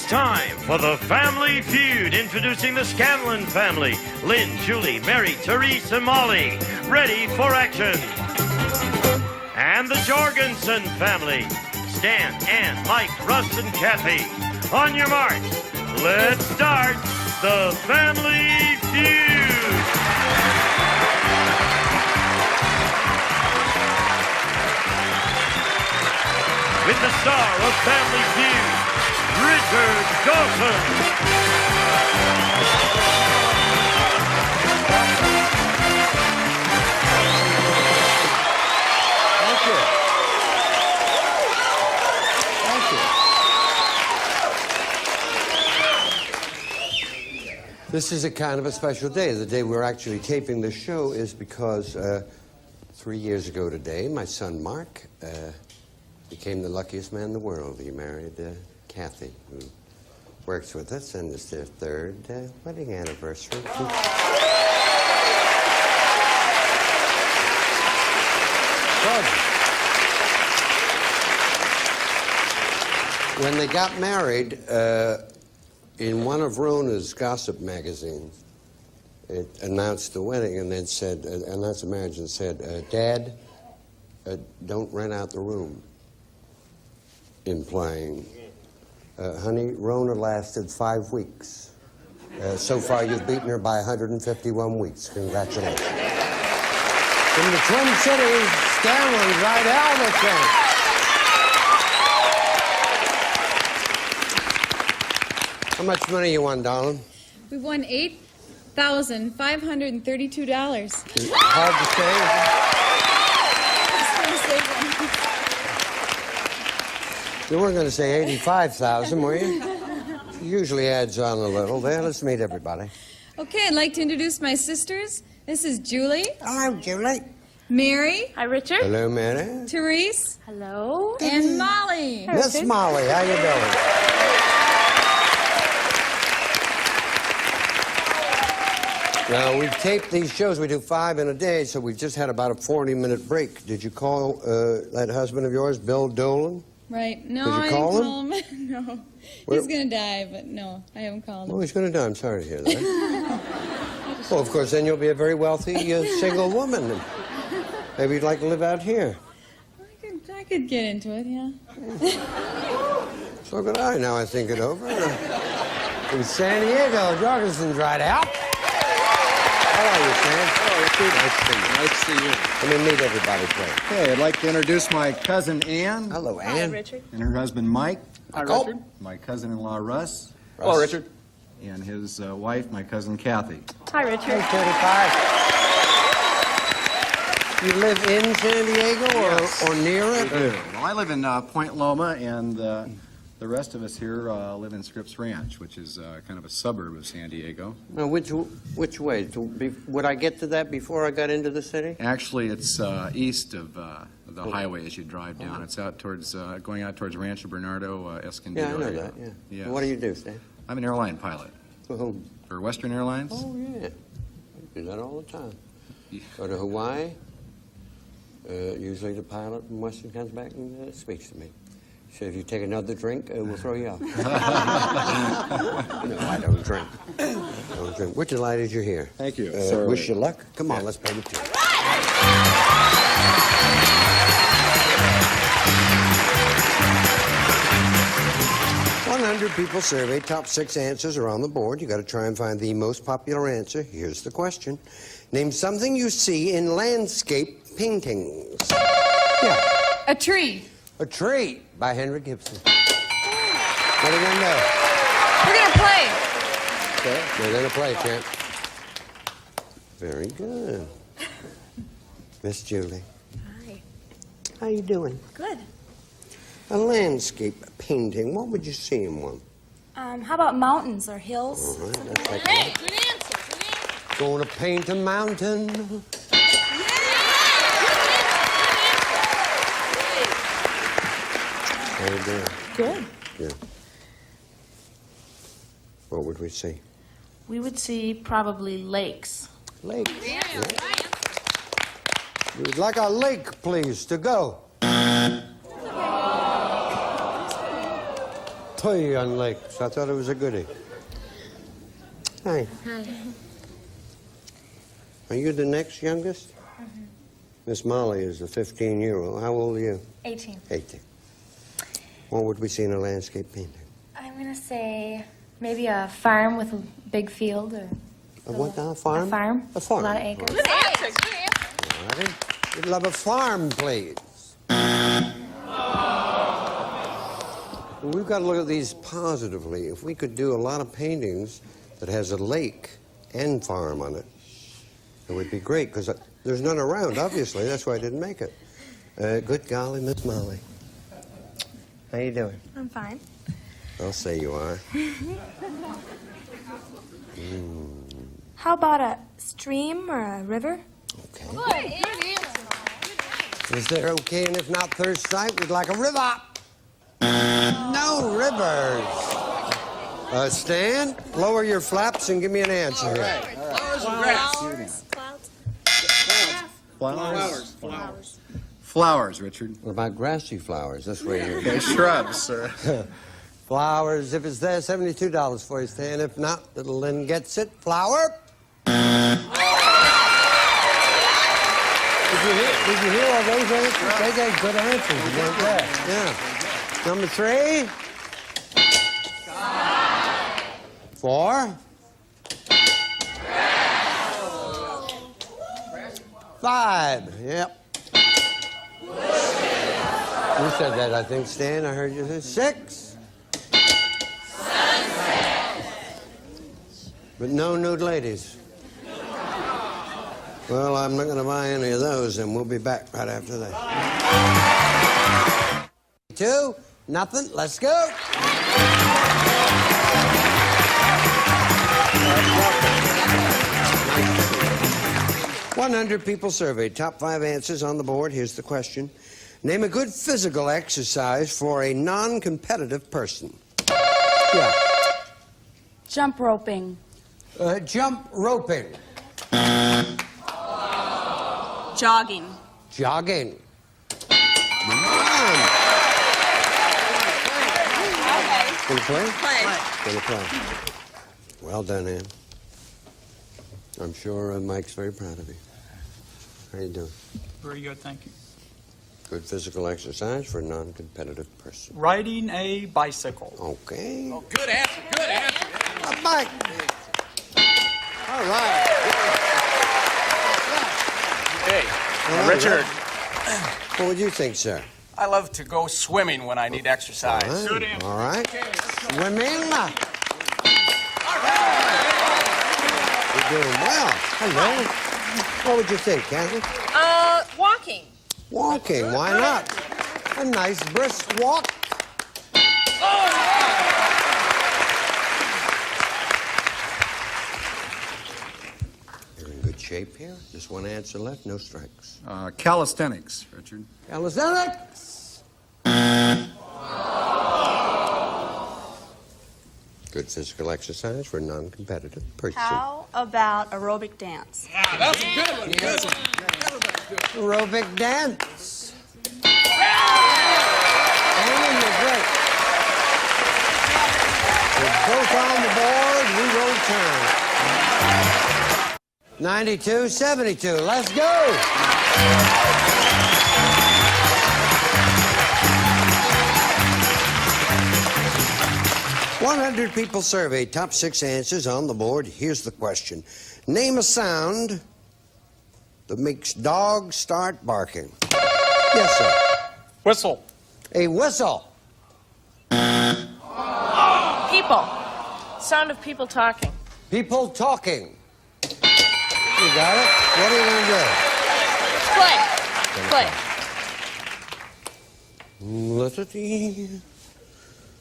It's time for the Family Feud. Introducing the Scanlon family. Lynn, Julie, Mary, Therese, and Molly. Ready for action. And the Jorgensen family. Stan, Ann, Mike, Russ, and Kathy. On your mark. Let's start the Family Feud. With the star of Family Feud, Richard Dawson. Thank you. Thank you. This is a kind of a special day. The day we're actually taping the show is because 3 years ago today, my son Mark became the luckiest man in the world. He married Kathy, who works with us, and it's their third wedding anniversary. When they got married, in one of Rona's gossip magazines, it announced the wedding and then said, announced the marriage and said, Dad, don't rent out the room. Implying, honey, Rona lasted 5 weeks. So far, you've beaten her by 151 weeks. Congratulations. From the Twin Cities, Scanlon's right Albuquerque. How much money you won, darling? We won $8,532. Hard to say. You weren't going to say 85,000, were you? Usually adds on a little there. Let's meet everybody. Okay, I'd like to introduce my sisters. This is Julie. Hello, Julie. Mary. Hi, Richard. Hello, Mary. Therese. Hello. And Molly. Miss Molly, how you doing? Now, we've taped these shows. We do 5 in a day, so we've just had about a 40-minute break. Did you call that husband of yours, Bill Dolan? Right. No, Did you I call didn't him? call him. No. Where- He's going to die, but no, I haven't called him. Oh, he's going to die. I'm sorry to hear that. Well, of course, then you'll be a very wealthy single woman. And maybe you'd like to live out here. I could get into it, yeah. So could I, now I think it over. In San Diego, Jorgensen's right out. How are you, Sam? Hello, Richard. Nice to see you. Let me meet everybody, please. Okay, I'd like to introduce my cousin Ann Hello, Hi, Ann. Richard. and her husband Mike. Hi, Oh. Richard. My cousin-in-law Russ. Hello, Richard. And his wife, my cousin Kathy. Hi, Richard. Hey, 35. You live in San Diego or near it? Well, I live in Point Loma, and the rest of us here live in Scripps Ranch, which is kind of a suburb of San Diego. Now, which way? Would I get to that before I got into the city? Actually, it's east of the highway as you drive down. It's out towards going out towards Rancho Bernardo, Escondido. Yeah, I know area. that, yeah. Yes. What do you do, Stan? I'm an airline pilot Oh, for Western Airlines. yeah. I do that all the time. Yeah. Go to Hawaii. Usually the pilot from Western comes back and speaks to me. So if you take another drink, we'll throw you off. No, I don't drink. We're delighted you're here. Thank you. Wish you luck. Come on, let's pay the tune. 100 people surveyed. Top 6 answers are on the board. You got to try and find the most popular answer. Here's the question. Name something you see in landscape paintings. Yeah. A tree. A Tree by Henry Gibson. What are you going to know? We're going to play. Okay. We're going to play, champ. Very good. Miss Julie. Hi. How you doing? Good. A landscape painting. What would you see in one? How about mountains or hills? All right, that's like that. Good answer. Good answer. Gonna paint a mountain. How you doing? Good. Good. What would we see? We would see probably lakes. Lake. Yeah. We'd like a lake, please, to go. Toy on lakes. I thought it was a goodie. Hi. Hi. Are you the next youngest? Miss Molly is the 15-year-old. How old are you? 18. 18. What would we see in a landscape painting? I'm going to say maybe a farm with a big field or... A what now? A farm? A farm. A farm. A lot of acres. Good answer. Good answer. All right. We'd love a farm, please. We've got to look at these positively. If we could do a lot of paintings that has a lake and farm on it, it would be great, because there's none around, obviously. That's why I didn't make it. Good golly, Miss Molly. How you doing? I'm fine. I'll say you are. How about a stream or a river? Okay. Good answer. Is there okay, and if not thirst sight, we'd like a river. No rivers. Stan, lower your flaps and give me an answer here. Flowers. Flowers, Richard. What about grassy flowers? That's where you're... Okay, shrubs, sir. Flowers, if it's there, $72 for you, Stan. If not, little Lynn gets it. Flower. Did you hear all those answers? They gave good answers. You weren't there. Yeah. Number 3. 4. 5. Yep. You said that, I think, Stan. I heard you say 6. But no nude ladies. Well, I'm not going to buy any of those, and we'll be back right after that. 2, nothing. Let's go. 100 people surveyed. Top 5 answers on the board. Here's the question. Name a good physical exercise for a non-competitive person. Yeah. Jump roping. Jump roping. Jogging. Jogging. Come on. Gonna play? Gonna play. Well done, Ann. I'm sure Mike's very proud of you. How you doing? Very good, thank you. Good physical exercise for a non-competitive person. Riding a bicycle. Okay. Oh, good answer. Good answer. Mike. All right. Hey, All right, Richard, What would you think, sir? I love to go swimming when I need exercise. All right. All right. Swimming. You're doing well. Hello. What would you think, Kathy? Walking. Walking. Why not? A nice brisk walk. You're in good shape here. Just one answer left. No strikes. Calisthenics, Richard. Calisthenics. Good physical exercise for a non-competitive person. How about aerobic dance? That's a good one. Good one. Aerobic dance. Anna, you're great. We're both on the board. We will turn. 92-72. Let's go. "100 people surveyed. Top 6 answers on the board. Here's the question. Name a sound that makes dogs start barking. Yes, sir. Whistle. A whistle. People. Sound of people talking. People talking. You got it? What are you going to Play. do? Listen.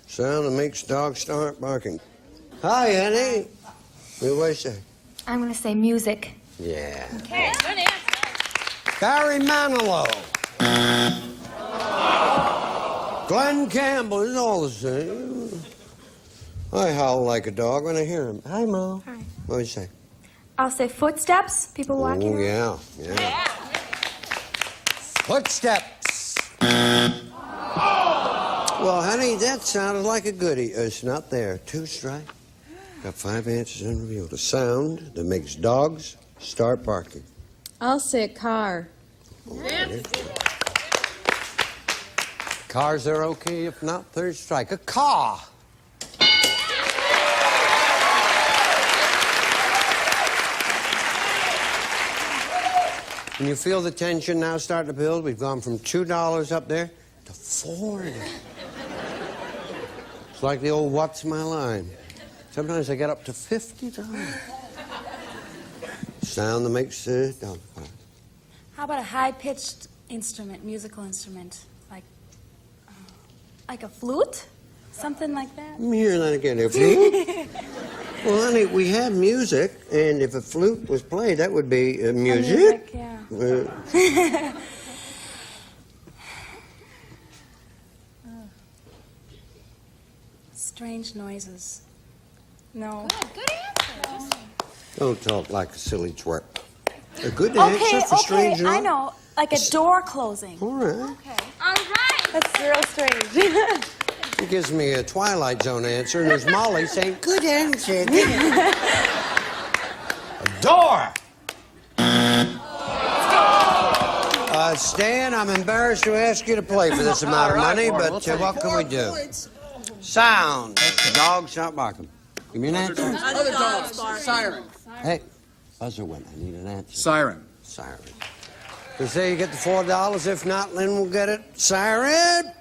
Sound that makes dogs start barking. Hi, Annie. What do you say? I'm going to say music. Yeah. Okay, good answer. Barry Manilow. Glenn Campbell is all the same. I howl like a dog when I hear him. Hi, Mo. Hi. What do you say? I'll say footsteps, people walking. Oh, yeah, yeah. Footsteps. Well, honey, that sounded like a goodie. It's not there. 2 strike. Got 5 answers unrevealed. A sound that makes dogs start barking. I'll say car. Cars are okay, if not 3rd strike. A car. Can you feel the tension now starting to build? We've gone from $2 up there to $4. It's like the old what's my line. Sometimes I get up to $50. Sound that makes dog bark. How about a high-pitched instrument, musical instrument, like a flute? Something like that? Let me hear that again. A flute? Well, honey, we have music, and if a flute was played, that would be music. Yeah. Strange noises. No. Good answer. Don't talk like a silly twerp. A good answer for strange I noise. know. Like a door closing. All right. All right. That's real strange. It gives me a Twilight Zone answer, and there's Molly saying, good answer. A door. Stan, I'm embarrassed to ask you to play for this amount of money, but what can we do? Sound. Dogs not barking. Give me an answer. Other dogs. Siren. Hey, buzzer win. I need an answer. Siren. Siren. They say you get the $4. If not, Lynn will get it. Siren.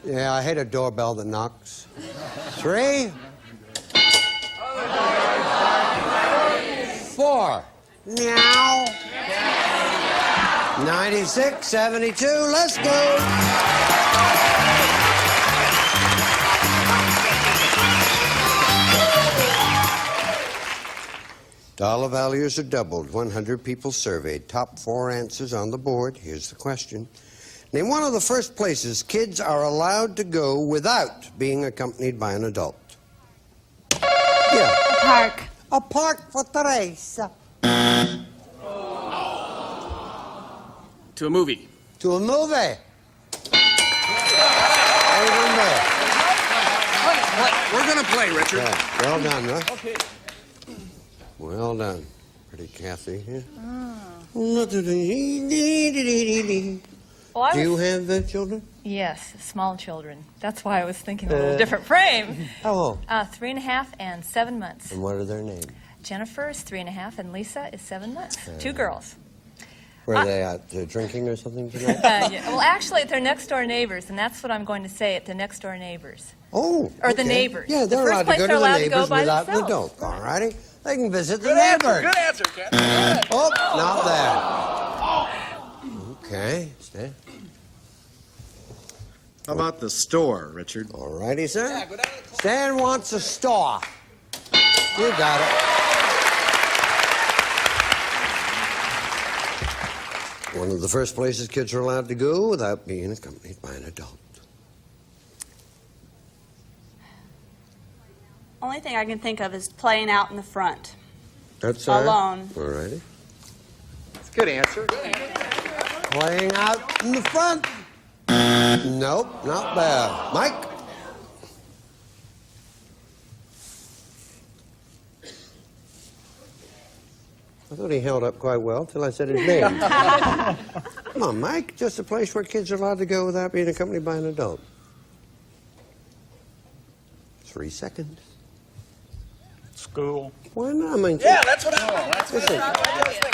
Yeah, I hate a doorbell that knocks. 3. 4. Meow. 96, 72. Let's go. Dollar values are doubled. 100 people surveyed. Top 4 answers on the board. Here's the question. Name one of the first places kids are allowed to go without being accompanied by an adult. Yeah. A park. A park for Teresa. To a movie. To a movie. Even there. We're going to play, Richard. Yeah. Well done, huh? Okay. Well done. Pretty Kathy here. Well, Do you have children? Yes, small children. That's why I was thinking a little different frame. How old? 3.5 and 7 months. And what are their names? Jennifer is 3.5 and Lisa is 7 months. 2 girls. Were they out drinking or something tonight? Yeah. Well, actually, they're next door neighbors, and that's what I'm going to say at the next door neighbors. Oh, Or the okay. neighbors. Yeah, The they're first allowed to place go they're to the allowed to go neighbors by without an themselves. adult. All righty. They can visit the Good answer. neighbors. Good answer, Ken. Oh, not there. Okay, Stan. How about the store, Richard? All righty, sir. Yeah, go down to the club. Stan wants a store. You got it. One of the first places kids are allowed to go without being accompanied by an adult. Only thing I can think of is playing out in the front. That's Alone. All righty. That's a good answer. Playing out in the front. Nope, not bad. Mike? I thought he held up quite well till I said his name. Come on, Mike. Just a place where kids are allowed to go without being accompanied by an adult. 3 seconds. School. Why not? I mean, Yeah, that's what I want. listen,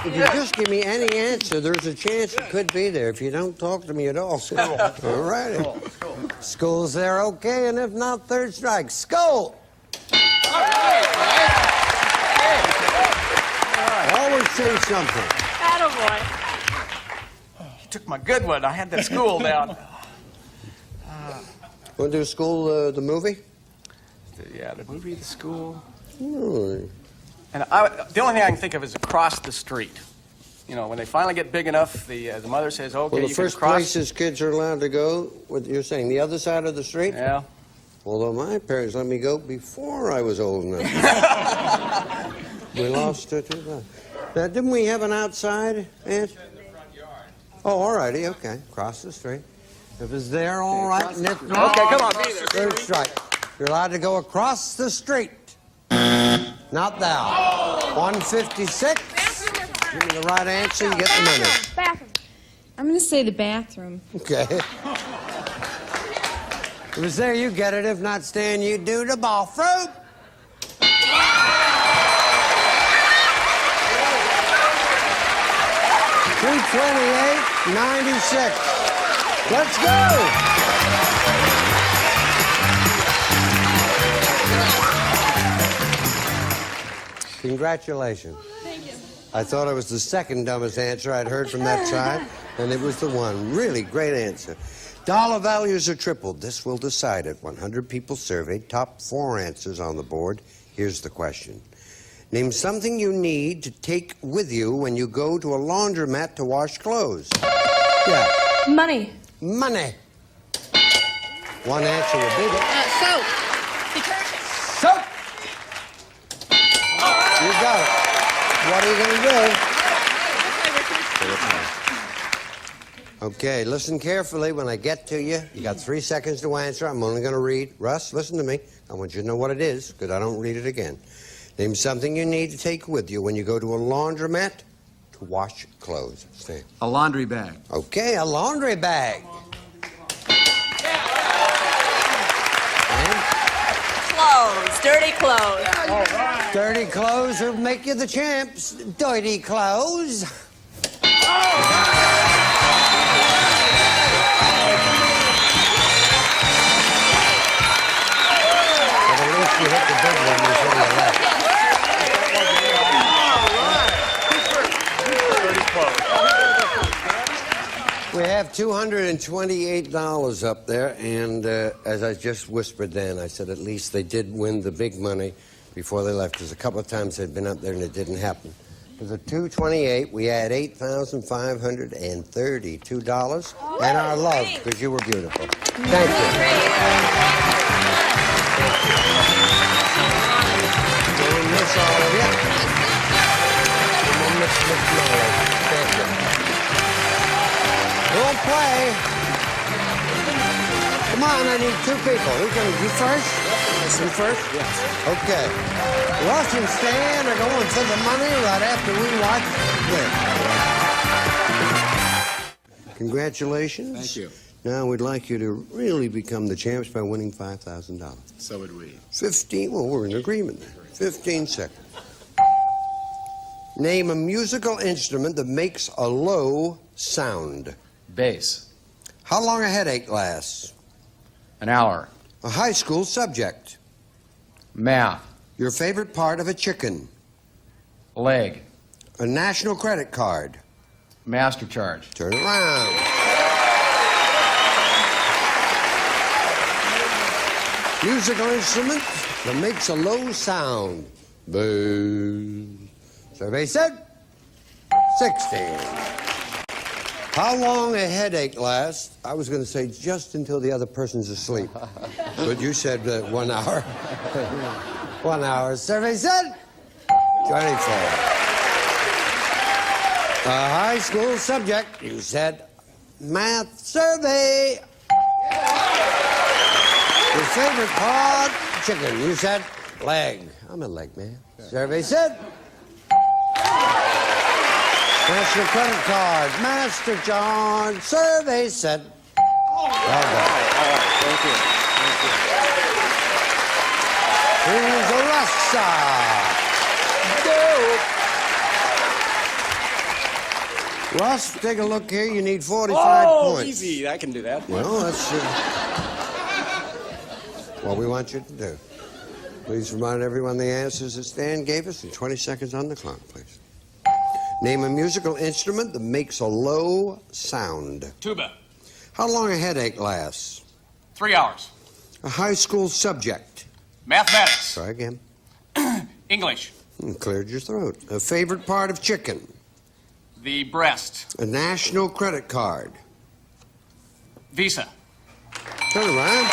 if you just give me any answer, there's a chance it could be there if you don't talk to me at all. All righty. School's there, okay, and if not, 3rd strike. Skull! Always say something. Attaboy. You took my good one. I had that school down. Want to do school, the movie? Yeah, the movie, the school. Hmm. And the only thing I can think of is across the street. You know, when they finally get big enough, the mother says, okay, Well, the you can first cross. places kids are allowed to go, what you're saying, the other side of the street? Yeah. Although my parents let me go before I was old enough. We lost it. Didn't we have an outside answer? Oh, all righty, okay. Cross the street. If it's there, all right. And if not, Okay, come on, be there. third strike. You're allowed to go across the street. Not thou. 156. Give me the right answer, you get the money. Bathroom. I'm going to say the bathroom. Okay. If it's there, you get it. If not, Stan, you do the bathroom. $228.96. Let's go. Congratulations. Thank you. I thought it was the second dumbest answer I'd heard from that side, and it was the one. Really great answer. Dollar values are tripled. This will decide it. 100 people surveyed. Top 4 answers on the board. Here's the question. Name something you need to take with you when you go to a laundromat to wash clothes. Yeah. Money. Money. One answer will beat it. Soap. Detergent. Soap. You got it. What are you going to do? Okay, listen carefully. When I get to you, you got 3 seconds to answer. I'm only going to read. Russ, listen to me. I want you to know what it is, because I don't read it again. Name something you need to take with you when you go to a laundromat to wash clothes. Stan. A laundry bag. Okay, a laundry bag. And Clothes, dirty clothes. dirty clothes will make you the champs. Dirty clothes. But at least you hit the big one before you left. We have $228 up there, and as I just whispered then, I said at least they did win the big money before they left, because a couple of times they'd been up there and it didn't happen. For the $228, we had $8,532, and our love, because you were beautiful. Thank you. We'll miss all of you. We'll miss Miss Molly. Thank you. We'll play. Come on, I need 2 people. Who's going to, you first? You first? Yes. Okay. Russ and Stan are going for the money right after we watch this. Congratulations. Thank you. Now we'd like you to really become the champs by winning $5,000. So would we. 15, well, we're in agreement there. 15 seconds. Name a musical instrument that makes a low sound. Bass. How long a headache lasts? An hour. A high school subject. Math. Your favorite part of a chicken. Leg. A national credit card. Master charge. Turn around. Musical instrument that makes a low sound. Boo. Survey said 16. How long a headache lasts? I was going to say just until the other person's asleep. But you said 1 hour. 1 hour. Survey said 24. A high school subject, you said math. Survey. Your favorite part, chicken. You said leg. I'm a leg man. Survey said national credit card, Master John. Survey said. Well done. All right. Thank you. Here's a Russa. Russ, take a look here. You need 45 points. Easy. I can do that. Well, that's what we want you to do. Please remind everyone the answers that Stan gave us in 20 seconds on the clock, please. Name a musical instrument that makes a low sound. Tuba. How long a headache lasts? 3 hours. A high school subject. Mathematics. Try again. English. Cleared your throat. A favorite part of chicken. The breast. A national credit card. Visa. Turn around.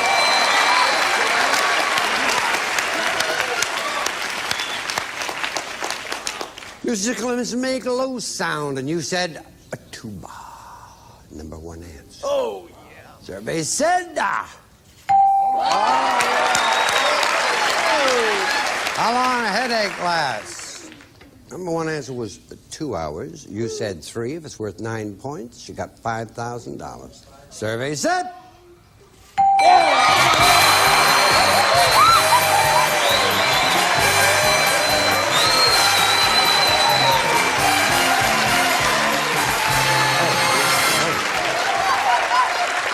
Musicals make a low sound, and you said a tuba. Number one answer. Oh, yeah. Survey said, How long a headache lasts? Number one answer was 2 hours. You said 3. If it's worth 9 points, you got $5,000. Survey said.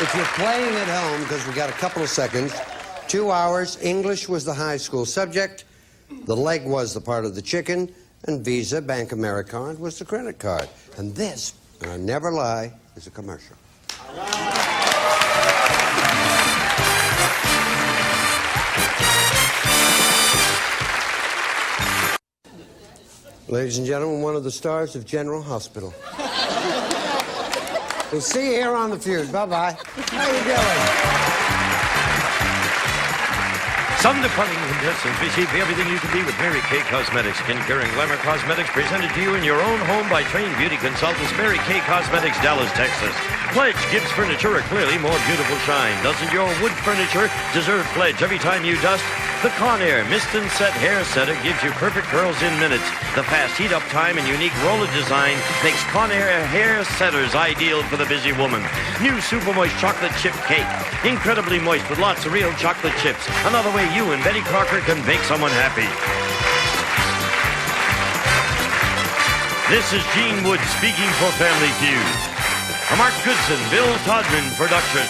If you're playing at home, because we got a couple of seconds, 2 hours, English was the high school subject, the leg was the part of the chicken, and Visa, Bank AmeriCard was the credit card. And this, and I never lie, is a commercial. Ladies and gentlemen, one of the stars of General Hospital. We'll see you here on The Feud. Bye-bye. How you doing? Some departing contestants receive everything you can be with Mary Kay Cosmetics. Skincare and glamour cosmetics presented to you in your own home by trained beauty consultants Mary Kay Cosmetics, Dallas, Texas. Pledge gives furniture a clearly more beautiful shine. Doesn't your wood furniture deserve Pledge every time you dust? The Conair Mist and Set Hair Setter gives you perfect curls in minutes. The fast heat-up time and unique roller design makes Conair hair setters ideal for the busy woman. New Super Moist Chocolate Chip Cake. Incredibly moist with lots of real chocolate chips. Another way you and Betty Crocker can make someone happy. This is Gene Wood speaking for Family Feud. A Mark Goodson, Bill Todman production.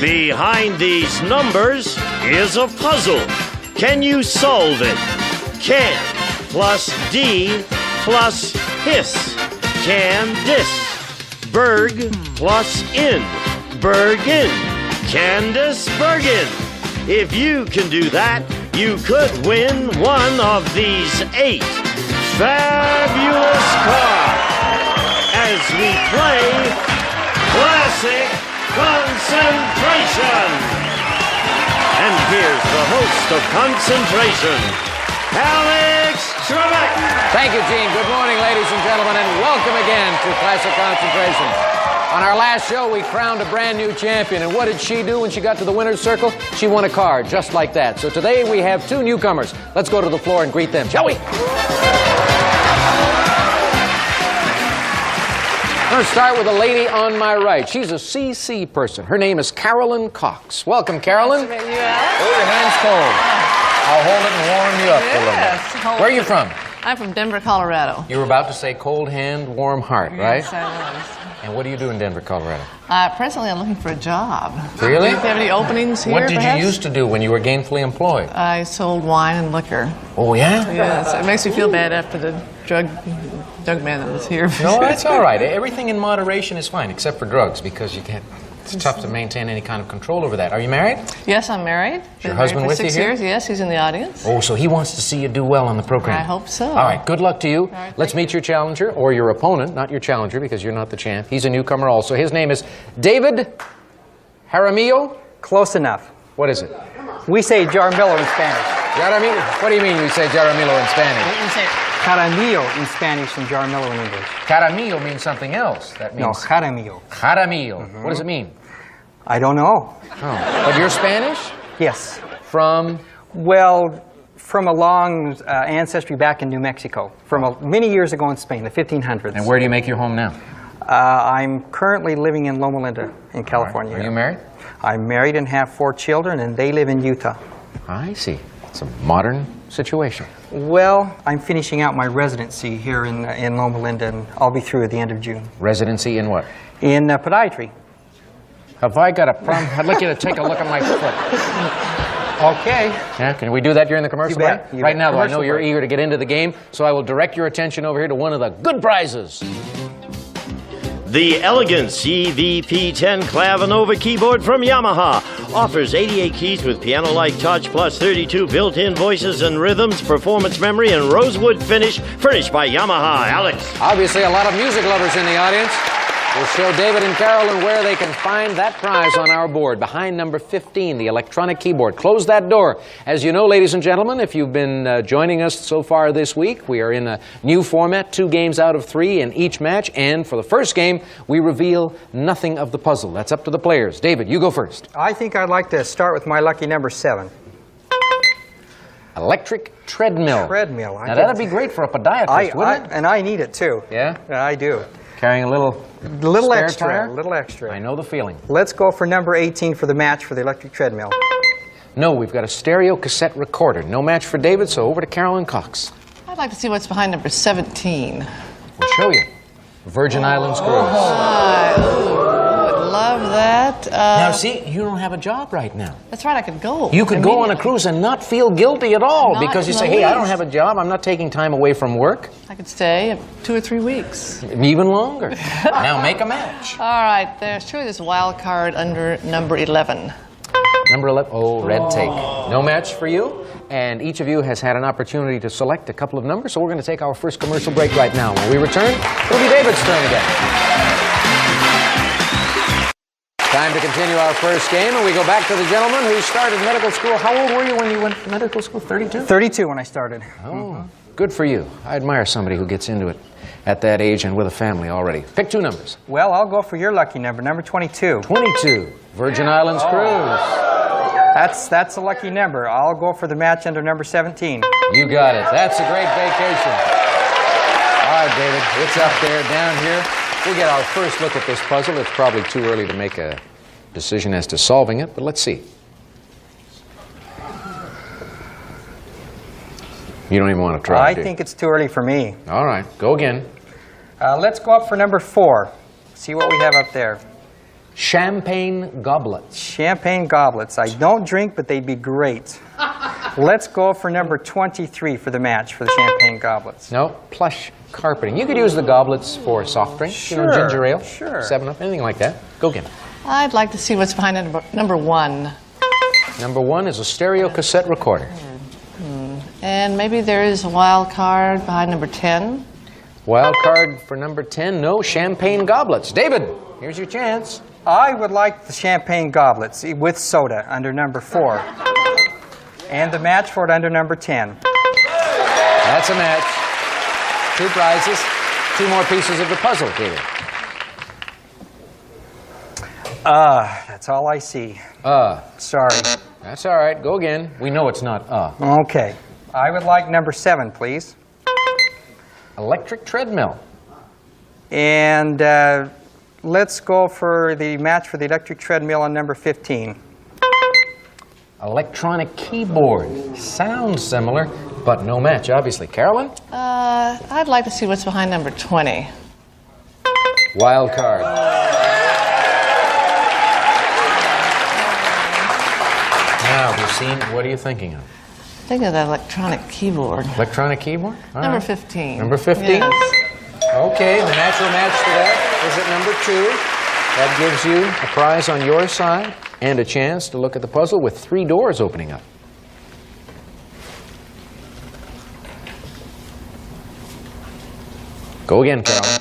Behind these numbers is a puzzle. Can you solve it? Can plus D plus hiss. Candice. Berg plus in. Bergen. Candice Bergen. If you can do that, you could win one of these 8 fabulous cards as we play Classic Concentration. And here's the host of Concentration, Alex Trebek. Thank you, Gene. Good morning, ladies and gentlemen, and welcome again to Classic Concentration. On our last show, we crowned a brand new champion, and what did she do when she got to the winner's circle? She won a card, just like that. So today we have 2 newcomers. Let's go to the floor and greet them, shall we? I'm going to start with a lady on my right. She's a CC person. Her name is Carolyn Cox. Welcome, Carolyn. Nice to meet you, Oh, Alex. your hand's cold. I'll hold it and warm you up a little Yes, bit. hold Where are you it. from? I'm from Denver, Colorado. You were about to say cold hand, warm heart, right? Yes, I was. And what do you do in Denver, Colorado? Presently, I'm looking for a job. Really? Do you have any openings here, What did perhaps? you used to do when you were gainfully employed? I sold wine and liquor. Oh, yeah? Yes, it makes me feel bad after the drug man that was here. No, that's all right. Everything in moderation is fine, except for drugs, because you can't. It's tough to maintain any kind of control over that. Are you married? Yes, I'm married. Your Been husband married for with 6 you here? years. Yes, he's in the audience. Oh, so he wants to see you do well on the program. I hope so. All right, good luck to you. right, Let's meet your challenger, or your opponent, not your challenger, because you're not the champ. He's a newcomer also. His name is David Jaramillo. Close enough. What is it? We say Jaramillo in Spanish. Jaramillo? What do you mean you say Jaramillo in Spanish? You say Jaramillo in Spanish and Jaramillo in English. Caramillo means something else. That No, means Jaramillo. Jaramillo. What does it mean? I don't know. Oh. But you're Spanish? Yes. From? Well, from a long ancestry back in New Mexico, from many years ago in Spain, the 1500s. And where do you make your home now? I'm currently living in Loma Linda in California. Are you married? I'm married and have 4 children, and they live in Utah. I see. It's a modern situation. Well, I'm finishing out my residency here in Loma Linda, and I'll be through at the end of June. Residency in what? In podiatry. Have I got a problem? I'd like you to take a look at my foot. Okay. Yeah, can we do that during the commercial You bet, break? you Right bet. now, though, I know Commercial you're break. eager to get into the game, so I will direct your attention over here to one of the good prizes. The elegant CVP10 Clavinova keyboard from Yamaha offers 88 keys with piano-like touch plus 32 built-in voices and rhythms, performance memory, and rosewood finish, furnished by Yamaha. Alex. Obviously, a lot of music lovers in the audience. We'll show David and Carolyn where they can find that prize on our board, behind number 15, the electronic keyboard. Close that door. As you know, ladies and gentlemen, if you've been joining us so far this week, we are in a new format, 2 games out of 3 in each match, and for the first game, we reveal nothing of the puzzle. That's up to the players. David, you go first. I think I'd like to start with my lucky number 7. Electric treadmill. Treadmill. Now, that'd be great for a podiatrist, wouldn't it? And I need it, too. Yeah? I do. Carrying a little spare extra. tire? A little extra. I know the feeling. Let's go for number 18 for the match for the electric treadmill. No, we've got a stereo cassette recorder. No match for David, so over to Carolyn Cox. I'd like to see what's behind number 17. We'll show you. Virgin Islands Cruise. Would love that. Now, see, you don't have a job right now. That's right, I could go. You could go on a cruise and not feel guilty at all Not because you in say, the hey, I don't least. have a job. I'm not taking time away from work. I could stay 2 or 3 weeks. Even longer. Now make a match. All right, there's surely this wild card under number 11. Number 11. Oh, red tape. No match for you. And each of you has had an opportunity to select a couple of numbers, so we're going to take our first commercial break right now. When we return, it'll be David's turn again. Time to continue our first game, and we go back to the gentleman who started medical school. How old were you when you went to medical school? 32? 32 when I started. Oh, good for you. I admire somebody who gets into it at that age and with a family already. Pick 2 numbers. Well, I'll go for your lucky number, number 22. 22, Virgin Islands Cruise. That's a lucky number. I'll go for the match under number 17. You got it. That's a great vacation. All right, David, it's up there, down here. We'll get our first look at this puzzle. It's probably too early to make a decision as to solving it, but let's see. You don't even want to try, I do you? think it's too early for me. All right, go again. Let's go up for number 4. See what we have up there. Champagne goblets. Champagne goblets. I don't drink, but they'd be great. Let's go for number 23 for the match for the champagne goblets. No, plush carpeting. You could use the goblets for soft drinks, Sure, ginger ale, sure. 7-Up, anything like that. Go again. I'd like to see what's behind number 1. Number 1 is a stereo cassette recorder. And maybe there is a wild card behind number 10. Wild card for number 10, no champagne goblets. David, here's your chance. I would like the champagne goblets with soda under number 4. And the match for it under number 10. That's a match. 2 prizes, 2 more pieces of the puzzle, David. That's all I see. Sorry. That's all right. Go again. We know it's not Okay. I would like number 7, please. Electric treadmill. And let's go for the match for the electric treadmill on number 15. Electronic keyboard. Sounds similar, but no match, obviously. Carolyn? I'd like to see what's behind number 20. Wild card. Now, Lucine, what are you thinking of? Think of that electronic keyboard. Electronic keyboard? All Number right. 15. Number 15? Yes. Okay, the natural match to that is at number 2. That gives you a prize on your side and a chance to look at the puzzle with 3 doors opening up. Go again, Carolyn.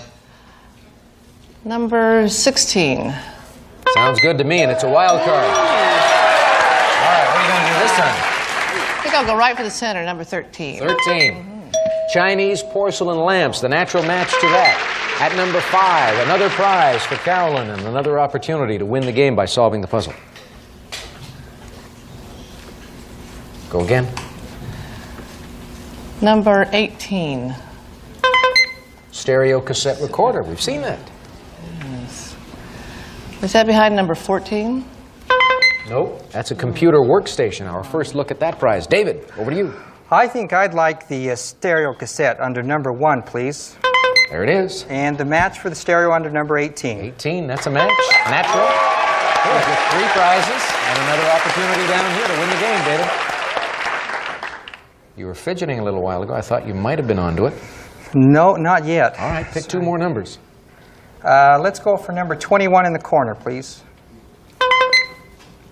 Number 16. Sounds good to me, and it's a wild card. All right, what are you going to do this time? I think I'll go right for the center, number 13. 13. Chinese porcelain lamps, the natural match to that. At number 5, another prize for Carolyn and another opportunity to win the game by solving the puzzle. Go again. Number 18. Stereo cassette recorder. We've seen that. Yes. Is that behind number 14? Nope. That's a computer workstation. Our first look at that prize. David, over to you. I think I'd like the stereo cassette under number 1, please. There it is. And the match for the stereo under number 18. 18, that's a match. Natural. Good. With 3 prizes and another opportunity down here to win the game, David. You were fidgeting a little while ago. I thought you might have been onto it. No, not yet. All right, pick 2 more numbers. Let's go for number 21 in the corner, please.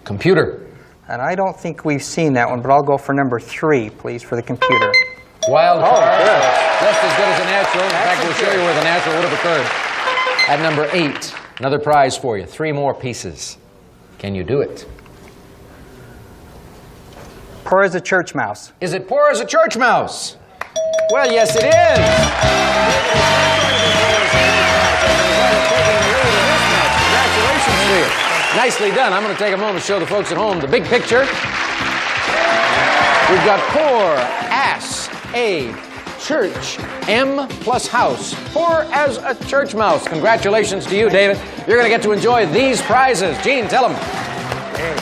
Computer. And I don't think we've seen that one, but I'll go for number 3, please, for the computer. Wild card. good. Just as good as a natural. In fact, we'll show you where the natural would have occurred. At number 8. Another prize for you. 3 more pieces. Can you do it? Poor as a church mouse. Is it poor as a church mouse? Well, yes, it is. Congratulations to you. Nicely done. I'm going to take a moment to show the folks at home the big picture. We've got poor as a church, M plus house. Poor as a church mouse. Congratulations to you, David. You're going to get to enjoy these prizes. Gene, tell them.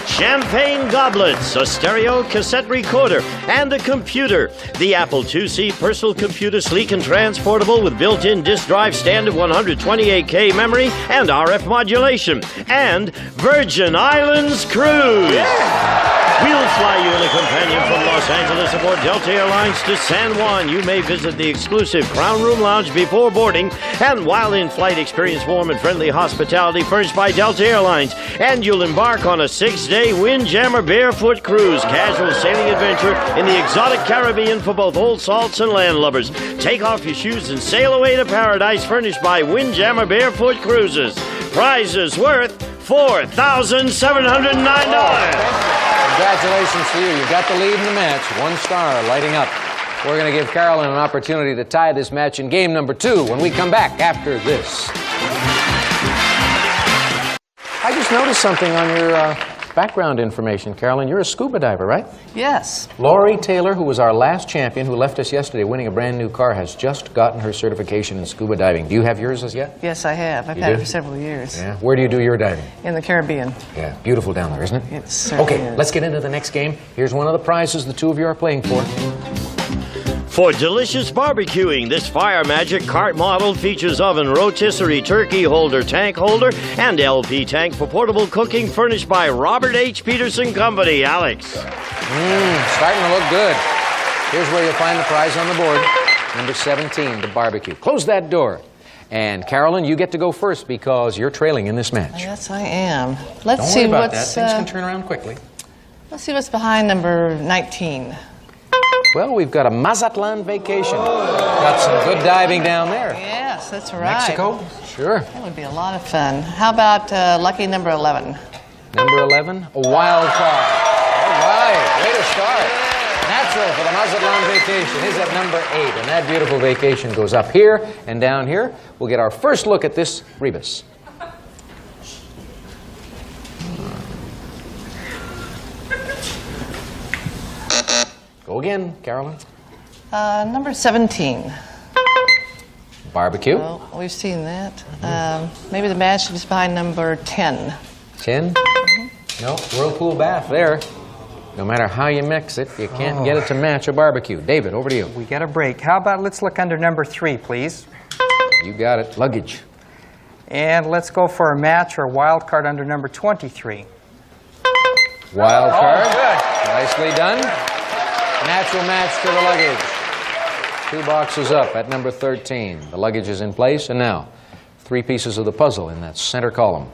Champagne goblets, a stereo cassette recorder, and a computer. The Apple IIc personal computer, sleek and transportable with built-in disk drive, standard 128K memory, and RF modulation. And Virgin Islands Cruise. We'll fly you in a companion from Los Angeles aboard Delta Airlines to San Juan. You may visit the exclusive Crown Room Lounge before boarding, and while in flight, experience warm and friendly hospitality furnished by Delta Airlines. And you'll embark on a 6-day Windjammer barefoot cruise, casual sailing adventure in the exotic Caribbean for both old salts and landlubbers. Take off your shoes and sail away to paradise, furnished by Windjammer Barefoot Cruises. Prizes worth $4,709. Congratulations to you. You've got the lead in the match. 1 star lighting up. We're going to give Carolyn an opportunity to tie this match in game number 2 when we come back after this. I just noticed something on your background information, Carolyn. You're a scuba diver, right? Yes. Laurie Taylor, who was our last champion, who left us yesterday winning a brand new car, has just gotten her certification in scuba diving. Do you have yours as yet? Yes, I have. I've You had do? it for several years. Yeah. Where do you do your diving? In the Caribbean. Yeah, beautiful down there, isn't it? It certainly Okay, is. let's get into the next game. Here's one of the prizes the 2 of you are playing for. For delicious barbecuing, this Fire Magic cart model features oven, rotisserie, turkey holder, tank holder, and LP tank for portable cooking, furnished by Robert H. Peterson Company. Alex. Starting to look good. Here's where you'll find the prize on the board. Number 17, the barbecue. Close that door. And Carolyn, you get to go first because you're trailing in this match. Yes, I am. Let's Don't see worry about what's. that. Things can turn around quickly. Let's see what's behind number 19. Well, we've got a Mazatlan vacation. Got some good diving down there. Yes, that's right. Mexico? Sure. That would be a lot of fun. How about lucky number 11? Number 11, a wild card. All right, way to start. Natural for the Mazatlan vacation is at number 8, and that beautiful vacation goes up here and down here. We'll get our first look at this rebus. Go again, Carolyn. Number 17. Barbecue. Well, we've seen that. Maybe the match is behind number 10. 10? No, whirlpool bath there. No matter how you mix it, you can't get it to match a barbecue. David, over to you. We get a break. How about let's look under number 3, please? You got it. Luggage. And let's go for a match or wild card under number 23. Wild card. good. Nicely done. Natural match to the luggage. 2 boxes up at number 13. The luggage is in place, and now 3 pieces of the puzzle in that center column.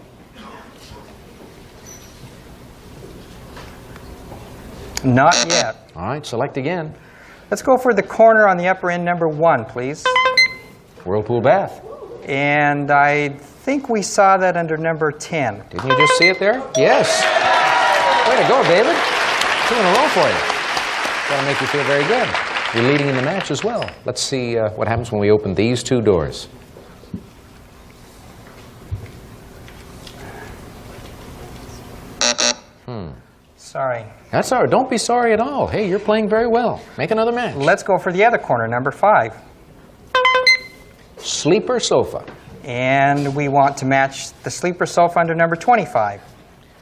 Not yet. All right, select again. Let's go for the corner on the upper end, number 1, please. Whirlpool bath. And I think we saw that under number 10. Didn't you just see it there? Yes. Way to go, David. 2 in a row for you. That'll make you feel very good. You're leading in the match as well. Let's see what happens when we open these 2 doors. Sorry. That's all right. Don't be sorry at all. Hey, you're playing very well. Make another match. Let's go for the other corner, number 5. Sleeper sofa. And we want to match the sleeper sofa under number 25.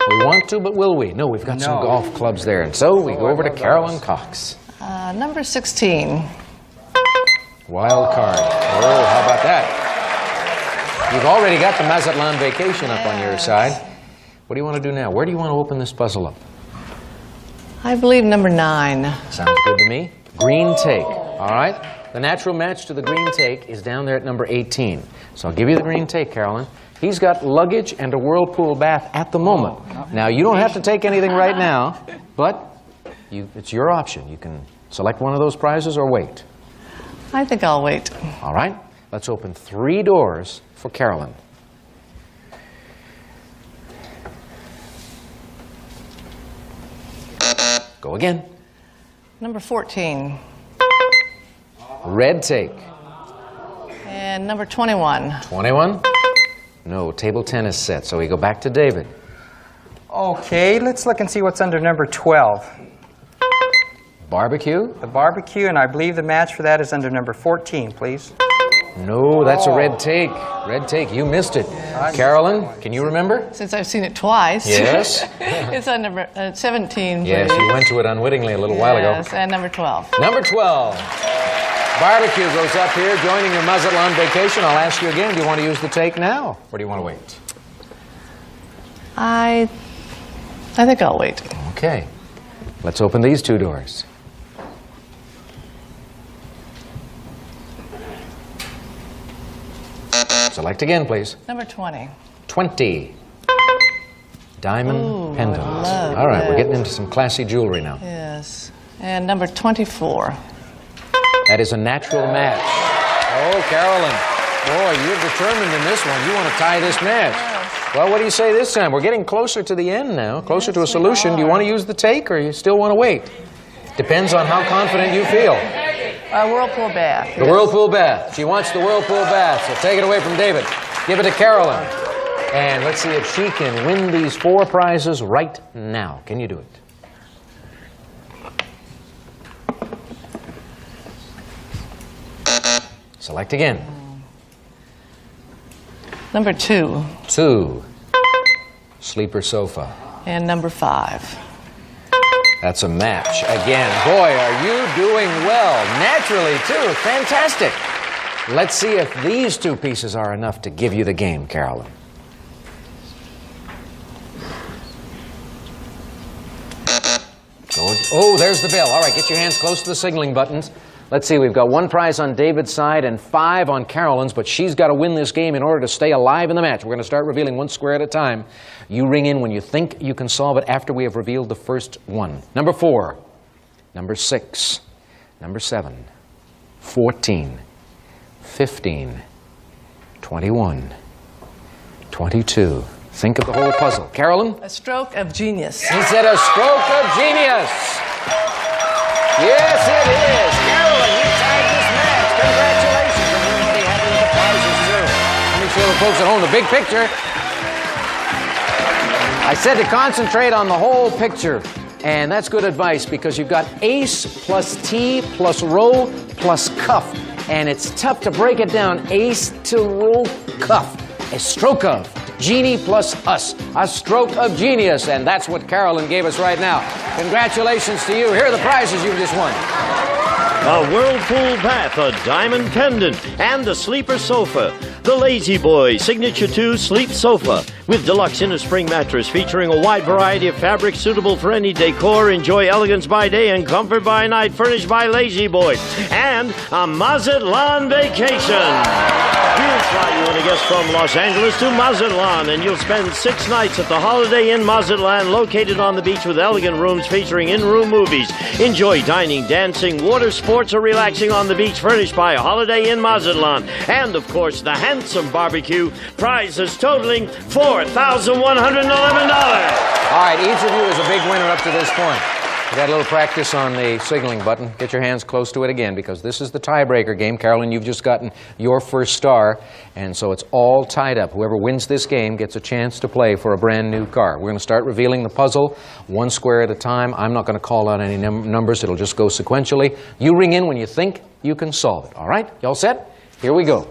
We want to, but will we? No, we've got some No. golf clubs there. And so we go over to Carolyn Cox. Number 16. Wild card. Oh, how about that? You've already got the Mazatlan vacation up on your side. What do you want to do now? Where do you want to open this puzzle up? I believe number 9. Sounds good to me. Green take. All right? The natural match to the green take is down there at number 18. So I'll give you the green take, Carolyn. He's got luggage and a whirlpool bath at the moment. Now, you don't have to take anything right now, but it's your option. You can select one of those prizes or wait. I think I'll wait. All right? Let's open 3 doors for Carolyn. Go again. Number 14. Red take. And number 21. 21. No, table 10 is set, so we go back to David. Okay, let's look and see what's under number 12. Barbecue? The barbecue, and I believe the match for that is under number 14, please. No, that's a red take. Red take. You missed it. Carolyn, can you remember? Since I've seen it twice. Yes. It's on number 17. Yes, you went to it unwittingly a little while ago. Yes, and number 12. Number 12. Barbecue goes up here, joining your Mazatlan vacation. I'll ask you again, do you want to use the take now, or do you want to wait? I think I'll wait. Okay. Let's open these two doors. Select again, please. Number 20. 20. Diamond pendant. love All right, we're that. getting into some classy jewelry now. Yes. And number 24. That is a natural match. Oh, Carolyn. Boy, you're determined in this one. You want to tie this match. Well, what do you say this time? We're getting closer to the end now, closer to a solution. Do you want to use the take, or you still want to wait? Depends on how confident you feel. Whirlpool bath. The Whirlpool bath. She wants the Whirlpool bath, so take it away from David. Give it to Carolyn. And let's see if she can win these 4 prizes right now. Can you do it? Select again. Number 2. 2. Sleeper sofa. And number 5. That's a match. Again, boy, are you doing well. Naturally, too. Fantastic. Let's see if these 2 pieces are enough to give you the game, Carolyn. Oh, there's the bell. All right, get your hands close to the signaling buttons. Let's see, we've got 1 prize on David's side and 5 on Carolyn's, but she's got to win this game in order to stay alive in the match. We're going to start revealing 1 square at a time. You ring in when you think you can solve it after we have revealed the first one. Number 4, number 6, number 7, 14, 15, 21, 22. Think of the whole puzzle. Carolyn? A stroke of genius. He said a stroke of genius. Yes, it is. Carolyn, you tied this match. Congratulations. And we're already happy with the prizes, too. Let me show the folks at home the big picture. I said to concentrate on the whole picture. And that's good advice because you've got ace plus T plus row plus cuff. And it's tough to break it down. Ace to row cuff. A stroke of. Genie plus us. A stroke of genius. And that's what Carolyn gave us right now. Congratulations to you. Here are the prizes you just won. A Whirlpool bath, a diamond pendant, and a sleeper sofa. The Lazy Boy Signature 2 Sleep Sofa with deluxe inner spring mattress featuring a wide variety of fabrics suitable for any decor. Enjoy elegance by day and comfort by night, furnished by Lazy Boy. And a Mazatlan vacation. We'll fly you and a guest from Los Angeles to Mazatlan, and you'll spend 6 nights at the Holiday Inn Mazatlan, located on the beach with elegant rooms featuring in-room movies. Enjoy dining, dancing, water sports, or relaxing on the beach, furnished by Holiday Inn Mazatlan. And, of course, the handsome barbecue, prizes totaling $4,111. All right, each of you is a big winner up to this point. We got a little practice on the signaling button. Get your hands close to it again because this is the tiebreaker game. Carolyn, you've just gotten your first star, and so it's all tied up. Whoever wins this game gets a chance to play for a brand new car. We're going to start revealing the puzzle 1 square at a time. I'm not going to call out any numbers. It'll just go sequentially. You ring in when you think you can solve it. All right? You all set? Here we go.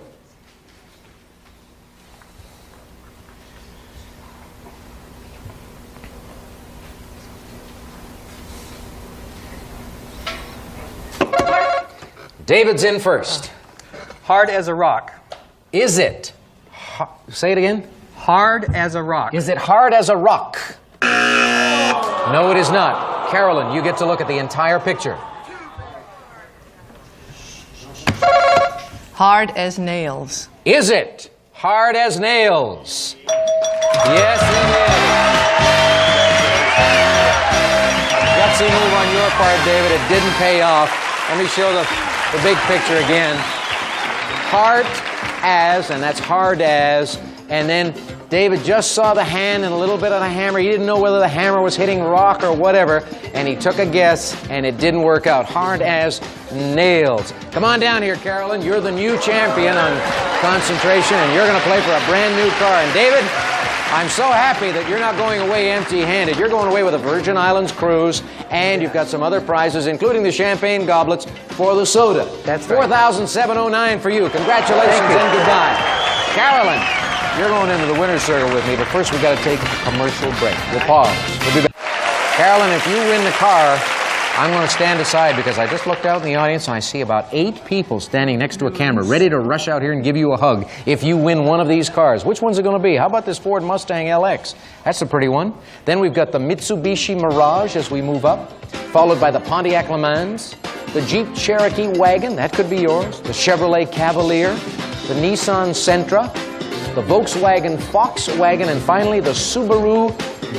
David's in first. Hard as a rock. Is it? Say it again. Hard as a rock. Is it hard as a rock? No, it is not. Carolyn, you get to look at the entire picture. Hard as nails. Is it hard as nails? Yes, it is. Gutsy move on your part, David. It didn't pay off. Let me show the big picture again. Heart as, and that's hard as, and then David just saw the hand and a little bit of the hammer. He didn't know whether the hammer was hitting rock or whatever, and he took a guess, and it didn't work out. Hard as nails. Come on down here, Carolyn. You're the new champion on concentration, and you're going to play for a brand new car. And David, I'm so happy that you're not going away empty-handed. You're going away with a Virgin Islands cruise, and you've got some other prizes, including the champagne goblets for the soda. That's right. $4,709 for you. Congratulations and goodbye. Carolyn, you're going into the winner's circle with me, but first we've got to take a commercial break. We'll pause. We'll be back. Carolyn, if you win the car, I'm going to stand aside because I just looked out in the audience and I see about 8 people standing next to a camera ready to rush out here and give you a hug if you win one of these cars. Which one's it going to be? How about this Ford Mustang LX? That's a pretty one. Then we've got the Mitsubishi Mirage as we move up, followed by the Pontiac Le Mans, the Jeep Cherokee wagon, that could be yours, the Chevrolet Cavalier, the Nissan Sentra, the Volkswagen Fox wagon, and finally the Subaru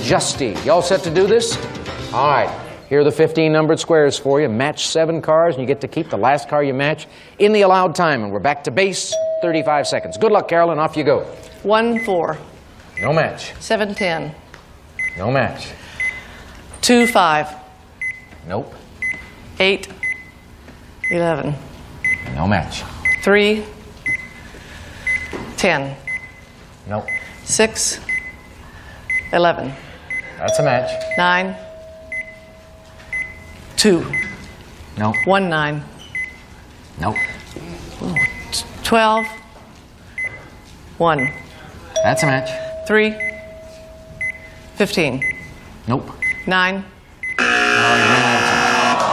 Justy. You all set to do this? All right. Here are the 15 numbered squares for you. Match 7 cars, and you get to keep the last car you match in the allowed time. And we're back to base, 35 seconds. Good luck, Carolyn. Off you go. 1-4. No match. 7-10. No match. 2-5. Nope. 8-11. No match. 3-10. Nope. 6-11. That's a match. 9-2. Nope. 1-9. Nope. 12-1. That's a match. 3-15. Nope. 9.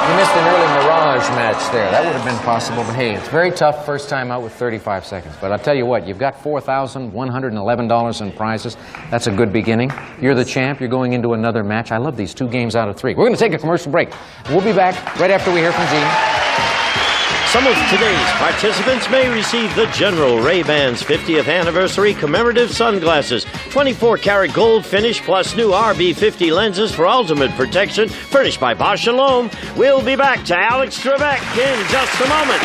You missed an early Mirage match there. That would have been possible, but hey, it's very tough first time out with 35 seconds. But I'll tell you what, you've got $4,111 in prizes. That's a good beginning. You're the champ. You're going into another match. I love these 2 games out of 3. We're going to take a commercial break. We'll be back right after we hear from Gene. Some of today's participants may receive the General Ray-Bans 50th Anniversary Commemorative Sunglasses, 24-karat gold finish plus new RB50 lenses for ultimate protection, furnished by Bosch & Lomb. We'll be back to Alex Trebek in just a moment.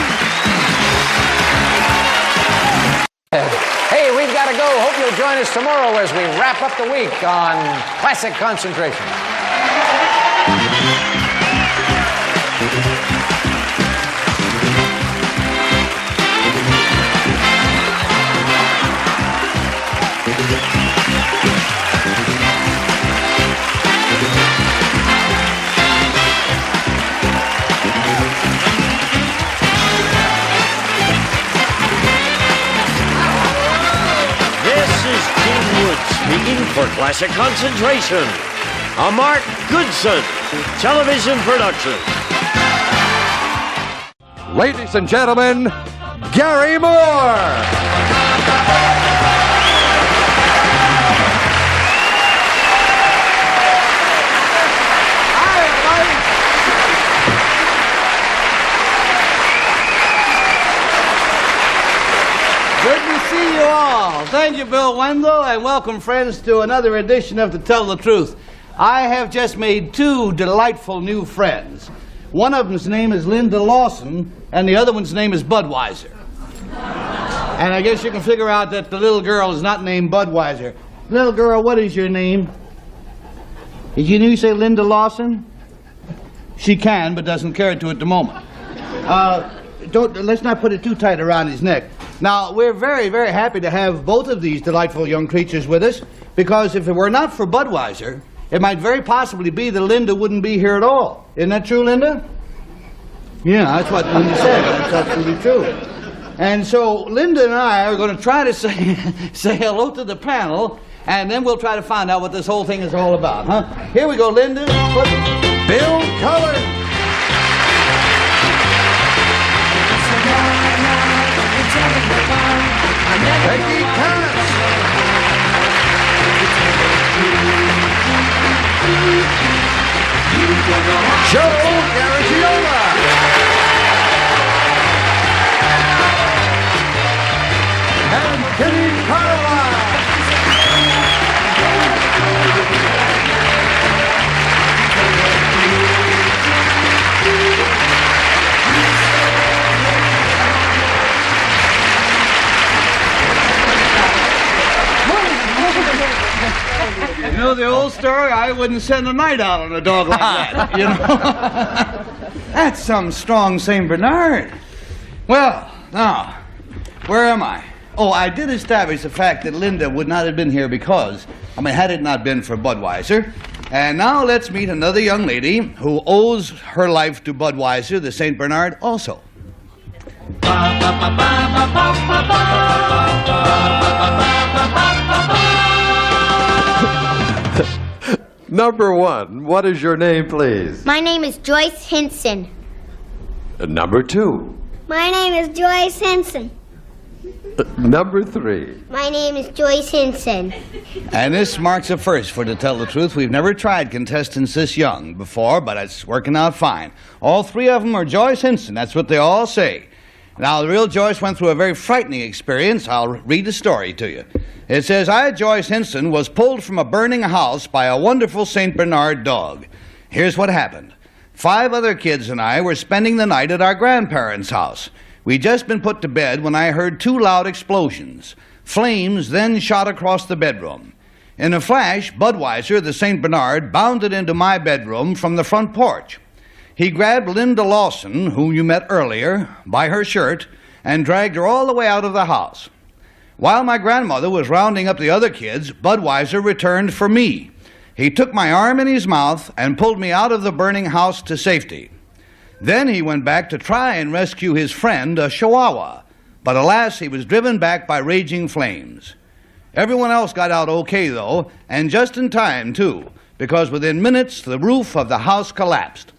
Hey, we've got to go. Hope you'll join us tomorrow as we wrap up the week on Classic Concentration. Speaking for Classic Concentration, a Mark Goodson television production. Ladies and gentlemen, Gary Moore. Good to see you all. Thank you, Bill Wendell, and welcome, friends, to another edition of To Tell the Truth. I have just made 2 delightful new friends. One of them's name is Linda Lawson, and the other one's name is Budweiser. And I guess you can figure out that the little girl is not named Budweiser. Little girl, what is your name? Did you say Linda Lawson? She can, but doesn't care to at the moment. Let's not put it too tight around his neck. Now, we're very, very happy to have both of these delightful young creatures with us, because if it were not for Budweiser, it might very possibly be that Linda wouldn't be here at all. Isn't that true, Linda? Yeah, that's what Linda said. That's absolutely true. And so Linda and I are going to try to say hello to the panel, and then we'll try to find out what this whole thing is all about, huh? Here we go, Linda. Bill Cullen. Peggy Cass. Joe Garagiola. And Kenny Carlisle. know the old story? I wouldn't send a night out on a dog like that, you know? That's some strong St. Bernard. Well, now, where am I? Oh, I did establish the fact that Linda would not have been here because, had it not been for Budweiser. And now let's meet another young lady who owes her life to Budweiser, the St. Bernard, also. Number one, what is your name, please? My name is Joyce Henson. Number two. My name is Joyce Henson. Number three. My name is Joyce Henson. And this marks a first, for to tell the truth. We've never tried contestants this young before, but it's working out fine. All three of them are Joyce Henson. That's what they all say. Now, the real Joyce went through a very frightening experience. I'll read the story to you. It says, I, Joyce Henson, was pulled from a burning house by a wonderful St. Bernard dog. Here's what happened. 5 other kids and I were spending the night at our grandparents' house. We'd just been put to bed when I heard 2 loud explosions. Flames then shot across the bedroom. In a flash, Budweiser, the St. Bernard, bounded into my bedroom from the front porch. He grabbed Linda Lawson, whom you met earlier, by her shirt and dragged her all the way out of the house. While my grandmother was rounding up the other kids, Budweiser returned for me. He took my arm in his mouth and pulled me out of the burning house to safety. Then he went back to try and rescue his friend, a Chihuahua. But alas, he was driven back by raging flames. Everyone else got out okay, though, and just in time, too, because within minutes the roof of the house collapsed.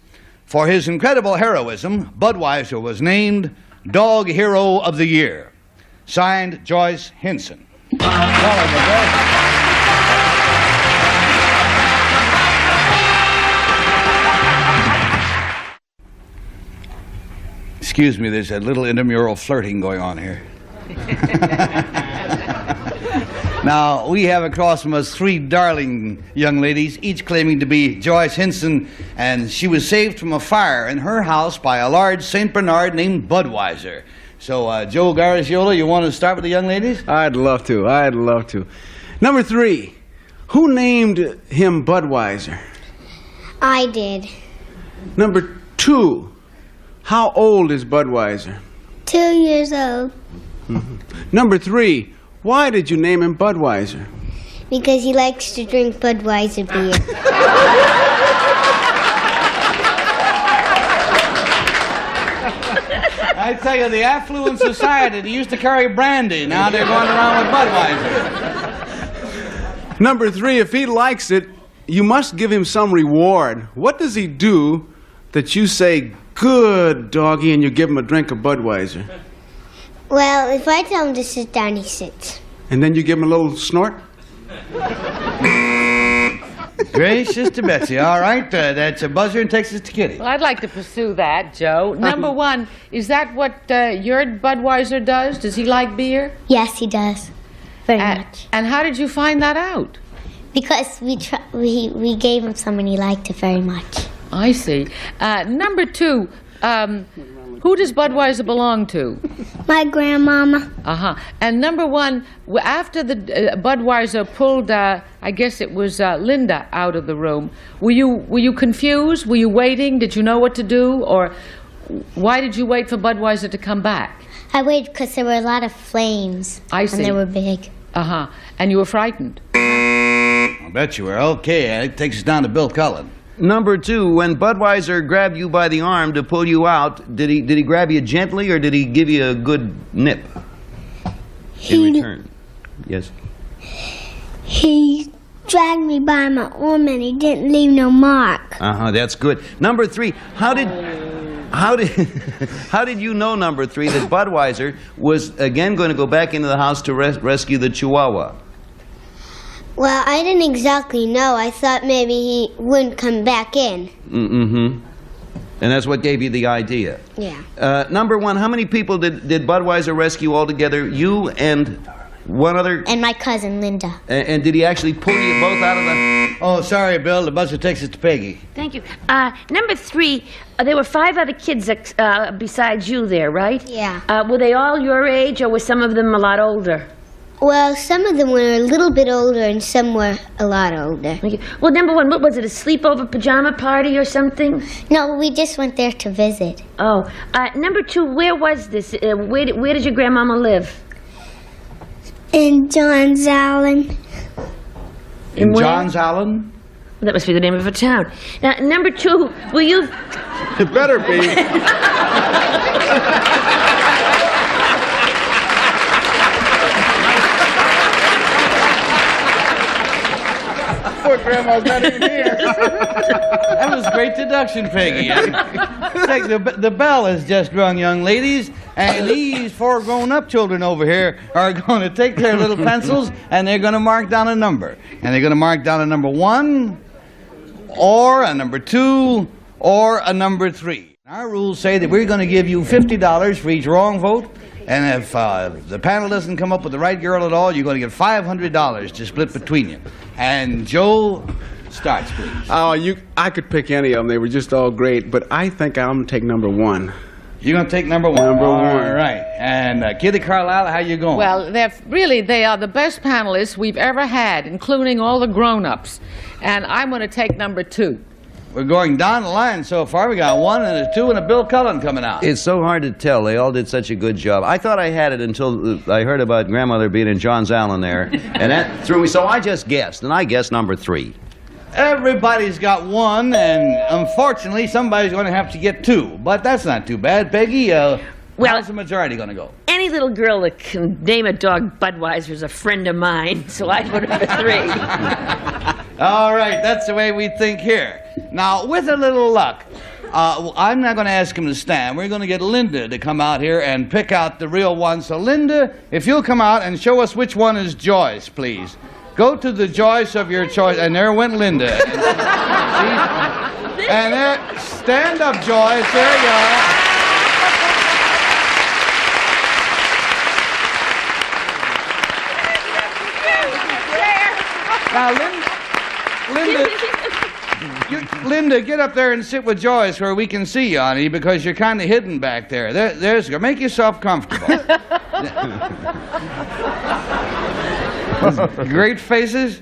For his incredible heroism, Budweiser was named Dog Hero of the Year. Signed, Joyce Henson. Excuse me, there's a little intramural flirting going on here. Now, we have across from us 3 darling young ladies, each claiming to be Joyce Henson, and she was saved from a fire in her house by a large St. Bernard named Budweiser. So, Joe Garagiola, you want to start with the young ladies? I'd love to. Number 3, who named him Budweiser? I did. Number 2, how old is Budweiser? 2 years old. Number 3, why did you name him Budweiser? Because he likes to drink Budweiser beer. I tell you, the affluent society, they used to carry brandy. Now they're going around with Budweiser. Number 3, if he likes it, you must give him some reward. What does he do that you say, good doggy, and you give him a drink of Budweiser? Well, if I tell him to sit down, he sits. And then you give him a little snort? Gracious to Betsy. All right, that's a buzzer and takes us to Kitty. Well, I'd like to pursue that, Joe. Number 1, is that what your Budweiser does? Does he like beer? Yes, he does. Very much. And how did you find that out? Because we gave him some and he liked it very much. I see. Number 2, who does Budweiser belong to? My grandmama. Uh-huh. And number 1, after the Budweiser pulled, I guess it was Linda out of the room, were you confused? Were you waiting? Did you know what to do? Or why did you wait for Budweiser to come back? I waited because there were a lot of flames. I see. And they were big. Uh-huh. And you were frightened? I bet you were. Okay, it takes us down to Bill Cullen. Number 2, when Budweiser grabbed you by the arm to pull you out, did he grab you gently or did he give you a good nip in return? Yes. He dragged me by my arm and he didn't leave no mark. That's good. Number 3, how did you know, number 3, that Budweiser was again going to go back into the house to rescue the Chihuahua? Well, I didn't exactly know. I thought maybe he wouldn't come back in. And that's what gave you the idea. Yeah. Number 1, how many people did Budweiser rescue altogether? You and one other? And my cousin, Linda. And did he actually pull you both out of the... Oh, sorry, Bill. The buzzer takes us to Peggy. Thank you. Number 3, there were 5 other kids besides you there, right? Yeah. Were they all your age, or were some of them a lot older? Well, some of them were a little bit older and some were a lot older. Okay. Well, number one, what was it, a sleepover pajama party or something? No, we just went there to visit. Oh. Number two, where was this? Where did your grandmama live? In Johns Island. In where? Johns Island? Well, that must be the name of a town. Now, number two, will you... It better be. Poor Grandma's not even here. That was great deduction, Peggy. The bell has just rung, young ladies, and these 4 grown-up children over here are going to take their little pencils and they're going to mark down a number. And they're going to mark down a number 1, or a number 2, or a number 3. Our rules say that we're going to give you $50 for each wrong vote. And if the panel doesn't come up with the right girl at all, you're going to get $500 to split between you. And Joe starts, please. Oh, I could pick any of them. They were just all great, but I think I'm going to take number 1. You're going to take number 1? Number 1. All right. And Kitty Carlisle, how you going? Well, they are the best panelists we've ever had, including all the grown-ups. And I'm going to take number 2. We're going down the line so far. We got 1 and a 2 and a Bill Cullen coming out. It's so hard to tell. They all did such a good job. I thought I had it until I heard about grandmother being in Johns Island there, and that threw me. So I just guessed, and I guessed number 3. Everybody's got 1, and unfortunately, somebody's going to have to get 2. But that's not too bad. Peggy, how's the majority going to go? Any little girl that can name a dog Budweiser is a friend of mine, so I voted for 3. All right, that's the way we think here. Now, with a little luck, I'm not going to ask him to stand. We're going to get Linda to come out here and pick out the real one. So, Linda, if you'll come out and show us which one is Joyce, please. Go to the Joyce of your choice. And there went Linda. And there, stand up, Joyce. There you are. Now, Linda, get up there and sit with Joyce where we can see you, honey, because you're kind of hidden back there. There's make yourself comfortable. Great faces.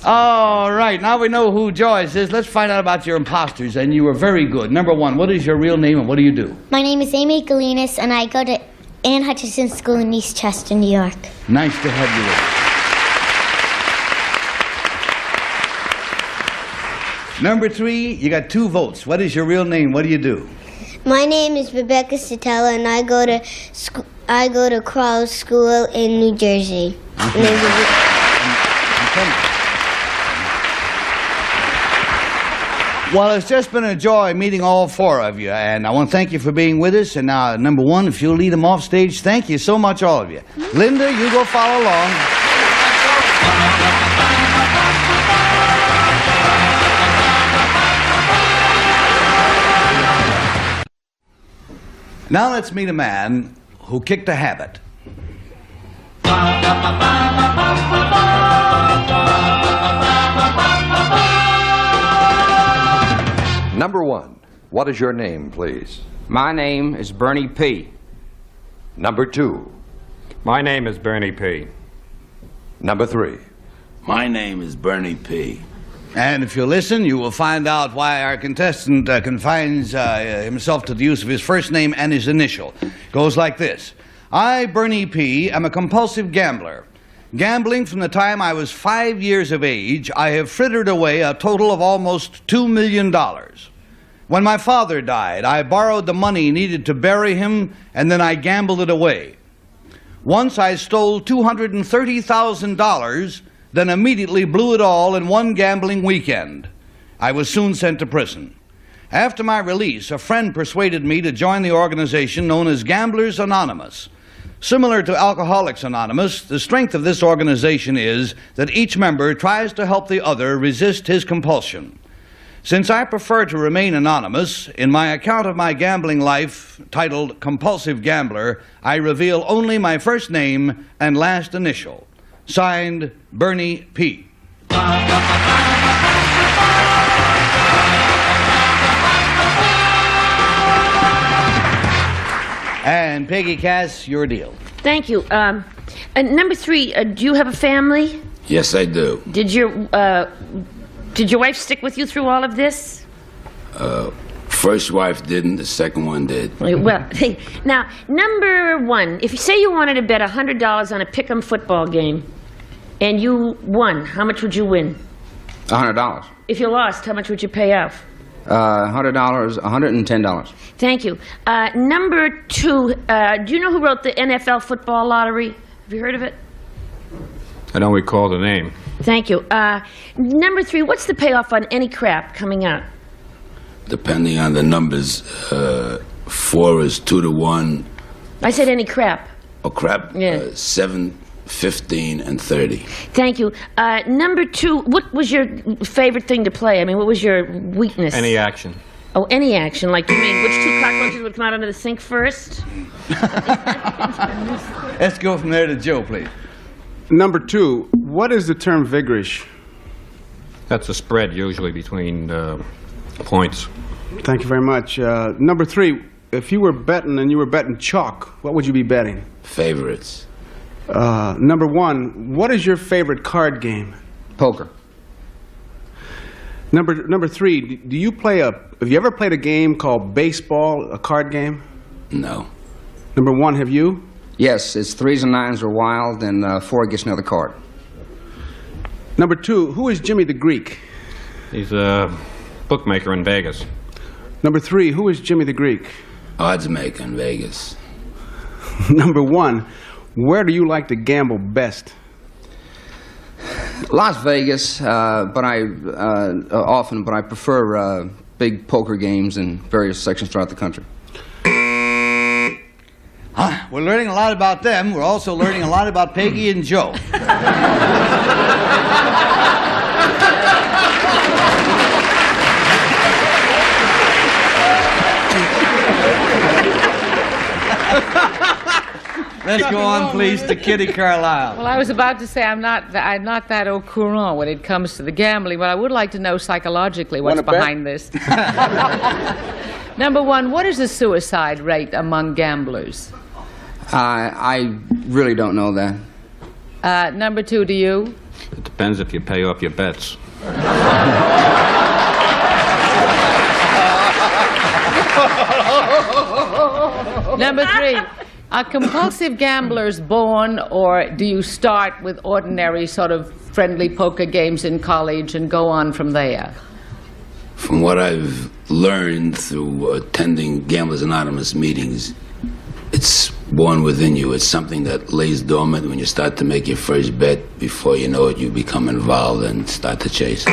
All right, now we know who Joyce is. Let's find out about your imposters, and you were very good. Number 1, what is your real name and what do you do? My name is Amy Galinas, and I go to Ann Hutchinson School in East Chester, New York. Nice to have you with us. Number 3, you got 2 votes. What is your real name? What do you do? My name is Rebecca Sotella, and I go to Crowell School in New Jersey. Well, it's just been a joy meeting all 4 of you, and I want to thank you for being with us. And now, number 1, if you'll lead them off stage, thank you so much, all of you. Linda, you go follow along. Now let's meet a man who kicked a habit. Number 1, what is your name, please? My name is Bernie P. Number 2. My name is Bernie P. Number 3. My name is Bernie P. And if you listen, you will find out why our contestant confines himself to the use of his first name and his initial. Goes like this. I, Bernie P., am a compulsive gambler. Gambling from the time I was 5 years of age, I have frittered away a total of almost $2 million. When my father died, I borrowed the money needed to bury him, and then I gambled it away. Once I stole $230,000, then immediately blew it all in one gambling weekend. I was soon sent to prison. After my release, a friend persuaded me to join the organization known as Gamblers Anonymous. Similar to Alcoholics Anonymous, the strength of this organization is that each member tries to help the other resist his compulsion. Since I prefer to remain anonymous, in my account of my gambling life, titled Compulsive Gambler, I reveal only my first name and last initial. Signed, Bernie P. And Peggy Cass, your deal. Thank you. And number 3, do you have a family? Yes, I do. Did your wife stick with you through all of this? First wife didn't, the second one did. Well, hey, now, number 1, if you say you wanted to bet $100 on a pick'em football game, and you won, how much would you win? $100. If you lost, how much would you pay out? $100, $110. Thank you. Number 2, do you know who wrote the NFL football lottery? Have you heard of it? I don't recall the name. Thank you. Number 3, what's the payoff on any crap coming out? Depending on the numbers, 4 is 2 to 1. I said any crap. Oh, crap. Yeah. 7, 15, and 30. Thank you. Number 2, what was your favorite thing to play? I mean, what was your weakness? Any action. Oh, any action. Like, you mean, which 2 cockroaches would come out under the sink first? Let's go from there to Joe, please. Number 2, what is the term vigorish? That's a spread usually between points. Thank you very much. Number 3, if you were betting and you were betting chalk, what would you be betting? Favorites. Number 1, what is your favorite card game? Poker. Number 3, do you have you ever played a game called baseball, a card game? No. Number 1, have you? Yes, it's 3s and 9s are wild, and 4 gets another card. Number 2, who is Jimmy the Greek? He's a bookmaker in Vegas. Number 3, who is Jimmy the Greek? Odds maker in Vegas. Number 1, where do you like to gamble best? Las Vegas, but I prefer big poker games in various sections throughout the country. We're learning a lot about them. We're also learning a lot about Peggy and Joe. Let's go on, please, to Kitty Carlisle. Well, I was about to say I'm not that au courant when it comes to the gambling, but I would like to know psychologically what's behind this. Number 1, what is the suicide rate among gamblers? I really don't know that. Number 2, do you? It depends if you pay off your bets. Number 3, are compulsive gamblers born, or do you start with ordinary sort of friendly poker games in college and go on from there? From what I've learned through attending Gamblers Anonymous meetings, it's born within you. It's something that lays dormant when you start to make your first bet. Before you know it, you become involved and start to chase.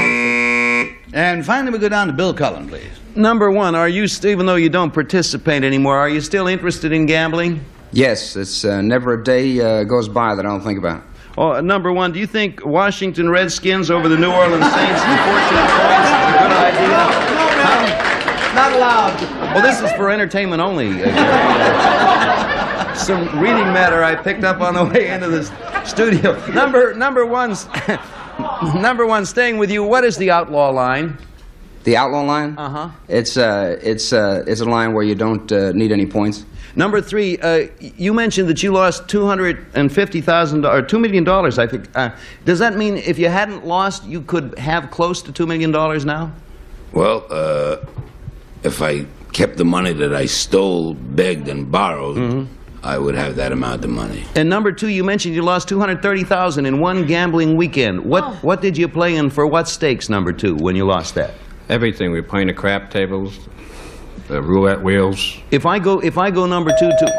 And finally, we go down to Bill Cullen, please. Number 1, are you, even though you don't participate anymore, are you still interested in gambling? Yes, it's never a day goes by that I don't think about it. Oh, number 1, do you think Washington Redskins over the New Orleans Saints and 14 points is a good idea? No, not allowed. Well, this is for entertainment only. Some reading matter I picked up on the way into the studio. Number 1, staying with you, what is the outlaw line? The outlaw line? Uh-huh. It's a line where you don't need any points. Number 3, you mentioned that you lost $250,000 or $2 million, I think. Does that mean if you hadn't lost, you could have close to $2 million now? Well, if I kept the money that I stole, begged, and borrowed, I would have that amount of money. And number 2, you mentioned you lost $230,000 in one gambling weekend. What did you play in for what stakes, number 2, when you lost that? Everything. We were playing the crap tables, the roulette wheels. If I go number 2 to...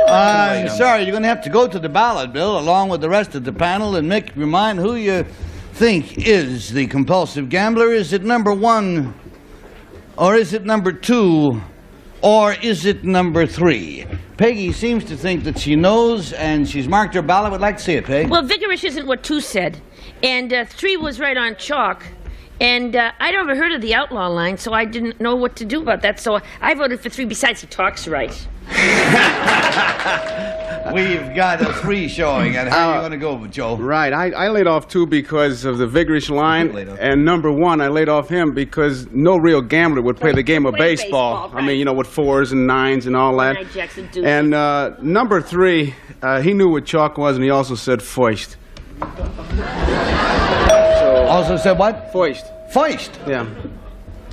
I'm sorry, you're going to have to go to the ballot, Bill, along with the rest of the panel, and make your mind who you think is the compulsive gambler. Is it number 1, or is it number 2, or is it number 3? Peggy seems to think that she knows, and she's marked her ballot. Would like to see it, Peg. Well, vigorish isn't what 2 said, and 3 was right on chalk. And I'd never heard of the outlaw line, so I didn't know what to do about that. So I voted for 3. Besides, he talks right. We've got a 3 showing, and how are you going to go, Joe? Right. I laid off 2 because of the vigorous line, and number 1, I laid off him because no real gambler would play the game of baseball. I mean, you know, with 4s and 9s and all that. And number 3, he knew what chalk was, and he also said foist. Also said what? Foist. Foist? Yeah.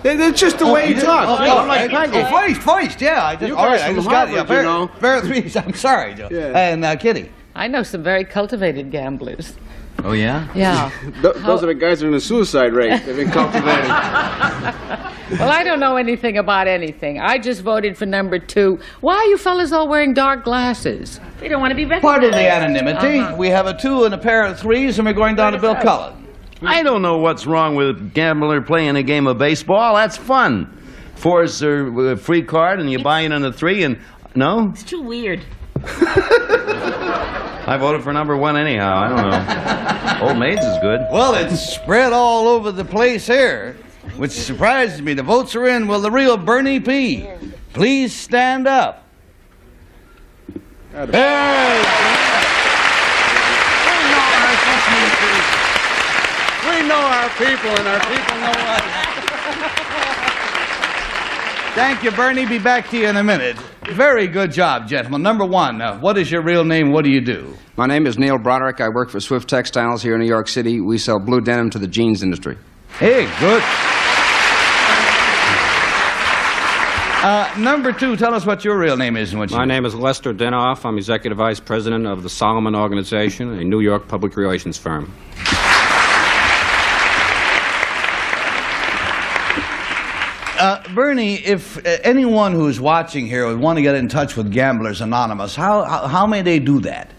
It's just the way he talks. Foist, yeah. I just, all right, I just got it. You know. I'm sorry, Joe. Yeah. And Kitty. I know some very cultivated gamblers. Oh, yeah? Yeah. Those are the guys that are in the suicide rate. They've been cultivated. Well, I don't know anything about anything. I just voted for number 2. Why are you fellas all wearing dark glasses? We don't want to be recognized. Part of the anonymity. We have a 2 and a pair of 3s, and we're going down to Bill Cullen. I don't know what's wrong with a gambler playing a game of baseball. That's fun. 4s are a free card, and you buy in on a 3, and no? It's too weird. I voted for number 1 anyhow. I don't know. Old Maids is good. Well, it's spread all over the place here, which surprises me. The votes are in. Will the real Bernie P. please stand up? Hey! We know our people, and our people know us. Thank you, Bernie. Be back to you in a minute. Very good job, gentlemen. Number 1, what is your real name? What do you do? My name is Neil Broderick. I work for Swift Textiles here in New York City. We sell blue denim to the jeans industry. Hey, good. Number 2, tell us what your real name is and what you My do. name is Lester Denoff. I'm Executive Vice President of the Solomon Organization, a New York public relations firm. Bernie, if anyone who's watching here would want to get in touch with Gamblers Anonymous, how may they do that?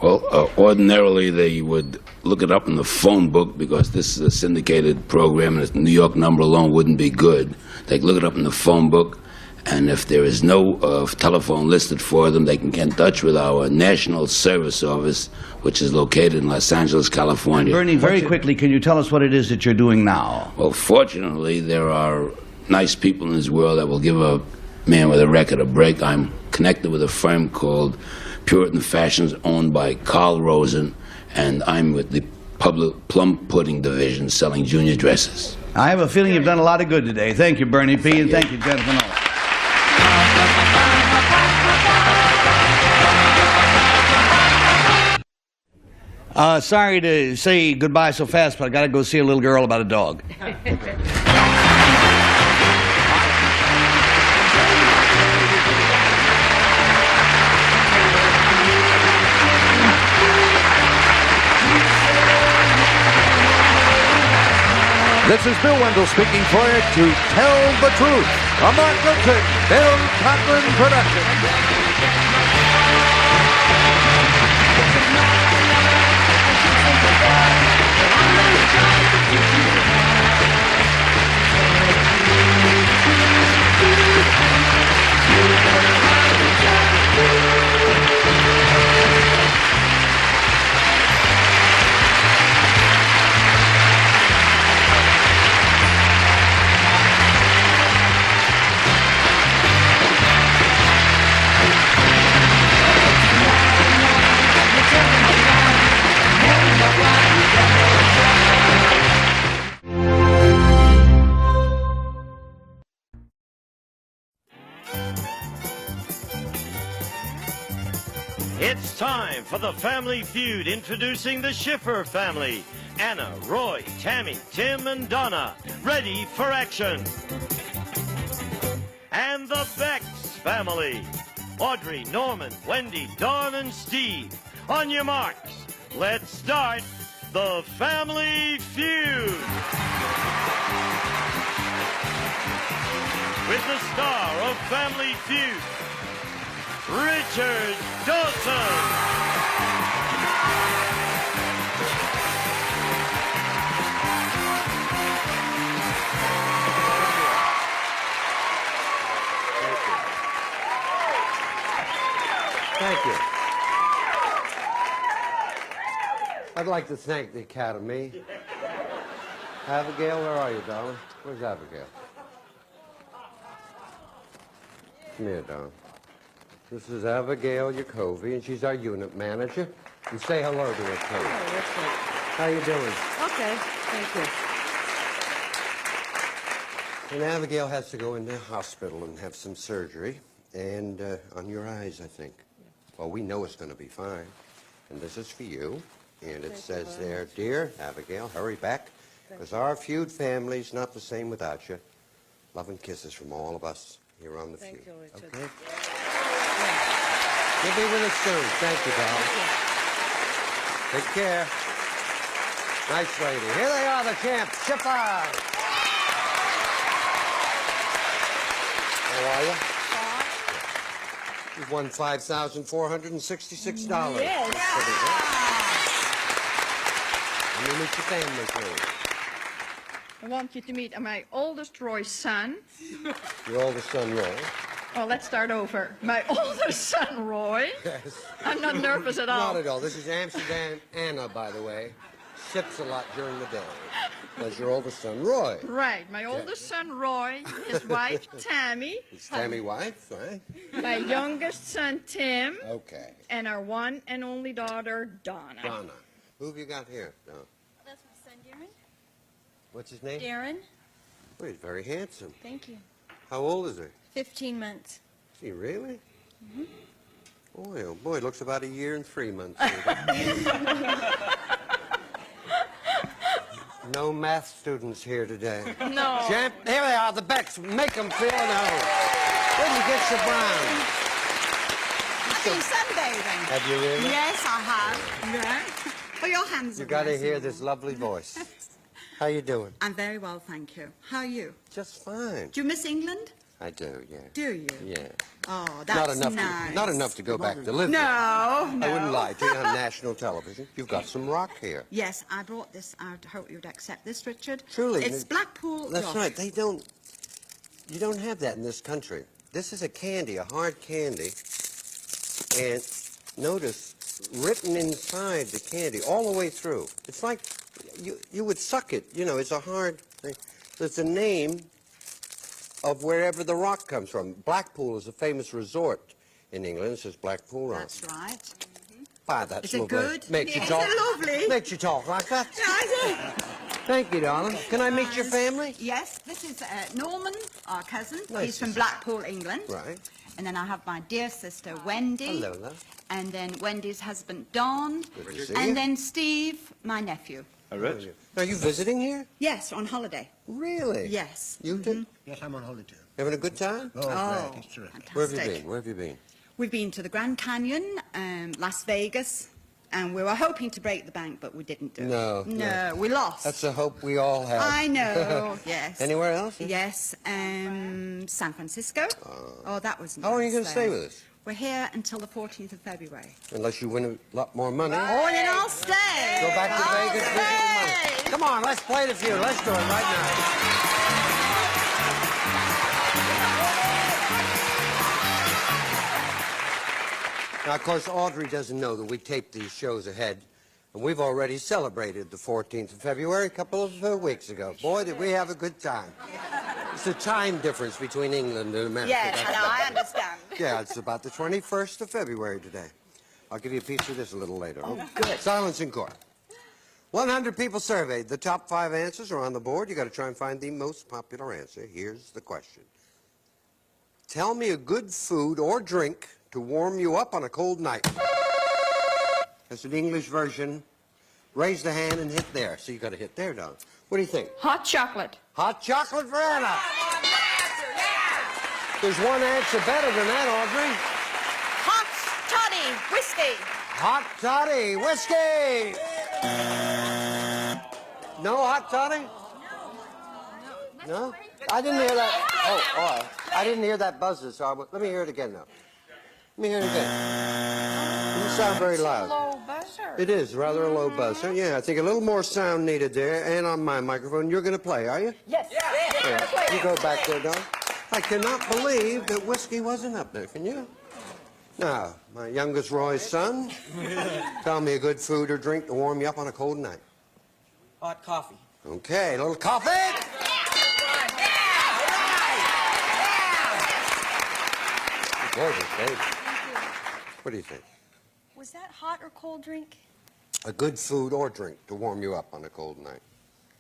Well, ordinarily they would look it up in the phone book because this is a syndicated program and the New York number alone wouldn't be good. They can look it up in the phone book, and if there is no telephone listed for them, they can get in touch with our National Service Office, which is located in Los Angeles, California. Bernie, very quickly, can you tell us what it is that you're doing now? Well, fortunately, there are nice people in this world that will give a man with a record a break. I'm connected with a firm called Puritan Fashions, owned by Carl Rosen, and I'm with the public plum pudding division selling junior dresses. I have a feeling you've done a lot of good today. Thank you, Bernie P., and thank you, gentlemen all. Sorry to say goodbye so fast, but I got to go see a little girl about a dog. This is Bill Wendell speaking for you to Tell the Truth, a Mark Milton, Bill Cochran production. It's time for the Family Feud, introducing the Schiffer family. Anna, Roy, Tammy, Tim, and Donna, ready for action. And the Bex family. Audrey, Norman, Wendy, Dawn, and Steve. On your marks, let's start the Family Feud. With the star of Family Feud, Richard Dawson. Thank you. I'd like to thank the Academy. Abigail, where are you, darling? Where's Abigail? Come here, darling. This is Abigail Yacovi, and she's our unit manager. And say hello to her, Tony. How you doing? Okay, thank you. And Abigail has to go into the hospital and have some surgery. And on your eyes, I think. Well, we know it's going to be fine. And this is for you. And it says there, "Dear Abigail, hurry back, because our feud family's not the same without you. Love and kisses from all of us here on the feud." Thank you, Richard. Okay? You'll be with us soon. Thank you, darling. Take care. Nice lady. Here they are, the champs. Shipper. How are you? You've won $5,466. Yes. Let me meet your family, please. I want you to meet my oldest Roy's son. Your oldest son, Roy. Oh, let's start over. My oldest son, Roy. Yes. I'm not nervous at all. Not at all. This is Amsterdam Anna, by the way. Ships a lot during the day. That's your oldest son, Roy. Right. My oldest son, Roy. His wife, Tammy. Is Tammy wife, right? My youngest son, Tim. Okay. And our one and only daughter, Donna. Donna. Who have you got here? No. That's my son, Darren. What's his name? Darren. Oh, he's very handsome. Thank you. How old is he? 15 months. Is he really? Mm-hmm. Boy, oh boy, looks about a year and 3 months. No math students here today. No. Champ, here they are, the Becks. Make them feel at home. Where did you get your Brown? I've been sunbathing. Have you really? Yes, I have. Yeah. Put your hands You up. got to nice hear and this warm. lovely voice. How you doing? I'm very well, thank you. How are you? Just fine. Do you miss England? I do, yeah. Do you? Yeah. Oh, that's nice. Not enough to go back to live No, there. no. I wouldn't lie to you on national television. You've got some rock here. Yes, I brought this out. I hope you'd accept this, Richard. Truly. It's Blackpool. That's York. right. You don't have that in this country. This is a candy, a hard candy. And notice, written inside the candy, all the way through. It's like you would suck it. You know, it's a hard thing. There's a name of wherever the rock comes from. Blackpool is a famous resort in England. It says Blackpool Rock. That's right. Ah, that's Is it lovely. good? Makes you Is talk. it lovely? Makes you talk like that. Yeah, Thank you, darling. Can I meet your family? Yes, this is Norman, our cousin. Nice He's to from see Blackpool, England. Right. And then I have my dear sister, Wendy. Hello, love. And then Wendy's husband, Don. Good to see And you. then Steve, my nephew. All right. Are you visiting here? Yes, on holiday. Really? Yes. You too? Yes, I'm on holiday. Having a good time? Oh, Oh, great. It's terrific. Where have you fantastic. been? Where have you been? We've been to the Grand Canyon, Las Vegas, and we were hoping to break the bank, but we didn't do No, it. no. No, we lost. That's a hope we all have. I know, yes. Anywhere else? Yes, San Francisco. Oh, that was nice. How long are you going to stay there. with us? We're here until the 14th of February. Unless you win a lot more money. Oh, and then I'll stay. Go back to I'll Vegas, stay. visit with money. Come on, let's play the feud. Let's do it right now. Now, of course, Audrey doesn't know that we tape these shows ahead, and we've already celebrated the 14th of February a couple of weeks ago. Boy, did we have a good time. It's the time difference between England and America. Yes, I know, I understand. Yeah, it's about the 21st of February today. I'll give you a piece of this a little later. Oh, good. Silence in court. 100 people surveyed. The top 5 answers are on the board. You got to try and find the most popular answer. Here's the question. Tell me a good food or drink to warm you up on a cold night. That's an English version. Raise the hand and hit there. So you got to hit there, Don. What do you think? Hot chocolate. Hot chocolate for Anna. There's one answer better than that, Audrey. Hot toddy whiskey. Hot toddy whiskey. No hot toddy? No? I didn't hear that. Oh, I didn't hear that buzzer, so let me hear it again now. Let me hear it again. It doesn't sound very loud. Low buzzer. It is rather a low buzzer. Yeah, I think a little more sound needed there. And on my microphone, you're going to play, are you? Yes. Yeah. You go back there, Don. I cannot believe that whiskey wasn't up there. Can you? Now, my youngest Roy's son, tell me a good food or drink to warm you up on a cold night. Hot coffee. Okay, a little coffee. Gorgeous, baby. What do you think? Was that hot or cold drink? A good food or drink to warm you up on a cold night.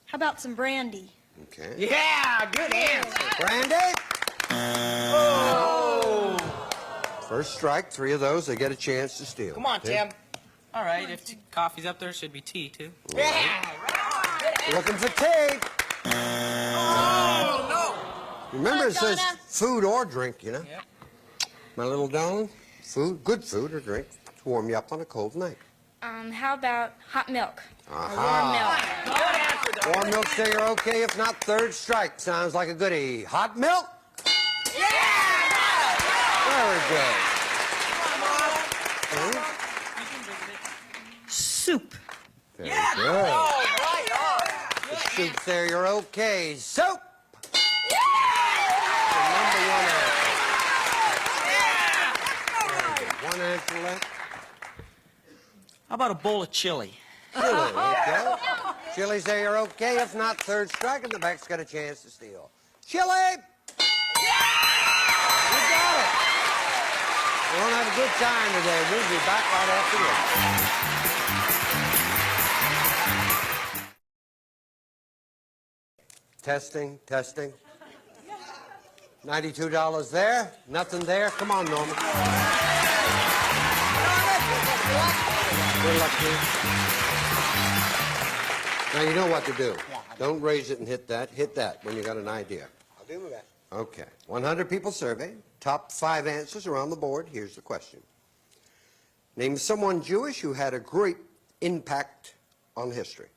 How about some brandy? Okay. Yeah, good answer. Brandy? Oh! First strike, 3 of those, they get a chance to steal. Come on, Tim. All right, if coffee's up there, should be tea, too. Yeah! Looking for tea. Oh, no! Remember, it says food or drink, you know? Yep. My little darling, good food or drink to warm you up on a cold night. How about hot milk? Aha. Warm milk, say you're okay. If not, third strike. Sounds like a goodie. Hot milk? Yeah! Very good. Soup. Very good. The soup there, you're okay. Soup! The number 1 answer. 1 answer left. How about a bowl of chili? Chili, okay. Chili, say you're okay. If not, third strike, and the back's got a chance to steal. Chili! You got it. We're going to have a good time today. We'll be back right after this. Testing, testing. $92 there. Nothing there. Come on, Norman. Good luck to you. Now you know what to do. Don't raise it and hit that. Hit that when you got an idea. I'll do my best. Okay. 100 people surveyed. Top 5 answers are on the board. Here's the question. Name someone Jewish who had a great impact on history.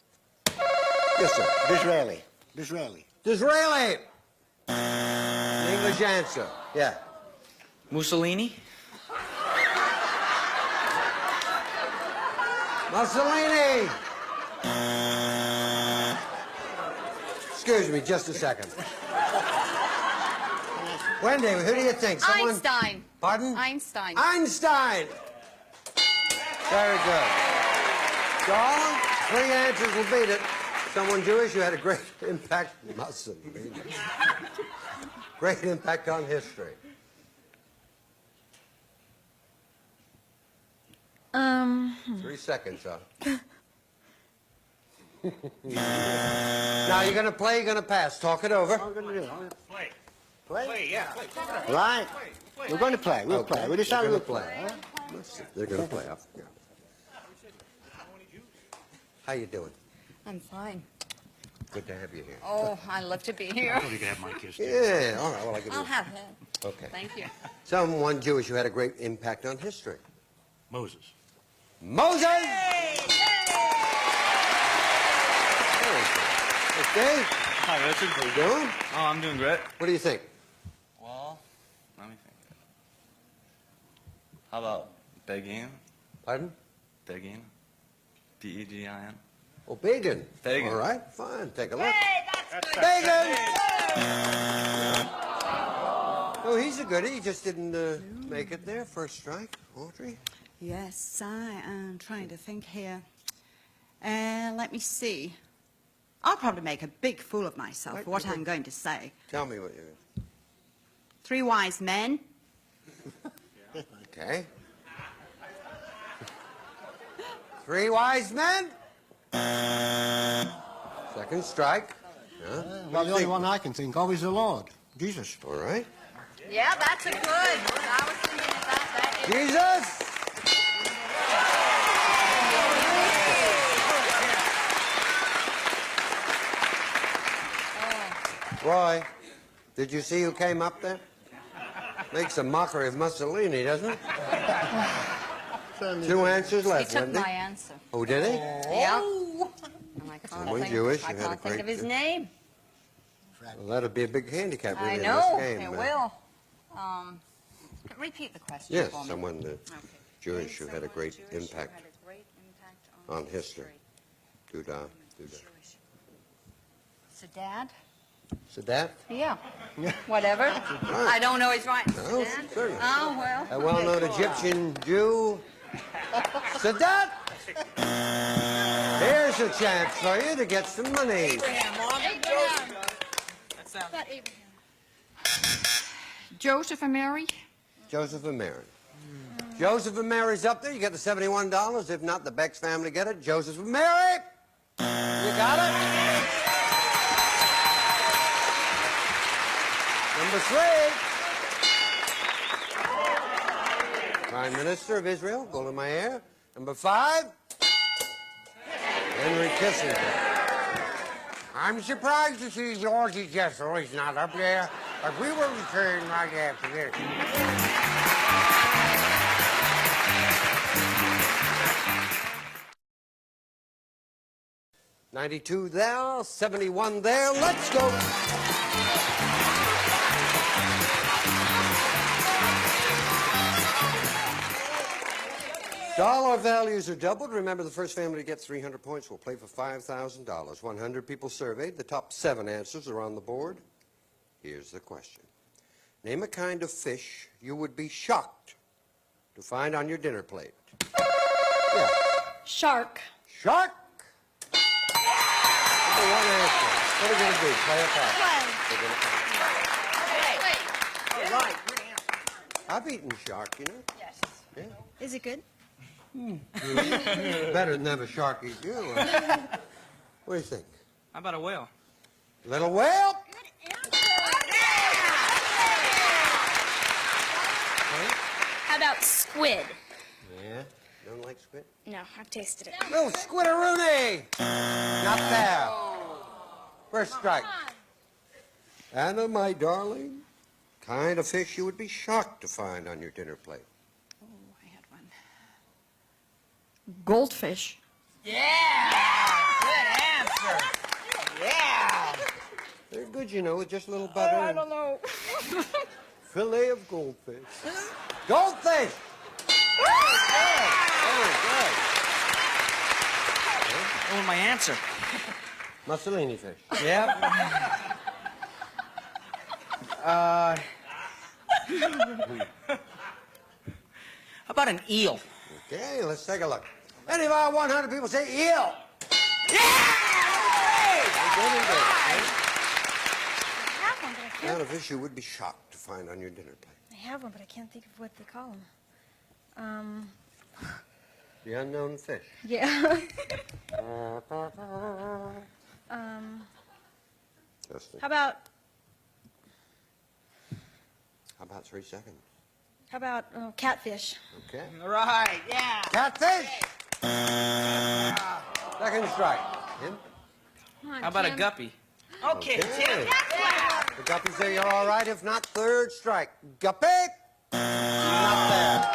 Yes, sir. Disraeli. Disraeli. English answer. Yeah. Mussolini. Mussolini. Excuse me, just a second. Wendy, who do you think? Someone... Einstein. Pardon? Einstein. Einstein. Very good. Darling, 3 answers will beat it. Someone Jewish who had a great impact. Mussolini. Great impact on history. 3 seconds, huh? Now, you're going to play, you're going to pass. Talk it over. Play. Play, yeah. Play. Right. We're going to play. We'll play. We decided we'll play. They're going to play. I forgot. How you doing? I'm fine. Good to have you here. Oh, I love to be here. You can have my kiss, too. Yeah, all right. Well, I'll have him. Okay. Thank you. Someone Jewish who had a great impact on history. Moses. Moses! Okay. Hi, Richard. How you doing? Oh, I'm doing great. What do you think? Well, let me think. How about Begin? Pardon? Begin. B-E-G-I-N. Oh, Begin. Begin. All right, fine. Take a look. Hey, that's good. Begin! Oh, he's a goodie. He just didn't make it there. First strike. Audrey? Yes, I am trying to think here. Let me see. I'll probably make a big fool of myself for what I'm going to say. Tell me what you're... 3 wise men. Okay. 3 wise men. Second strike. Yeah. Well, the only one I can think of is the Lord, Jesus. All right. Yeah, that's a good. I was thinking about that. Jesus. Roy, did you see who came up there? Makes a mockery of Mussolini, doesn't it? 2 answers left, He took Wendy. my answer. Oh, did he? Yeah. And I Someone can't Jewish think, who I had a can't think of great- his name. Well, that'll be a big handicap really I in know, this game. it will. Repeat the question Yes, for me. someone Jewish who had a great impact on history. Doodah, doodah. Sadat? Sadat? Yeah. Whatever. I don't know his right. No, Sadat? certainly. Oh, well. A well-known Egyptian Jew. Sadat! Here's a chance for you to get some money. Joseph and Mary? Joseph and Mary. Joseph and Mary's up there. You get the $71. If not, the Beck's family get it. Joseph and Mary. You got it? Number 3. Prime Minister of Israel, Golda Meir. Number 5. Henry Kissinger. I'm surprised to see Georgie Jessel. He's not up there. But we will return right after this. $92 there, $71 there. Let's go. Dollar values are doubled. Remember, the first family to get 300 points will play for $5,000. 100 people surveyed. The top 7 answers are on the board. Here's the question. Name a kind of fish you would be shocked to find on your dinner plate. Yeah. Shark. Shark? Number 1 answer. What are we going to do? Play a card. We're going to play. I've eaten shark, you know. Yes. Yeah. Is it good? Better than have a shark eat you. What do you think? How about a whale? Little whale? How about squid? Yeah. Don't like squid? No, I've tasted it. Little squiddaroonie! Not there. First strike. Anna, my darling, kind of fish you would be shocked to find on your dinner plate. Oh, I had one. Goldfish. Yeah! Good answer. Yeah! They're good, you know, with just a little butter. I don't know. Fillet of goldfish. Goldfish! Oh, my answer. Mussolini fish. Yep. How about an eel? Okay, let's take a look. Any of our 100 people say eel. Kind of fish you would be shocked to find on your dinner plate. I have one, but I can't think of what they call them. The unknown fish. Yeah. Justin. How about How about 3 seconds? Catfish? Okay. Right, yeah. Catfish! Second strike. Tim? Come on, How about a Tim. guppy? Okay, Tim. The guppies say you're all right. If not, third strike. Guppy! Not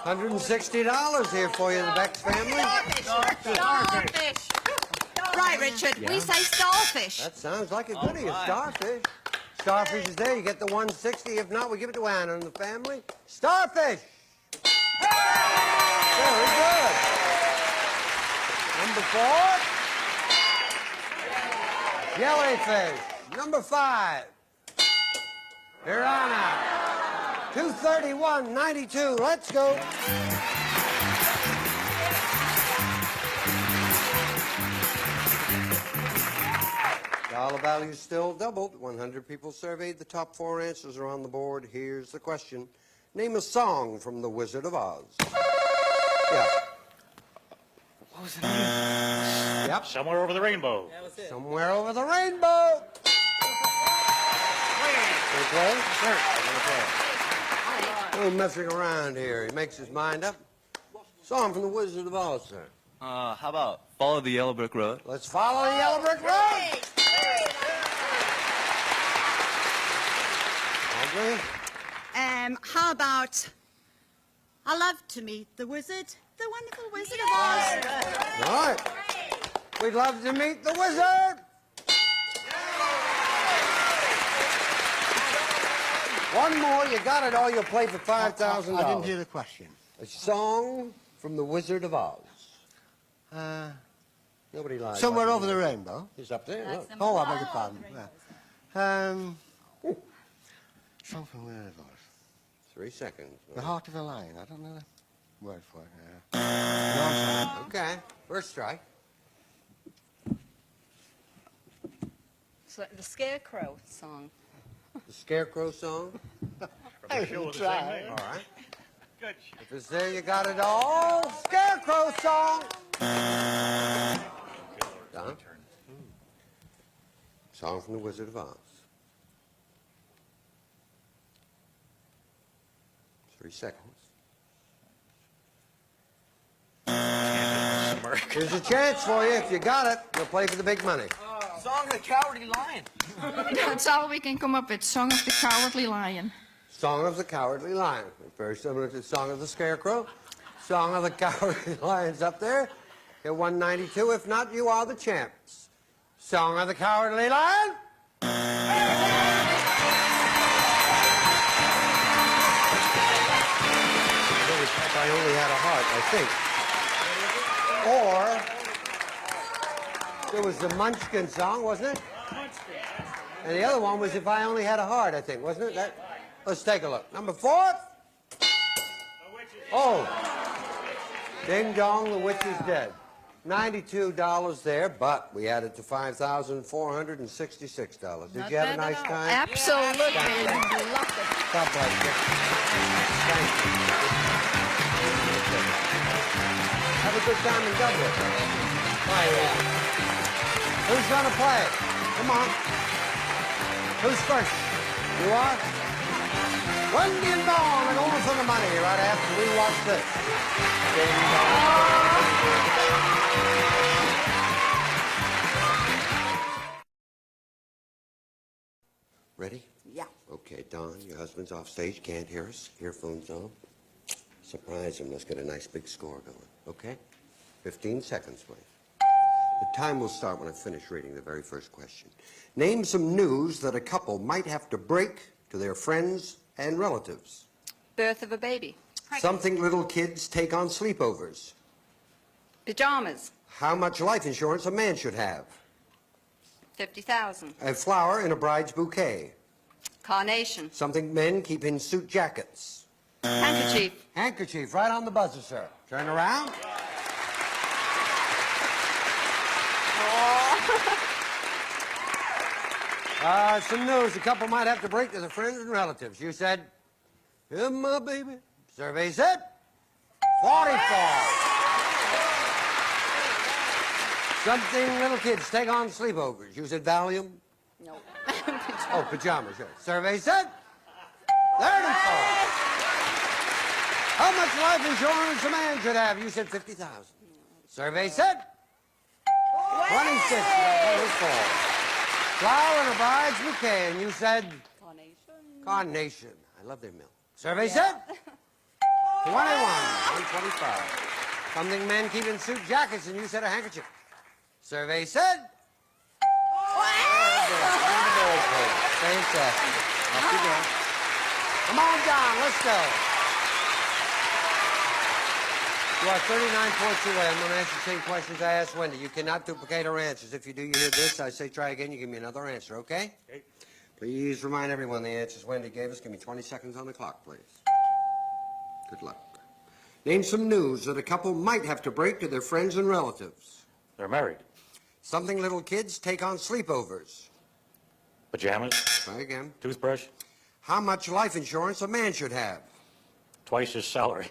there. $160 here for you, the Beck's family. Starfish. Right, Richard. We say starfish. That sounds like a goodie, a starfish. Starfish is there. You get the 160. If not, we give it to Anna and the family. Starfish! Very good. Number 4. Jellyfish. Number 5. Piranha. 231.92. Let's go. Dollar value still doubled. 100 people surveyed. The top 4 answers are on the board. Here's the question. Name a song from The Wizard of Oz. Yeah. What was the name? Yep. Somewhere Over the Rainbow. That was it. Somewhere Over the Rainbow. Can we play? Sure. No messing around here. He makes his mind up. Song from The Wizard of Oz, sir. How about Follow the Yellow Brick Road? Let's follow the Yellow Brick Road. Audrey? How about I love to meet the wizard, the wonderful Wizard of Oz. All right. We'd love to meet the wizard. One more, you got it all. You'll play for $5,000. I didn't hear the question. A song from The Wizard of Oz. Nobody lies. Somewhere like Over you. the Rainbow. He's up there. Look. Oh, I beg your pardon. Yeah. Something where it was. 3 seconds. The Heart of the Lion. I don't know the word for it. Yeah. Okay. First strike. So the Scarecrow song. The Scarecrow song. I will try. All right. Good. If it's there, you got it all. Scarecrow song. Don? Song from The Wizard of Oz. 3 seconds. Here's a chance for you. If you got it, you'll play for the big money. Song of the Cowardly Lion. That's all we can come up with. Song of the Cowardly Lion. Song of the Cowardly Lion. Very similar to Song of the Scarecrow. Song of the Cowardly Lion's up there. Hit 192. If not, you are the champs. Song of the Cowardly Lion. If I only had a heart, I think. Or there was the Munchkin song, wasn't it? And the other one was If I Only Had a Heart, I think, wasn't it? Let's take a look. Number 4. Oh. Ding dong, the witch is dead. $92 there, but we added to $5,466. Did you have a nice time? Absolutely. God bless you. Thank you. Have a good time in Dublin. Who's going to play? Come on. Who's first? You are? One ding dong and over for the money right after we watch this. Ding dong. Ready? Yeah. Okay, Don, your husband's off stage, can't hear us, earphones on. Surprise him, let's get a nice big score going, okay? 15 seconds, please. The time will start when I finish reading the very first question. Name some news that a couple might have to break to their friends and relatives. Birth of a baby. Something little kids take on sleepovers. Pajamas. How much life insurance a man should have. 50,000. A flower in a bride's bouquet. Carnation. Something men keep in suit jackets. Handkerchief. Handkerchief, right on the buzzer, sir. Turn around. Some news. A couple might have to break to their friends and relatives. You said, "Hey, my baby." Survey said, 44. Something little kids take on sleepovers. You said Valium? No. Oh, pajamas, yes. Survey said, 34. How much life insurance a man should have? You said 50,000. Survey said, 26. 24. Flower in a bride's bouquet, and you said? Carnation. Carnation. I love their milk. Survey said? 21. 125. Something men keep in suit jackets, and you said a handkerchief. Survey said? Fantastic. Up you go. Come on, John, let's go. You are 39 points away. I'm going to answer the same questions I asked Wendy. You cannot duplicate her answers. If you do, you hear this. I say try again. You give me another answer, okay? Okay. Please remind everyone the answers Wendy gave us. Give me 20 seconds on the clock, please. Good luck. Name some news that a couple might have to break to their friends and relatives. They're married. Something little kids take on sleepovers. Pajamas. Try again. Toothbrush. How much life insurance a man should have. Twice his salary.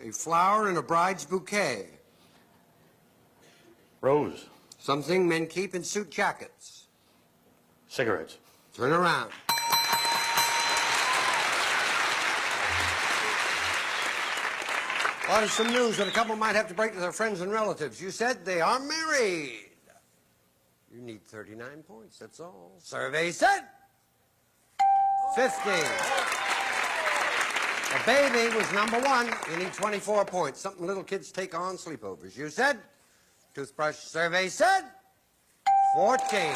A flower in a bride's bouquet. Rose. Something men keep in suit jackets. Cigarettes. Turn around. What is some news that a couple might have to break to their friends and relatives? You said they are married. You need 39 points, that's all. Survey said 50. A baby was number 1. You need 24 points. Something little kids take on sleepovers. You said? Toothbrush. Survey said? 14.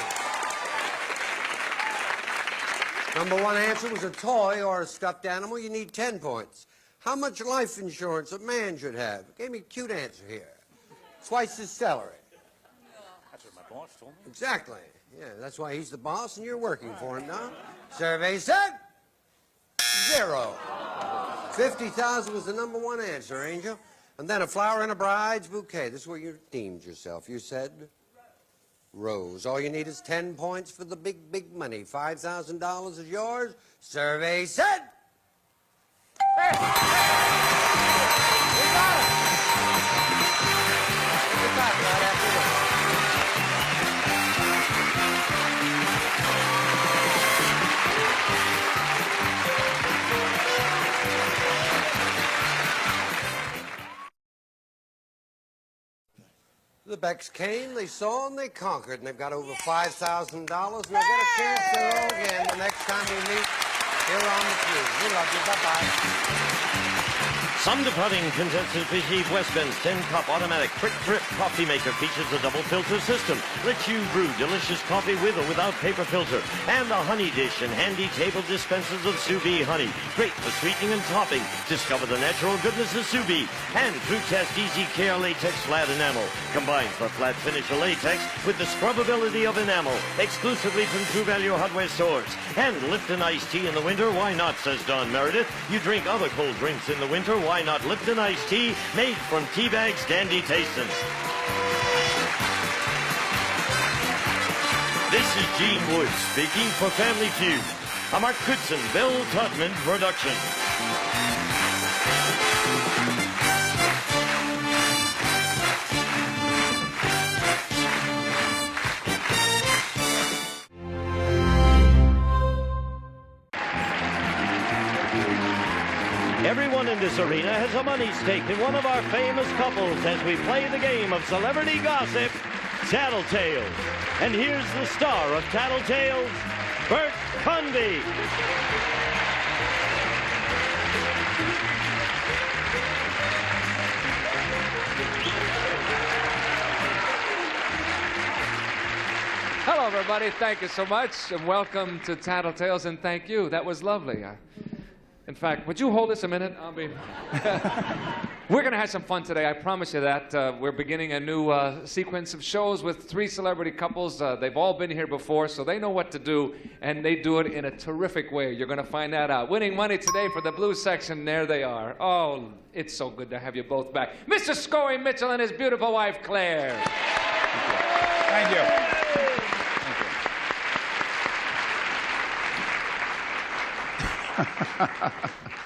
Number 1 answer was a toy or a stuffed animal. You need 10 points. How much life insurance a man should have? Gave me a cute answer here. Twice his salary. That's what my boss told me. Exactly. Yeah, that's why he's the boss and you're working for him now. Survey said? 0. 50,000 was the number 1 answer, Angel. And then a flower in a bride's bouquet. This is where you redeemed yourself. You said? Rose. All you need is 10 points for the big, big money. $5,000 is yours. Survey said? The Becks came, they saw, and they conquered, and they've got over $5,000, and they'll get a chance to roll again the next time we meet here on the Cube. We love you. Bye-bye. Some departing contestants receive West Bend's 10-cup automatic Quick Drip coffee maker. Features a double filter system. Lets you brew delicious coffee with or without paper filter. And the Honey Dish and handy table dispensers of Sous Vide honey. Great for sweetening and topping. Discover the natural goodness of Sous Vide. And True Test Easy Care Latex Flat Enamel. Combined for flat finish of latex with the scrubbability of enamel. Exclusively from True Value Hardware stores. And Lipton iced tea in the winter. Why not, says Don Meredith. You drink other cold drinks in the winter. Why not Lipton iced tea made from tea bags dandy tastings? This is Gene Woods speaking for Family Feud. A Mark Goodson, Bill Todman production. Everyone in this arena has a money stake in one of our famous couples as we play the game of celebrity gossip, Tattletales. And here's the star of Tattletales, Bert Convy. Hello, everybody. Thank you so much, and welcome to Tattletales, and thank you. That was lovely. In fact, would you hold this a minute? I'll be... We're going to have some fun today, I promise you that. We're beginning a new sequence of shows with 3 celebrity couples. They've all been here before, so they know what to do, and they do it in a terrific way. You're going to find that out. Winning money today for the blue section, there they are. Oh, it's so good to have you both back. Mr. Scory Mitchell and his beautiful wife, Claire. Thank you.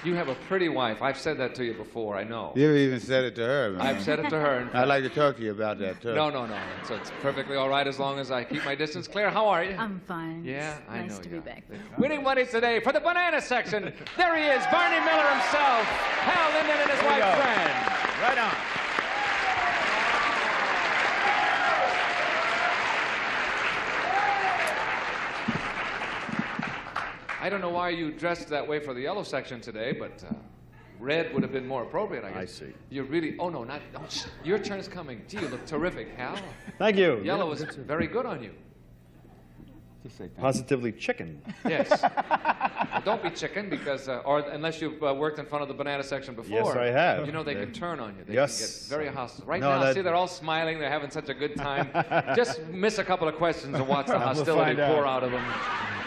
You have a pretty wife. I've said that to you before, I know. You've even said it to her, man. I've said it to her. I'd like to talk to you about that, too. No. So it's perfectly all right as long as I keep my distance. Claire, how are you? I'm fine. Yeah, I know. Nice to be back. Winning money today for the banana section. There he is, Barney Miller himself. Hal Linden and his wife, Fran. Right on. I don't know why you dressed that way for the yellow section today, but red would have been more appropriate, I guess. I see. You really... Oh, no, not... Oh, your turn's coming. Gee, you look terrific, Hal. Thank you. Yellow is very good on you. Positively chicken. Yes. Well, don't be chicken, because... or unless you've worked in front of the banana section before. Yes, I have. You know, they can turn on you. They Yes. can get very hostile. Right No, now, see, they're all smiling. They're having such a good time. Just miss a couple of questions and watch the We'll hostility find pour out. out of them.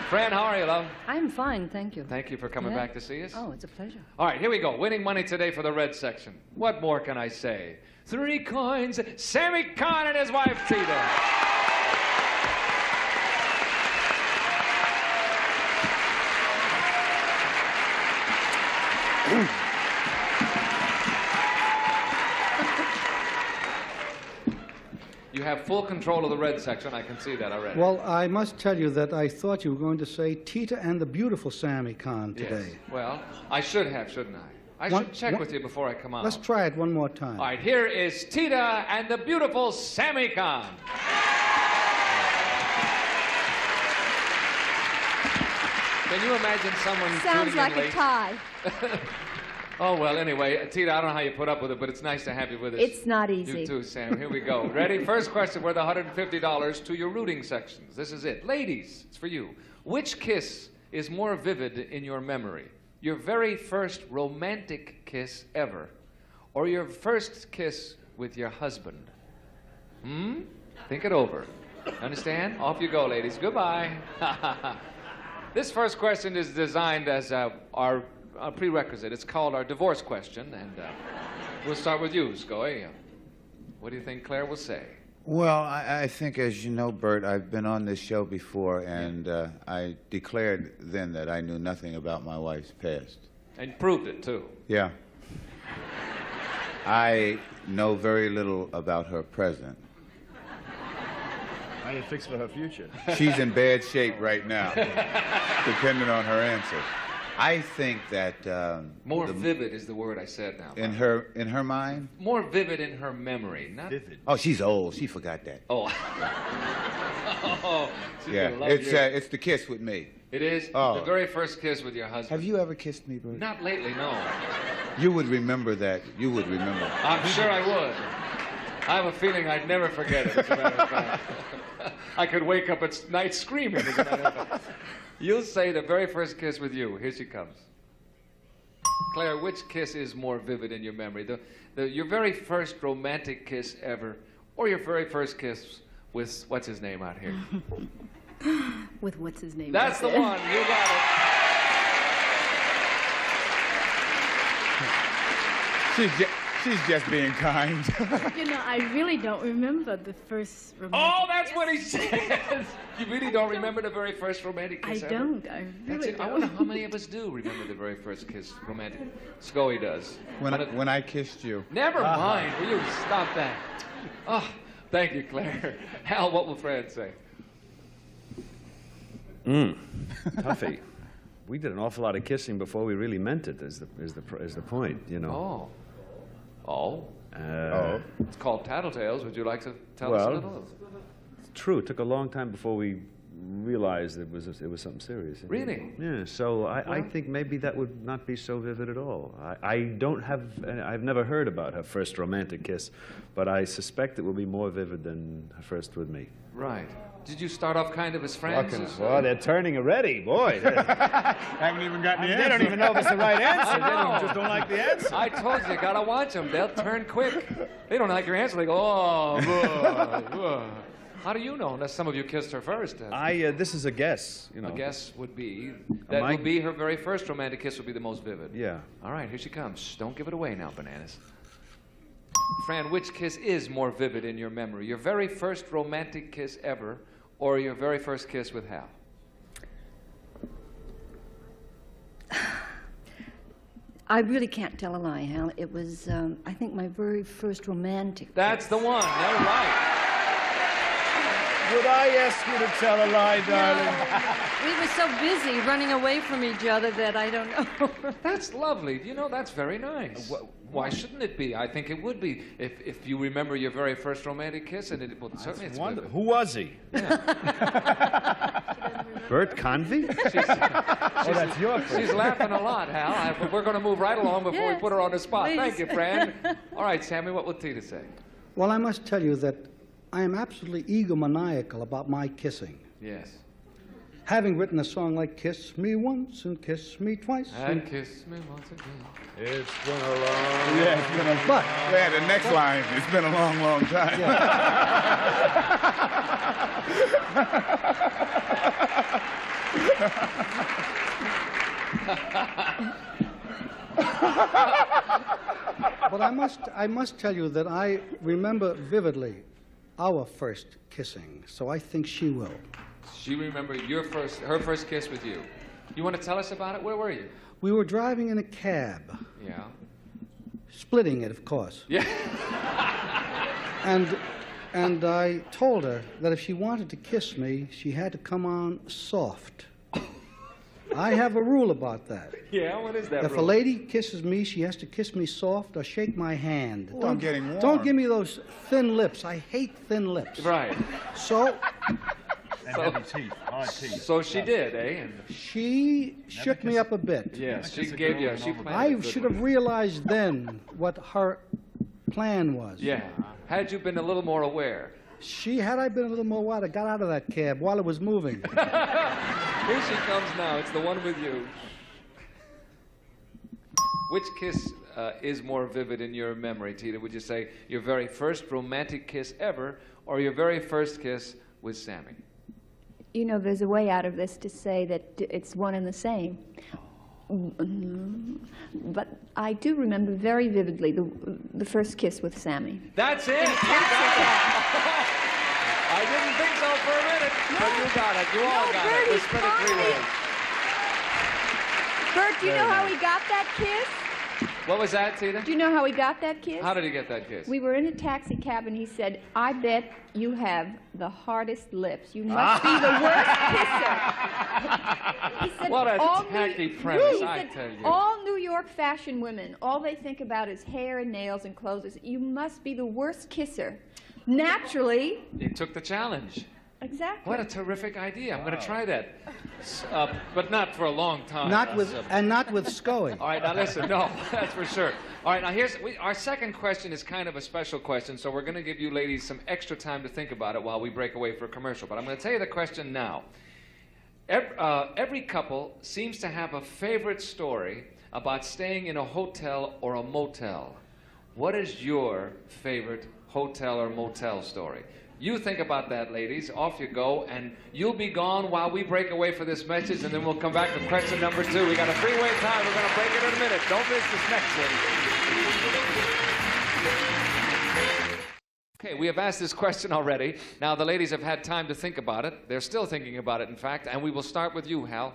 Fran, how are you, love? I'm fine, thank you. Thank you for coming Yeah. back to see us. Oh, it's a pleasure. All right, here we go. Winning money today for the red section. What more can I say? 3 coins, Sammy Kahn and his wife, Tita. You have full control of the red section. I can see that already. Well, I must tell you that I thought you were going to say Tita and the beautiful Sammy Kahn today. Yes. Well, I should have, shouldn't I? I should check with you before I come out. Let's try it one more time. All right, here is Tita and the beautiful Sammy Kahn. Can you imagine someone Sounds tuning like in a late? tie. Oh, well, anyway, Tita, I don't know how you put up with it, but it's nice to have you with us. It's not easy. You too, Sam. Here we go. Ready? First question worth $150 to your rooting sections. This is it. Ladies, it's for you. Which kiss is more vivid in your memory? Your very first romantic kiss ever, or your first kiss with your husband? Think it over. Understand? Off you go, ladies. Goodbye. This first question is designed as our prerequisite. It's called our divorce question, and we'll start with you, Scoy. What do you think Claire will say? Well, I think, as you know, Bert, I've been on this show before, and I declared then that I knew nothing about my wife's past. And proved it, too. Yeah. I know very little about her present. How do you fix for her future? She's in bad shape right now, depending on her answer. I think that More vivid is the word I said now. in her mind. More vivid in her memory, not Vivid. Oh, she's old. She forgot that. Oh. Oh, she's Yeah, gonna love it's the kiss with me. It is Oh. the very first kiss with your husband. Have you ever kissed me, Bert? Not lately, no. You would remember that. You would remember. I'm sure I would. I have a feeling I'd never forget it, as a matter of fact. I could wake up at night screaming, as a matter of fact. You'll say the very first kiss with you. Here she comes. Claire, which kiss is more vivid in your memory? Your very first romantic kiss ever, or your very first kiss with, what's his name out here? With what's his name? That's the one. You got it. She's just being kind. You know, I really don't remember the first romantic Oh, that's what he said. You really don't remember the very first romantic kiss ever? I don't. I That's really it. don't. I wonder how many of us do remember the very first kiss, romantic. Scully does. When I kissed you. Never mind. Will you stop that? Oh, thank you, Claire. Hal, what will Fran say? Tuffy. We did an awful lot of kissing before we really meant it. Is the point? You know. Oh. It's called Tattletales. Would you like to tell us a little? It's true. It took a long time before we realized it was something serious. Really? Yeah. So I think maybe that would not be so vivid at all. I've never heard about her first romantic kiss, but I suspect it will be more vivid than her first with me. Right. Did you start off kind of as friends? Well, they're turning already, boy. Haven't even gotten the answer. They don't even know if it's the right answer. They just don't like the answer. I told you gotta watch them. They'll turn quick. They don't like your answer. They go, oh. How do you know? Unless some of you kissed her first. This is a guess. You know. A guess would be that would be her very first romantic kiss would be the most vivid. Yeah. All right, here she comes. Shh, don't give it away now, Bananas. Fran, which kiss is more vivid in your memory? Your very first romantic kiss ever, or your very first kiss with Hal? I really can't tell a lie, Hal. It was, I think, my very first romantic. That's the one. They're right. Would I ask you to tell a lie, darling? We were so busy running away from each other that I don't know. That's lovely. You know, that's very nice. Why shouldn't it be? I think it would be if you remember your very first romantic kiss, and it well, certainly it's vivid. Who was he? Bert Convy? That's your first. She's laughing a lot, Hal. We're going to move right along before we put her on the spot. please. Thank you, Fran. All right, Sammy, what will Tita say? Well, I must tell you that I am absolutely egomaniacal about my kissing. Yes. Having written a song like Kiss Me Once and Kiss Me Twice. And kiss me once again. It's been a long... Yeah, it's been a... But... Yeah, the next line, it's been a long, long time. But I must tell you that I remember vividly our first kissing, so I think she will. She remembered her first kiss with you. You want to tell us about it? Where were you? We were driving in a cab. Yeah. Splitting it, of course. Yeah. And I told her that if she wanted to kiss me, she had to come on soft. I have a rule about that. Yeah, what is that If rule? a lady kisses me, she has to kiss me soft or shake my hand. Oh, I'm getting warm. Don't give me those thin lips. I hate thin lips. Right. So... And heavy teeth, hard teeth. So she did, eh? And she shook me up a bit. yes, she gave you. She planned a I good should one. have realized then what her plan was. Yeah. Had you been a little more aware. Had I been a little more wild, I got out of that cab while it was moving. Here she comes now. It's the one with you. Which kiss is more vivid in your memory, Tita? Would you say your very first romantic kiss ever, or your very first kiss with Sammy? You know, there's a way out of this to say that it's one and the same. But I do remember very vividly the first kiss with Sammy. That's it. You got it. I didn't think so for a minute, but you got it. You all got it. We're spinning three ways. Bert, do you know how he got that kiss? What was that, Tina? Do you know how he got that kiss? How did he get that kiss? We were in a taxi cab, and he said, "I bet you have the hardest lips. You must be the worst kisser." He said, What a all tacky New- premise, he I said, tell you. all New York fashion women, all they think about is hair and nails and clothes. You must be the worst kisser. Naturally. He took the challenge. Exactly. What a terrific idea. I'm going to try that. But not for a long time. Not with SCOE. All right, now listen. No, that's for sure. All right, now our second question is kind of a special question, so we're going to give you ladies some extra time to think about it while we break away for a commercial. But I'm going to tell you the question now. Every couple seems to have a favorite story about staying in a hotel or a motel. What is your favorite hotel or motel story? You think about that, ladies. Off you go, and you'll be gone while we break away for this message, and then we'll come back to question number 2. We got a three-way tie. We're going to break it in a minute. Don't miss this next one. Okay, we have asked this question already. Now, the ladies have had time to think about it. They're still thinking about it, in fact, and we will start with you, Hal.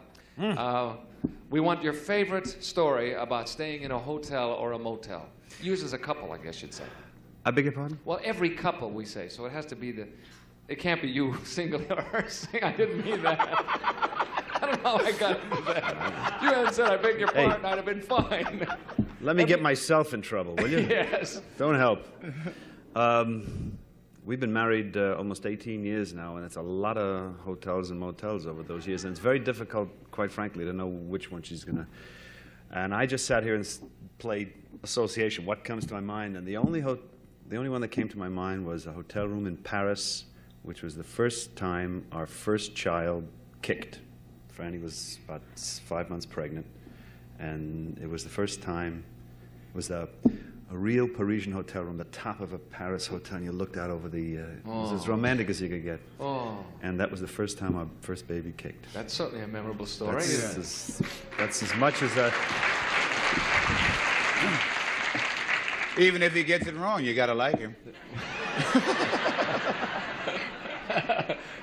We want your favorite story about staying in a hotel or a motel. Yours as a couple, I guess you'd say. I beg your pardon? Well, every couple, we say, so it has to be it can't be you singly or her sing. I didn't mean that. I don't know how I got into that. If you hadn't said, I beg your pardon, I'd have been fine. Let me get myself in trouble, will you? Yes. Don't help. We've been married almost 18 years now, and it's a lot of hotels and motels over those years, and it's very difficult, quite frankly, to know which one she's going to... And I just sat here and played association, what comes to my mind, and the only one that came to my mind was a hotel room in Paris, which was the first time our first child kicked. Franny was about 5 months pregnant, and it was the first time. It was a real Parisian hotel room, the top of a Paris hotel, and you looked out over the... It was as romantic as you could get. Oh. And that was the first time our first baby kicked. That's certainly a memorable story. That's as much as a... Even if he gets it wrong, you gotta like him.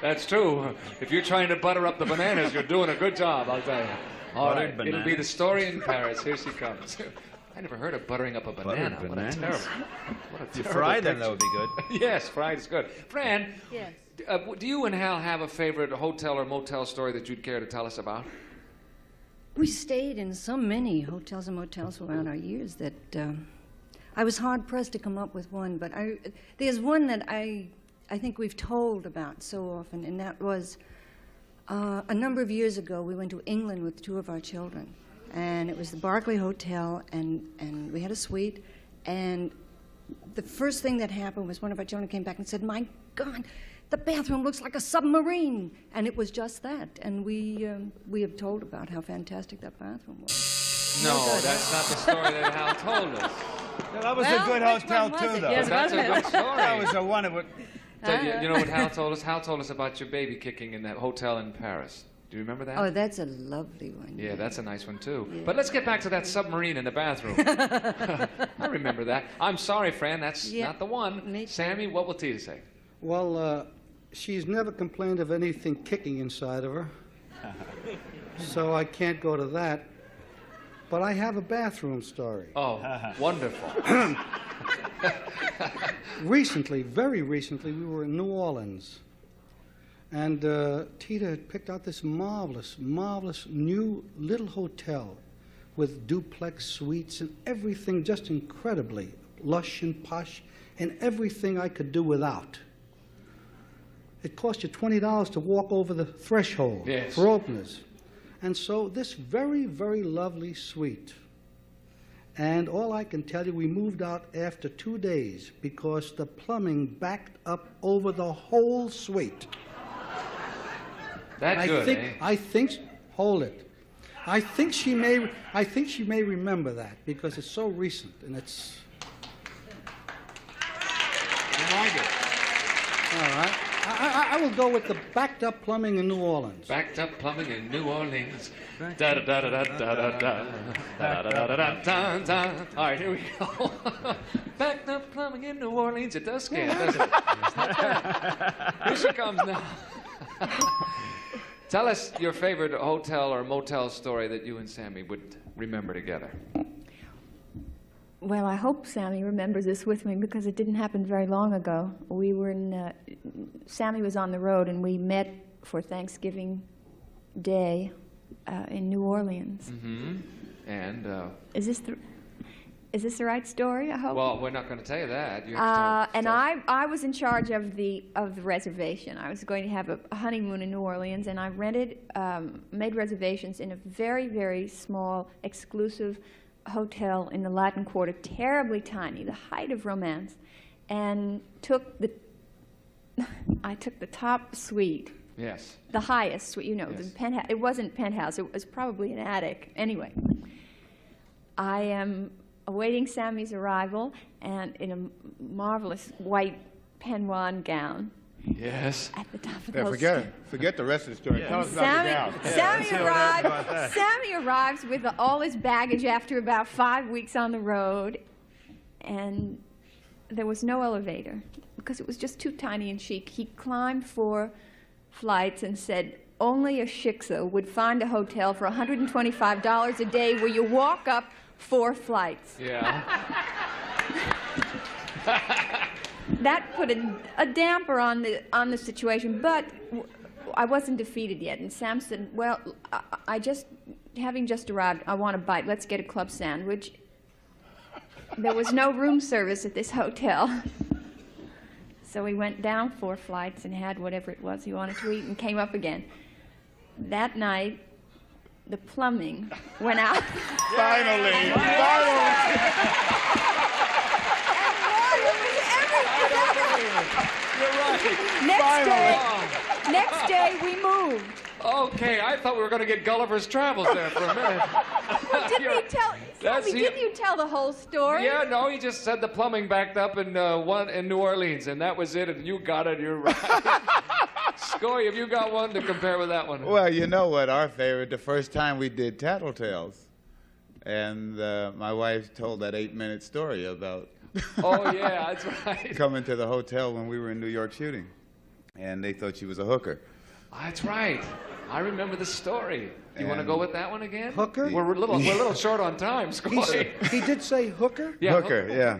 That's true. If you're trying to butter up the bananas, you're doing a good job, I'll tell you. All right, it'll be the story in Paris. Here she comes. I never heard of buttering up a banana. What a terrible... You fry them, that would be good. Yes, fried is good. Fran, Yes. Do you and Hal have a favorite hotel or motel story that you'd care to tell us about? We stayed in so many hotels and motels throughout our years that I was hard-pressed to come up with one, but there's one that I think we've told about so often, and that was a number of years ago, we went to England with 2 of our children, and it was the Berkeley Hotel, and we had a suite, and the first thing that happened was one of our children came back and said, "My God, the bathroom looks like a submarine," and it was just that, and we have told about how fantastic that bathroom was. No, that's not the story that Hal told us. No, that was a good hotel, too, though. Yes, that's a good story. That was the one that would... You know what Hal told us? Hal told us about your baby kicking in that hotel in Paris. Do you remember that? Oh, that's a lovely one. Yeah, that's a nice one, too. Yeah. But let's get back to that submarine in the bathroom. I remember that. I'm sorry, Fran, that's not the one. Sammy, what will Tita say? Well, she's never complained of anything kicking inside of her, so I can't go to that. But I have a bathroom story. Oh, wonderful. Recently, very recently, we were in New Orleans. And Tita had picked out this marvelous, marvelous new little hotel with duplex suites and everything just incredibly lush and posh and everything I could do without. It cost you $20 to walk over the threshold for openers. And so this very, very lovely suite. And all I can tell you, we moved out after 2 days because the plumbing backed up over the whole suite. That's good, I think, hold it. I think she may remember that because it's so recent and it's. You like it? All right. I will go with the backed up plumbing in New Orleans. Backed up plumbing in New Orleans. Da da da da da da da da da da da da da. All right, here we go. Backed up plumbing in New Orleans. It does scare, doesn't it? Here she comes now. Tell us your favorite hotel or motel story that you and Sammy would remember together. Well, I hope Sammy remembers this with me because it didn't happen very long ago. We were in, Sammy was on the road and we met for Thanksgiving Day in New Orleans. Mm-hmm. And, Is this the right story, I hope? well, we're not going to tell you that. You have to And I was in charge of the reservation. I was going to have a honeymoon in New Orleans, and I made reservations in a very, very small, exclusive hotel in the Latin Quarter, terribly tiny, the height of romance, and I took the top suite. Yes. The highest suite, you know, Yes. the penthouse. It wasn't penthouse, it was probably an attic. Anyway, I am awaiting Sammy's arrival, and in a marvelous white peignoir gown. Yes. At the top of Yeah, those forget the rest of the story. Tell us about Sammy, the gown. Sammy arrives with all his baggage after about 5 weeks on the road, and there was no elevator because it was just too tiny and chic. He climbed 4 flights and said only a shiksa would find a hotel for $125 a day where you walk up 4 flights. Yeah. That put a damper on the situation, but I wasn't defeated yet. And Sam said, well, having just arrived, I want a bite. Let's get a club sandwich. There was no room service at this hotel. So we went down 4 flights and had whatever it was he wanted to eat and came up again. That night, the plumbing went out. Finally. You're right. Next day we moved. Okay, I thought we were going to get Gulliver's Travels there for a minute. Well, didn't you tell the whole story? Yeah, no, he just said the plumbing backed up in New Orleans, and that was it, and you got it, you're right. Scoy, have you got one to compare with that one? Well, you know what, our favorite, the first time we did Tattletales, and my wife told that 8-minute story about Oh, yeah, that's right. coming to the hotel when we were in New York shooting, and they thought she was a hooker. That's right. I remember the story. You want to go with that one again? Hooker? We're a little short on time, Scoy. He did say hooker? Yeah, hooker, yeah.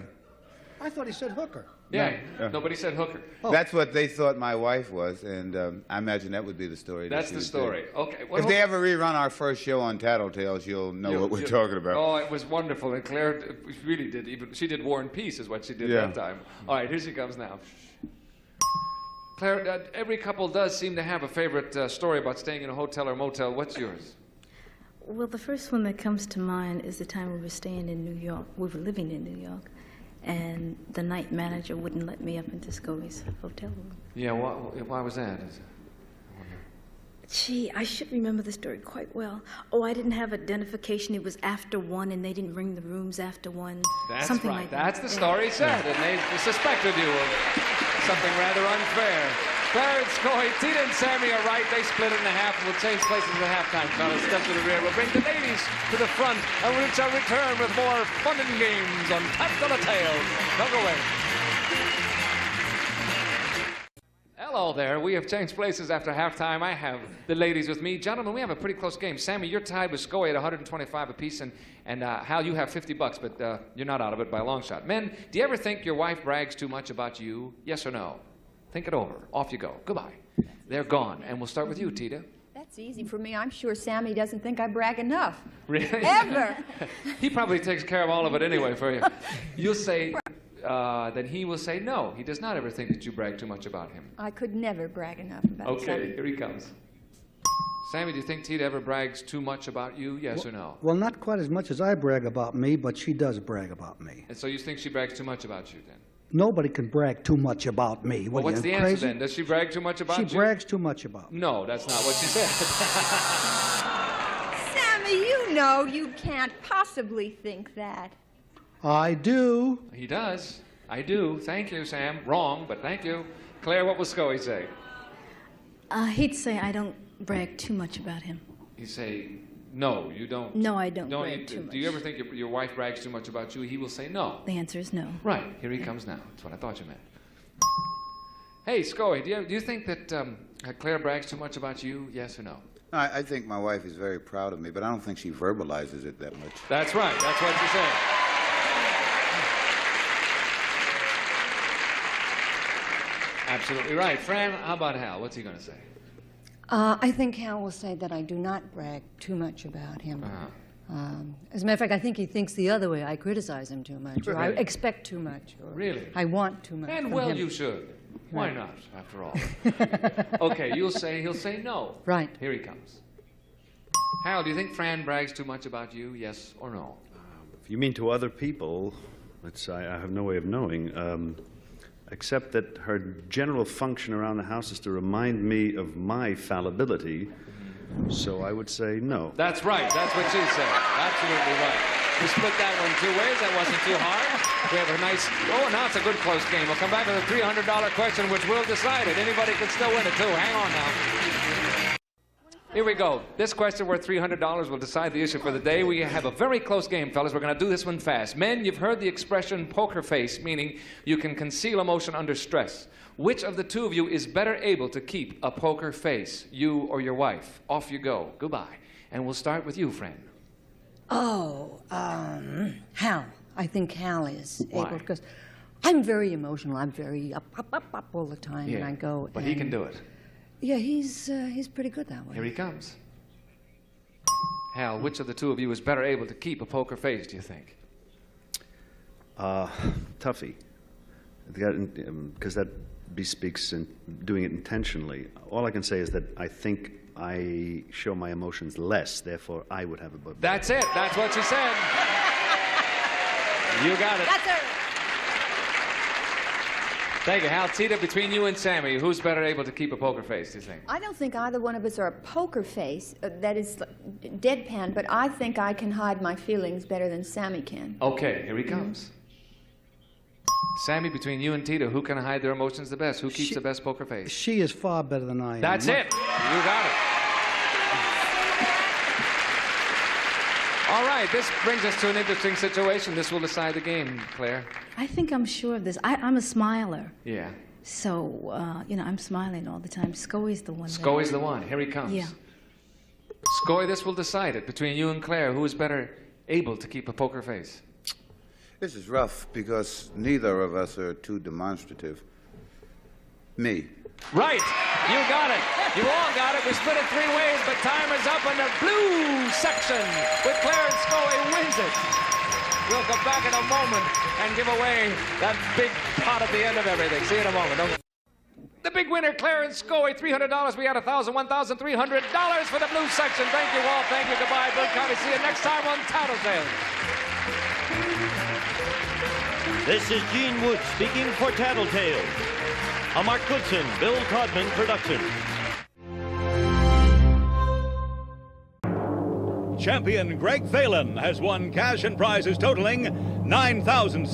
I thought he said hooker. Yeah, nobody said hooker. That's what they thought my wife was, and I imagine that would be the story. That's she the would story. do. Okay. If they ever rerun our first show on Tattletales, you'll know what we're talking about. Oh, it was wonderful, and Claire really did. She did War and Peace, is what she did that time. All right, here she comes now. Claire, every couple does seem to have a favorite story about staying in a hotel or motel. What's yours? Well, the first one that comes to mind is the time we were staying in New York. We were living in New York, and the night manager wouldn't let me up into Scoey's hotel room. Yeah, why was that? Gee, I should remember the story quite well. Oh, I didn't have identification. It was after 1, and they didn't ring the rooms after 1. That's something right. like that. That's the story said, and they suspected you of something rather unfair. Claire and Scoy, Tina and Sammy are right. They split it in half, and we'll change places at halftime. Fellas, step to the rear. We'll bring the ladies to the front, and we shall return with more fun and games on Tattletales. Don't go away. Hello there. We have changed places after halftime. I have the ladies with me. Gentlemen, we have a pretty close game. Sammy, you're tied with Scoy at 125 apiece, and Hal, you have $50, but you're not out of it by a long shot. Men, do you ever think your wife brags too much about you? Yes or no? Think it over. Off you go. Goodbye. They're gone. And we'll start with you, Tita. That's easy for me. I'm sure Sammy doesn't think I brag enough. Really? Ever. He probably takes care of all of it anyway for you. You'll say, then he will say, no, he does not ever think that you brag too much about him. I could never brag enough about Sammy. Okay, here he comes. Sammy, do you think Tita ever brags too much about you, yes or no? Well, not quite as much as I brag about me, but she does brag about me. And so you think she brags too much about you then? Nobody can brag too much about me. Well, what's the answer then? Does she brag too much about you? She brags too much about me. No, that's not what she said. Sammy, you know you can't possibly think that. I do. He does. I do. Thank you, Sam. Wrong, but thank you. Claire, what will Scoey say? He'd say I don't brag too much about him. He'd say, no, you don't. No, I don't brag too Do you ever think your wife brags too much about you? He will say no. The answer is no. Right. Here he comes now. That's what I thought you meant. Hey, Scoey, do you think that Claire brags too much about you? Yes or no? I think my wife is very proud of me, but I don't think she verbalizes it that much. That's right. That's what she said. Absolutely right. Fran, how about Hal? What's he going to say? I think Hal will say that I do not brag too much about him. As a matter of fact, I think he thinks the other way. I criticize him too much, or I Really? expect too much, or Really? I want too much. And from well, him. you should. Why Right. not, after all? Okay, he'll say no. Right. Here he comes. Hal, do you think Fran brags too much about you, yes or no? If you mean to other people, I have no way of knowing, except that her general function around the house is to remind me of my fallibility. So I would say no. That's right. That's what she said. Absolutely right. We split that one 2 ways. That wasn't too hard. We have a nice... Oh, now it's a good close game. We'll come back with a $300 question, which will decide it. Anybody can still win it, too. Hang on now. Here we go. This question worth $300 will decide the issue for the day. We have a very close game, fellas. We're going to do this one fast. Men, you've heard the expression poker face, meaning you can conceal emotion under stress. Which of the two of you is better able to keep a poker face, you or your wife? Off you go. Goodbye. And we'll start with you, Fran. Oh, Hal. I think Hal is Why? able, because I'm very emotional. I'm very up all the time, and I go. But he can do it. Yeah, he's pretty good that way. Here he comes. Hal, which of the two of you is better able to keep a poker face, do you think? Tuffy. Because that bespeaks doing it intentionally. All I can say is that I think I show my emotions less, therefore I would have a book. That's it. That's what she said. You got it. That's it. Thank you, Hal. Tita, between you and Sammy, who's better able to keep a poker face, do you think? I don't think either one of us are a poker face, that is deadpan, but I think I can hide my feelings better than Sammy can. Okay, here he comes. Sammy, between you and Tita, who can hide their emotions the best? Who keeps the best poker face? She is far better than I am. That's it. You got it. All right, this brings us to an interesting situation. This will decide the game, Claire. I think I'm sure of this. I'm a smiler. Yeah. So, I'm smiling all the time. Scoey's the one. Scoey's the one. Here he comes. Yeah. Scoey, this will decide it. Between you and Claire, who is better able to keep a poker face? This is rough because neither of us are too demonstrative. Me. Right. You got it. You all got it. We split it 3 ways, but time is up, and the blue section with Clarence Scoey wins it. We'll come back in a moment and give away that big pot at the end of everything. See you in a moment. The big winner, Clarence Scoey, $300. We had $1,000, $1,300 for the blue section. Thank you all. Thank you. Goodbye, Bill County. See you next time on Tattletales. This is Gene Wood speaking for Tattletales, a Mark Goodson, Bill Codman production. Champion Greg Phelan has won cash and prizes totaling $9,730.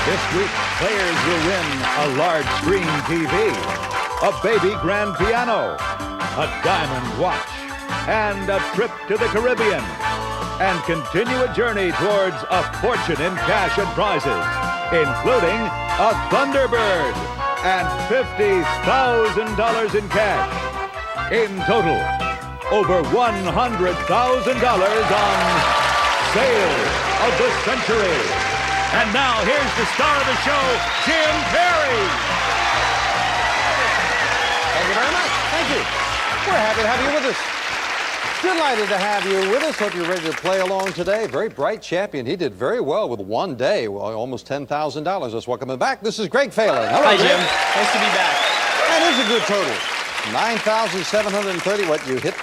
This week, players will win a large screen TV, a baby grand piano, a diamond watch, and a trip to the Caribbean, and continue a journey towards a fortune in cash and prizes, including a Thunderbird and $50,000 in cash. In total, over $100,000 on Sale of the Century. And now, here's the star of the show, Jim Perry. Thank you very much. Thank you. We're happy to have you with us. Delighted to have you with us. Hope you're ready to play along today. Very bright champion. He did very well with one day. Well, almost $10,000. Let's welcome him back. This is Greg Phelan. Hello, Hi, Greg. Jim. Nice to be back. That is a good total. 9,730. What you hit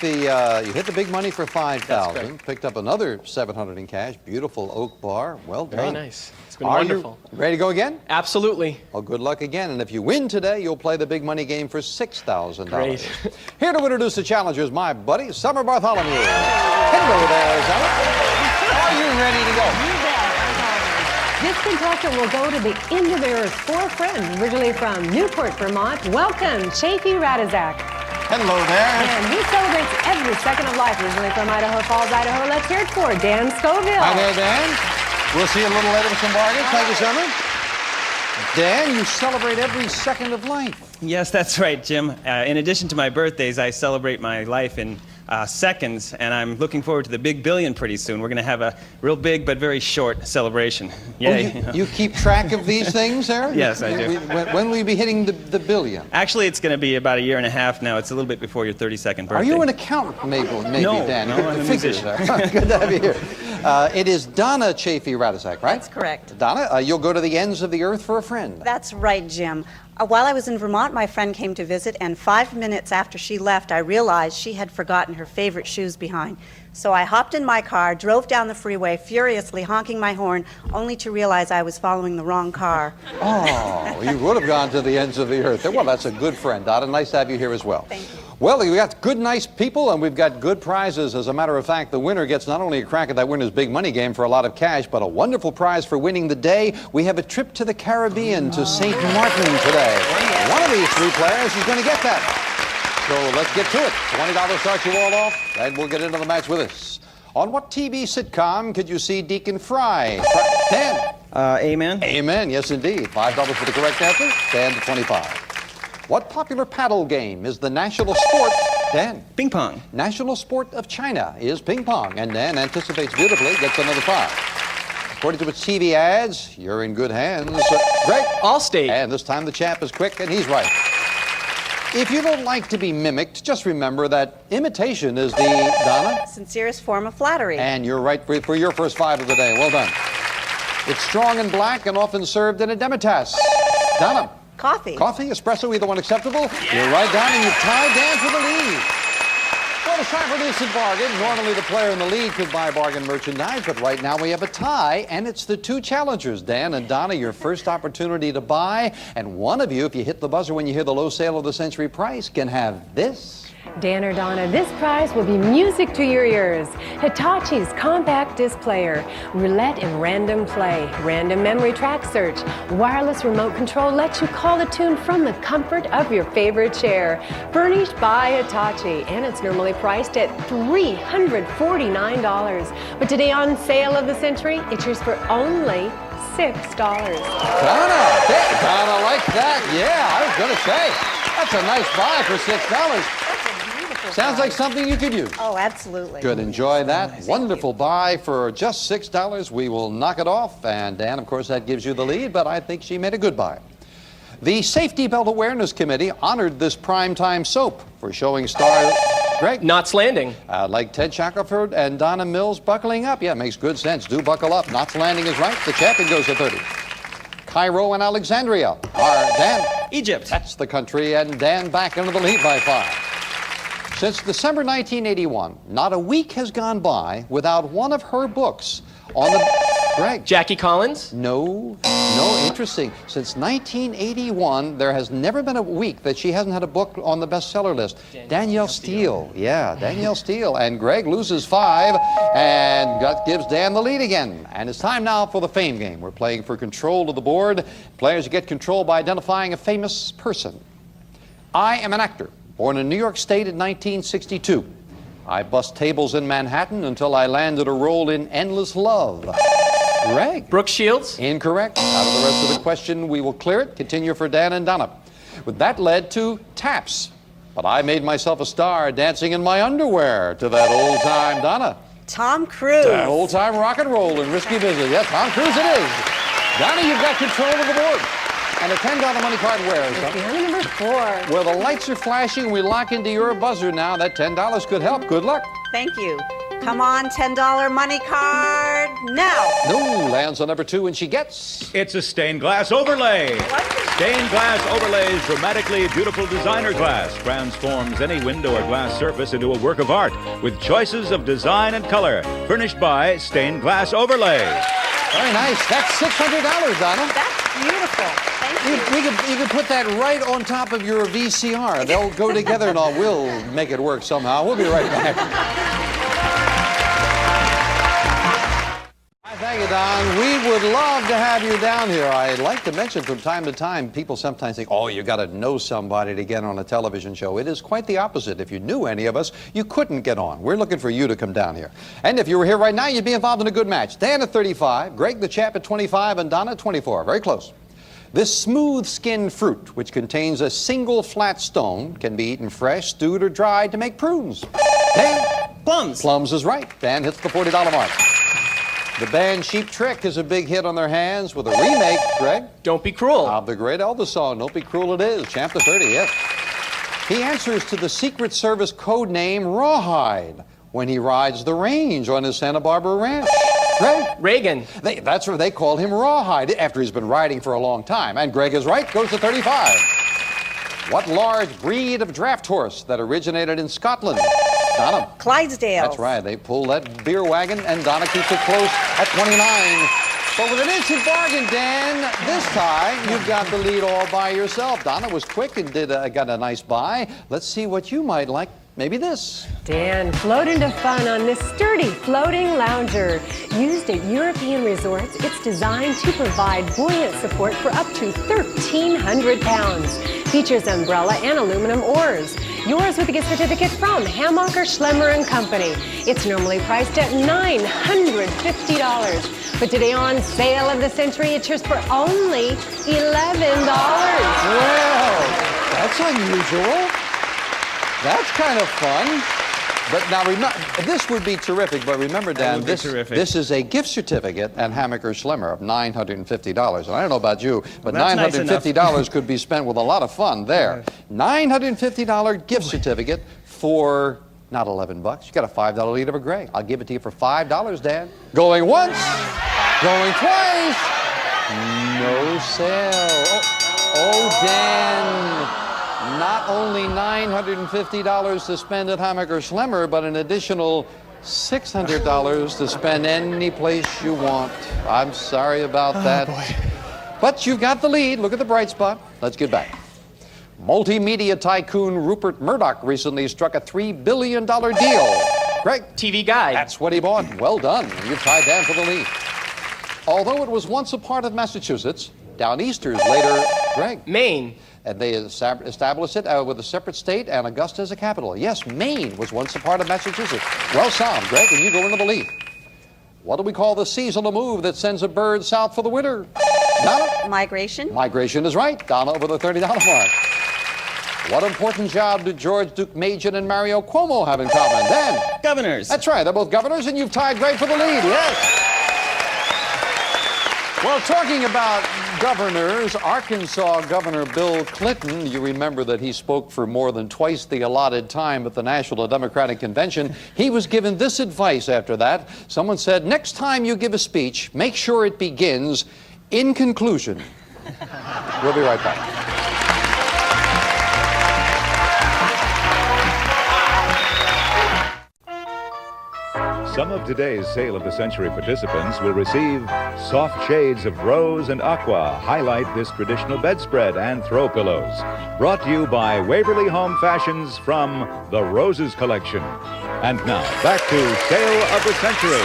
the big money for 5,000. Picked up another 700 in cash. Beautiful oak bar. Well done. Very nice. It's been Are wonderful. You ready to go again? Absolutely. Well, good luck again. And if you win today, you'll play the big money game for $6,000. Great. Here to introduce the challengers, my buddy, Summer Bartholomew. Hello there, Summer. Are you ready to go? This contestant will go to the Indovare's 4 friends, originally from Newport, Vermont. Welcome, Chafee Radizak. Hello there. And he celebrates every second of life, originally from Idaho Falls, Idaho. Let's hear it for Dan Scoville. Hi there, Dan. We'll see you a little later with some bargains. Thank you, Summer. Dan, you celebrate every second of life. Yes, that's right, Jim. In addition to my birthdays, I celebrate my life in seconds, and I'm looking forward to the big billion pretty soon. We're going to have a real big but very short celebration. Yay. Oh, you keep track of these things, Aaron? Yes, I do. When will you be hitting the billion? Actually, it's going to be about a year and a half now. It's a little bit before your 32nd birthday. Are you an accountant, maybe No, Dan? no, Good I'm a figures musician. there. Good to have you here. It is Donna Chafee Radizak, right? That's correct. Donna, you'll go to the ends of the earth for a friend. That's right, Jim. While I was in Vermont, my friend came to visit, and 5 minutes after she left, I realized she had forgotten her favorite shoes behind. So I hopped in my car, drove down the freeway, furiously honking my horn, only to realize I was following the wrong car. Oh, you would have gone to the ends of the earth. Well, that's a good friend, Donna. Nice to have you here as well. Thank you. Well, we've got good, nice people, and we've got good prizes. As a matter of fact, the winner gets not only a crack at that winner's big money game for a lot of cash, but a wonderful prize for winning the day. We have a trip to the Caribbean to St. Martin today. One of these three players is going to get that. So let's get to it. $20 starts you all off, and we'll get into the match with us. On what TV sitcom could you see Deacon Fry? Dan? Amen. Amen, yes indeed. $5 for the correct answer, Dan to 25. What popular paddle game is the national sport? Dan? Ping pong. National sport of China is ping pong, and Dan anticipates beautifully, gets another 5. According to its TV ads, you're in good hands. Greg? Allstate. And this time the champ is quick, and he's right. If you don't like to be mimicked, just remember that imitation is the, Donna? Sincerest form of flattery. And you're right for your first 5 of the day. Well done. It's strong and black and often served in a demitasse. Donna? Coffee. Coffee, espresso, either one acceptable? You're right, Don, and you've tied Dan for the lead. Well, it's time for an instant bargain. Normally the player in the lead could buy bargain merchandise, but right now we have a tie, and it's the two challengers, Dan and Donna, your first opportunity to buy, and one of you, if you hit the buzzer when you hear the low sale of the century price, can have this. Dan or Donna, this prize will be music to your ears. Hitachi's compact disc player, roulette and random play, random memory track search, wireless remote control lets you call the tune from the comfort of your favorite chair. Furnished by Hitachi, and it's normally priced at $349. But today on Sale of the Century, it's yours for only $6. Donna, Donna likes that. Yeah, I was going to say, that's a nice buy for $6. Sounds like something you could use. Oh, absolutely. Good, enjoy that. Wonderful buy for just $6. We will knock it off. And Dan, of course, that gives you the lead, but I think she made a good buy. The Safety Belt Awareness Committee honored this primetime soap for showing stars. Greg? Knots Landing. Like Ted Shackelford and Donna Mills buckling up. Yeah, makes good sense. Do buckle up. Knots Landing is right. The champion goes to 30. Cairo and Alexandria are Dan. Egypt. That's the country, and Dan back into the lead by 5. Since December 1981, not a week has gone by without one of her books on the... Greg? Jackie Collins? No, interesting. Since 1981, there has never been a week that she hasn't had a book on the bestseller list. Danielle Steele. Yeah, Danielle Steele. And Greg loses 5 and gives Dan the lead again. And it's time now for the fame game. We're playing for control of the board. Players get control by identifying a famous person. I am an actor. Born in New York State in 1962. I bust tables in Manhattan until I landed a role in Endless Love. Greg? Brooke Shields? Incorrect. Out of the rest of the question, we will clear it. Continue for Dan and Donna. But that led to Taps. But I made myself a star dancing in my underwear to that old-time Donna. Tom Cruise. That old-time rock and roll and Risky Business. Yes, Tom Cruise it is. Donna, you've got control of the board. And a $10 money card where? Number 4. Well, the lights are flashing. We lock into your buzzer now. That $10 could help. Good luck. Thank you. Come on, $10 money card now. No, lands on number 2, and she gets... It's a stained glass overlay. Stained glass overlay's dramatically beautiful designer glass transforms any window or glass surface into a work of art with choices of design and color. Furnished by Stained Glass Overlay. Very nice. That's $600, Donna. That's beautiful. Thank you. You could put that right on top of your VCR. They'll go together, and we'll make it work somehow. We'll be right back. Thank you, Don. We would love to have you down here. I'd like to mention from time to time, people sometimes think, oh, you got to know somebody to get on a television show. It is quite the opposite. If you knew any of us, you couldn't get on. We're looking for you to come down here. And if you were here right now, you'd be involved in a good match. Dan at 35, Greg the chap at 25, and Donna at 24. Very close. This smooth-skinned fruit, which contains a single flat stone, can be eaten fresh, stewed, or dried to make prunes. Dan? Plums. Plums is right. Dan hits the $40 mark. The band Cheap Trick is a big hit on their hands with a remake, Greg. Don't Be Cruel. Of the great Elvis song, Don't Be Cruel It Is. Champ to 30, yes. He answers to the Secret Service code name Rawhide when he rides the range on his Santa Barbara ranch. Greg? Reagan. That's where they call him Rawhide after he's been riding for a long time. And Greg is right, goes to 35. What large breed of draft horse that originated in Scotland? Donna. Clydesdale. That's right. They pull that beer wagon, and Donna keeps it close at 29. But with an instant bargain, Dan, this time you've got the lead all by yourself. Donna was quick and got a nice buy. Let's see what you might like. Maybe this. Dan, float into fun on this sturdy floating lounger. Used at European resorts, it's designed to provide buoyant support for up to 1,300 pounds. Features umbrella and aluminum oars. Yours with a gift certificate from Hammacher Schlemmer & Company. It's normally priced at $950. But today on Sale of the Century, it's yours for only $11. Well, that's unusual. That's kind of fun. But now, this would be terrific, but remember, Dan, this is a gift certificate at Hammacher Schlemmer of $950. And I don't know about you, but $950 could be spent with a lot of fun there. $950 gift certificate for not $11. You got a $5 lead over Greg. I'll give it to you for $5, Dan. Going once, going twice. No sale. Oh, Dan. Not only $950 to spend at Hammacher Schlemmer, but an additional $600 to spend any place you want. I'm sorry about that. Boy. But you've got the lead. Look at the bright spot. Let's get back. Multimedia tycoon Rupert Murdoch recently struck a $3 billion deal. Greg? TV Guide. That's what he bought. Well done. You've tied Dan for the lead. Although it was once a part of Massachusetts, Downeasters later, Greg? Maine. And they established it with a separate state and Augusta as a capital. Yes, Maine was once a part of Massachusetts. Well sound, Greg, and you go into the lead. What do we call the seasonal move that sends a bird south for the winter? Donna? Migration. Migration is right. Donna over the $30 mark. What important job do George Duke Majan and Mario Cuomo have in common? Dan? Governors. That's right. They're both governors, and you've tied Greg for the lead. Yes. Well, talking about governors, Arkansas Governor Bill Clinton, you remember that he spoke for more than twice the allotted time at the National Democratic Convention. He was given this advice after that. Someone said, next time you give a speech, make sure it begins, in conclusion. We'll be right back. Some of today's Sale of the Century participants will receive soft shades of rose and aqua, highlight this traditional bedspread and throw pillows. Brought to you by Waverly Home Fashions from the Roses Collection. And now, back to Sale of the Century.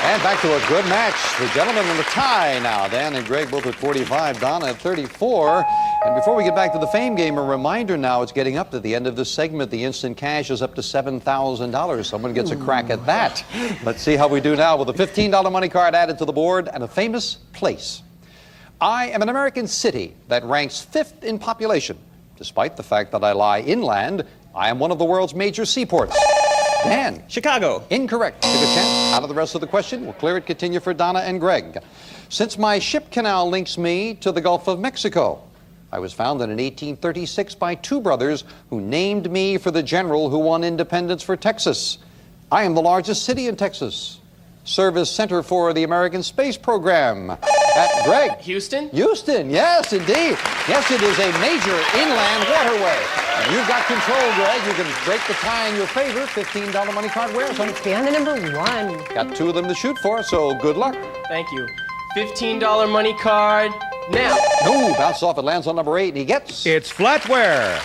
And back to a good match. The gentlemen in the tie now. Dan and Greg both at 45, Donna at 34. And before we get back to the fame game, a reminder now, it's getting up to the end of this segment. The instant cash is up to $7,000. Someone gets a crack at that. Let's see how we do now with a $15 money card added to the board and a famous place. I am an American city that ranks 5th in population. Despite the fact that I lie inland, I am one of the world's major seaports. Dan? Chicago. Incorrect. Take a chance. Out of the rest of the question. We'll clear it. Continue for Donna and Greg. Since my ship canal links me to the Gulf of Mexico, I was founded in 1836 by two brothers who named me for the general who won independence for Texas. I am the largest city in Texas. Service center for the American space program. Greg? Houston? Houston, yes, indeed. Yes, it is a major inland waterway. And you've got control, Greg. You can break the tie in your favor. $15 money card. Where's on? Be on the number 1. Got 2 of them to shoot for, so good luck. Thank you. $15 money card now. No, bounce off. It lands on number 8, and he gets... It's flatware.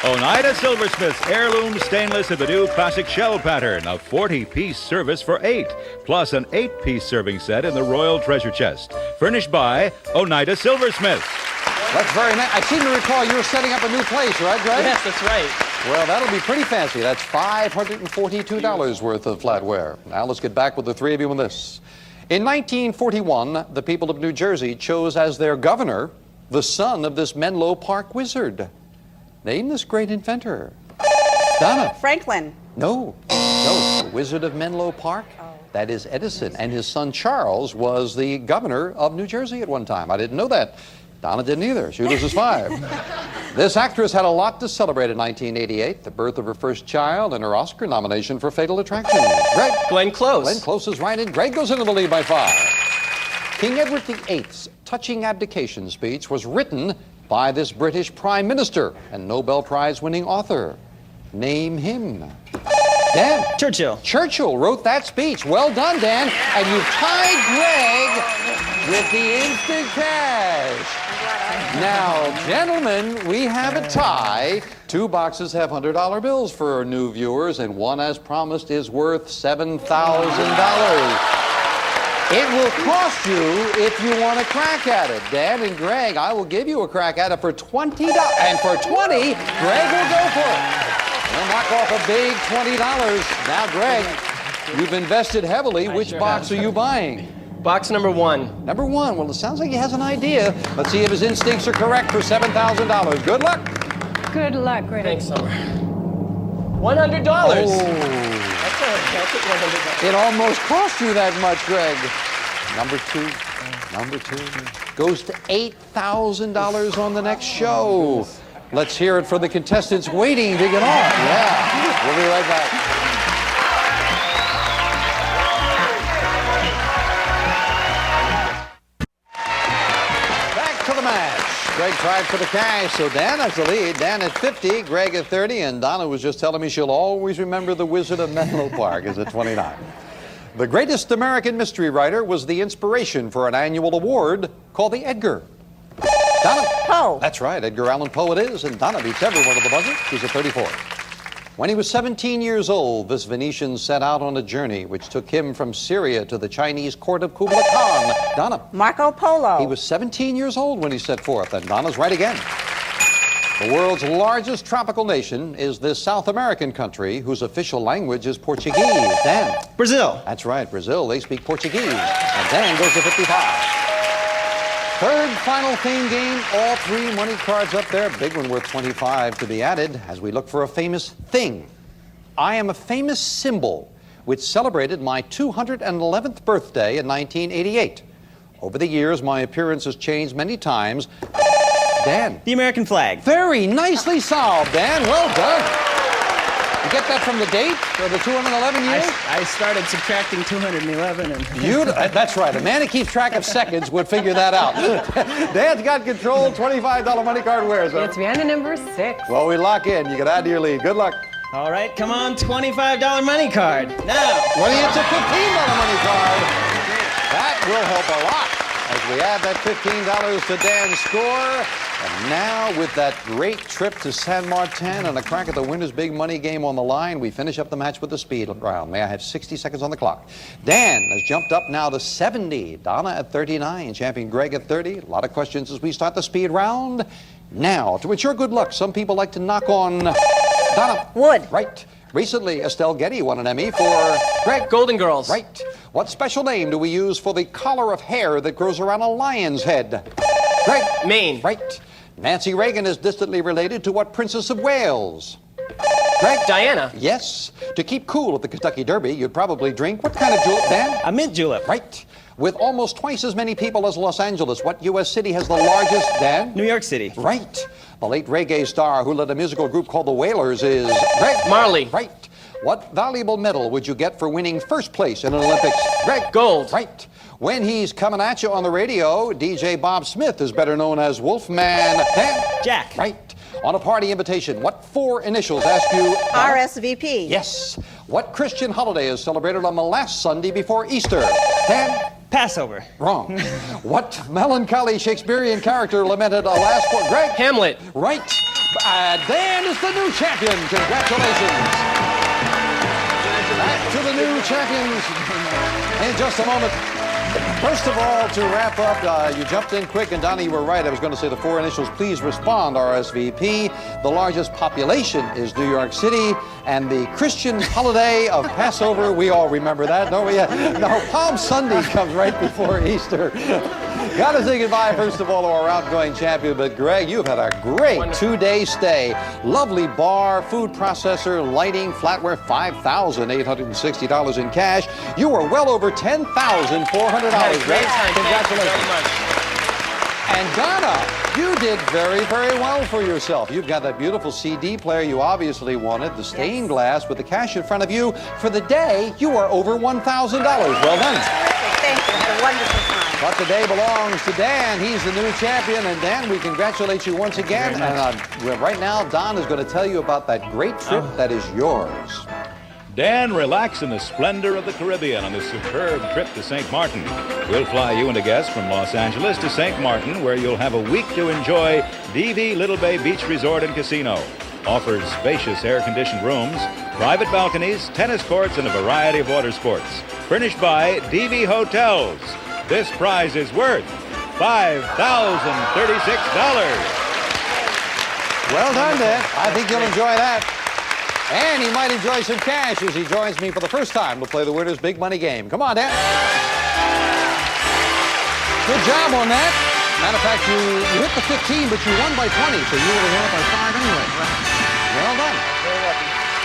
Oneida Silversmith's heirloom stainless of the new classic shell pattern. A 40-piece service for 8, plus an 8-piece serving set in the Royal Treasure Chest. Furnished by Oneida Silversmith. That's very nice. I seem to recall you're setting up a new place, right, Greg? Yes, that's right. Well, that'll be pretty fancy. That's $542 worth of flatware. Now let's get back with the three of you on this. In 1941, the people of New Jersey chose as their governor the son of this Menlo Park wizard. Name this great inventor. Donna. Franklin. No, the Wizard of Menlo Park. That is Edison, and his son Charles was the governor of New Jersey at one time. I didn't know that. Donna didn't either. She loses 5. This actress had a lot to celebrate in 1988, the birth of her first child and her Oscar nomination for Fatal Attraction. Greg? Glenn Close. Glenn Close is right, and Greg goes into the lead by 5. King Edward VIII's touching abdication speech was written by this British Prime Minister and Nobel Prize-winning author. Name him. Dan? Churchill. Churchill wrote that speech. Well done, Dan. And you've tied Greg with the instant cash. Now, gentlemen, we have a tie. 2 boxes have $100 bills for our new viewers, and one, as promised, is worth $7,000. It will cost you if you want to crack at it. Dan and Greg, I will give you a crack at it for $20. And for $20, Greg will go for it. We'll knock off a big $20. Now, Greg, you've invested heavily. Which box are you buying? Box number 1. Number 1. Well, it sounds like he has an idea. Let's see if his instincts are correct for $7,000. Good luck. Good luck, Greg. Thanks, Summer. $100. Oh. That's $100. It almost cost you that much, Greg. Number two goes to $8,000 on the next show. Let's hear it for the contestants waiting to get on. Yeah, we'll be right back. Back to the match. Greg tried for the cash, so Dan has the lead. Dan at 50, Greg at 30, and Donna was just telling me she'll always remember the Wizard of Menlo Park is at 29. The greatest American mystery writer was the inspiration for an annual award called the Edgar. Donna. Poe. That's right, Edgar Allan Poe it is, and Donna beats everyone at the buzzer. She's at 34. When he was 17 years old, this Venetian set out on a journey which took him from Syria to the Chinese court of Kublai Khan. Donna. Marco Polo. He was 17 years old when he set forth, and Donna's right again. The world's largest tropical nation is this South American country whose official language is Portuguese. Dan. Brazil. That's right, Brazil. They speak Portuguese. And Dan goes to 55. Third final theme game, all 3 money cards up there. Big one worth 25 to be added as we look for a famous thing. I am a famous symbol which celebrated my 211th birthday in 1988. Over the years, my appearance has changed many times. Dan. The American flag. Very nicely solved, Dan. Well done. You get that from the date or the 211 years? I started subtracting 211 and... That's right. A man who keeps track of seconds would figure that out. Dan's got control. $25 money card wears. It's Vienna number 6. Well, we lock in. You can add to your lead. Good luck. All right, come on, $25 money card. Now. Well, it's a $15 money card. That will help a lot as we add that $15 to Dan's score. And now, with that great trip to San Martin and a crack at the winner's big money game on the line, we finish up the match with the speed round. May I have 60 seconds on the clock? Dan has jumped up now to 70. Donna at 39. Champion Greg at 30. A lot of questions as we start the speed round. Now, to ensure good luck, some people like to knock on Donna. Wood. Right. Recently, Estelle Getty won an Emmy for Greg. Golden Girls. Right. What special name do we use for the collar of hair that grows around a lion's head? Greg. Maine. Right. Nancy Reagan is distantly related to what Princess of Wales? Greg? Diana. Yes. To keep cool at the Kentucky Derby, you'd probably drink what kind of julep, Dan? A mint julep. Right. With almost twice as many people as Los Angeles, what U.S. city has the largest, Dan? New York City. Right. The late reggae star who led a musical group called the Wailers is Greg. Marley. Right. What valuable medal would you get for winning first place in an Olympics? Greg. Gold. Right. When he's coming at you on the radio, DJ Bob Smith is better known as Wolfman. Dan. Jack. Right. On a party invitation, what 4 initials ask you? RSVP. Yes. What Christian holiday is celebrated on the last Sunday before Easter? Dan. Passover. Wrong. What melancholy Shakespearean character lamented a last poor Greg? Hamlet. Right. Dan is the new champion. Congratulations. Back to the new champions in just a moment. First of all, to wrap up, you jumped in quick, and Donnie, you were right. I was going to say the 4 initials. Please respond, RSVP. The largest population is New York City, and the Christian holiday of Passover, we all remember that, don't we? No, Palm Sunday comes right before Easter. Got to say goodbye, first of all, to our outgoing champion. But, Greg, you've had a great two-day stay. Lovely bar, food processor, lighting, flatware, $5,860 in cash. You were well over $10,400. Great time. Congratulations. Thank you very much. And Donna, you did very, very well for yourself. You've got that beautiful CD player you obviously wanted, the stained glass with the cash in front of you. For the day, you are over $1,000. Well done. Thank you. Had a wonderful time. But the day belongs to Dan. He's the new champion. And Dan, we congratulate you once again. And right now, Don is going to tell you about that great trip that is yours. Dan, relax in the splendor of the Caribbean on this superb trip to St. Martin. We'll fly you and a guest from Los Angeles to St. Martin, where you'll have a week to enjoy DV Little Bay Beach Resort and Casino. Offers spacious air-conditioned rooms, private balconies, tennis courts, and a variety of water sports. Furnished by DV Hotels. This prize is worth $5,036. Well done, Dan. I think you'll enjoy that. And he might enjoy some cash as he joins me for the first time to play the Winner's Big Money Game. Come on, Dan. Good job on that. Matter of fact, you hit the 15, but you won by 20, so you would have hit it by 5 anyway. Well done.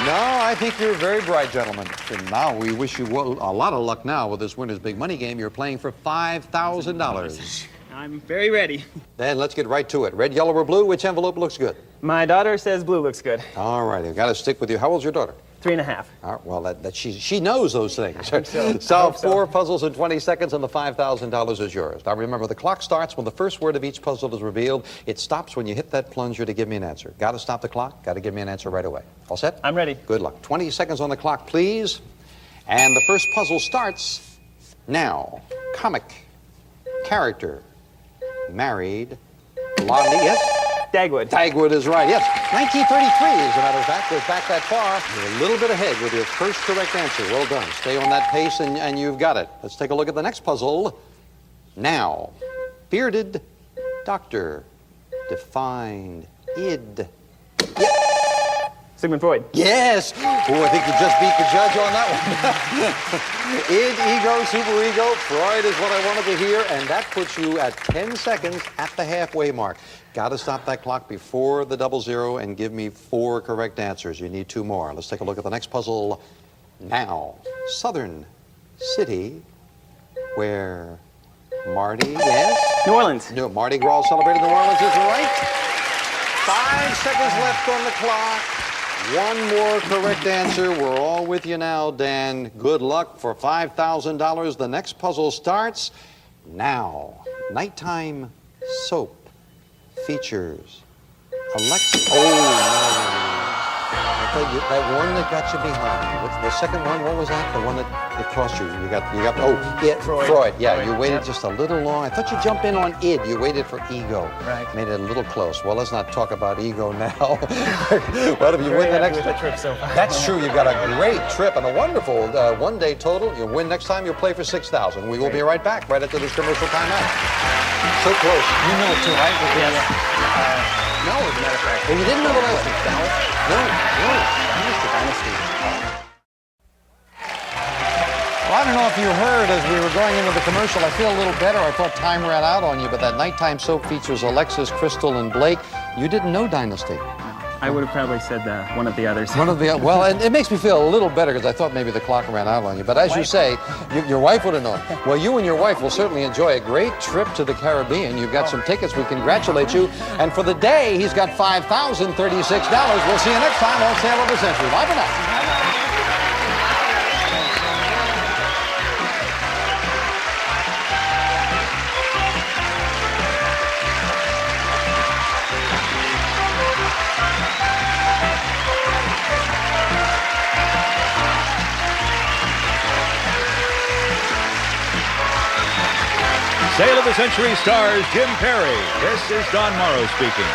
No, I think you're a very bright gentleman. And now we wish you a lot of luck now with this Winner's Big Money Game. You're playing for $5,000. I'm very ready. Then let's get right to it. Red, yellow, or blue? Which envelope looks good? My daughter says blue looks good. All right, I've got to stick with you. How old's your daughter? 3.5. All right, well, she knows those things. So. Solve 4 puzzles in 20 seconds, and the $5,000 is yours. Now, remember, the clock starts when the first word of each puzzle is revealed. It stops when you hit that plunger to give me an answer. Got to stop the clock. Got to give me an answer right away. All set? I'm ready. Good luck. 20 seconds on the clock, please. And the first puzzle starts now. Comic. Character. Married. Blondie. Yes? Dagwood. Dagwood is right, yes. 1933, as a matter of fact, goes back that far. You're a little bit ahead with your first correct answer. Well done. Stay on that pace, and you've got it. Let's take a look at the next puzzle. Now, bearded doctor, defined id. Sigmund Freud. Yes. Oh, I think you just beat the judge on that one. Id, ego, superego, Freud is what I wanted to hear, and that puts you at 10 seconds at the halfway mark. Got to stop that clock before the 00 and give me 4 correct answers. You need 2 more. Let's take a look at the next puzzle now. Southern city where Marty, yes? New Orleans. No, Mardi Gras celebrated New Orleans is right. 5 seconds left on the clock. 1 more correct answer. We're all with you now, Dan. Good luck for $5,000. The next puzzle starts now. Nighttime soap features Alexa. Oh, no. That one that got you behind. What's the second one? What was that? The one that crossed you. You got. Oh, Freud. Yeah, you waited just a little long. I thought you'd jump in on id. You waited for ego. Right. Made it a little close. Well, let's not talk about ego now. Well, if you win the next trip so far. That's true. You've got a great trip and a wonderful one-day total. You'll win next time. You'll play for $6,000. We will be right back right after this commercial timeout. So close. You know it too, right? Yes. No, as a matter of fact. Well, you didn't know the last one. No. Dynasty. Well, I don't know if you heard as we were going into the commercial, I feel a little better. I thought time ran out on you, but that nighttime soap features Alexis, Crystal, and Blake. You didn't know Dynasty. I would have probably said one of the others. Well, and it makes me feel a little better because I thought maybe the clock ran out on you. But as you say, your wife would have known. Well, you and your wife will certainly enjoy a great trip to the Caribbean. You've got some tickets. We congratulate you. And for the day, he's got $5,036. We'll see you next time on Sale of the Century. Bye for now. Sale of the Century stars Jim Perry. This is Don Morrow speaking.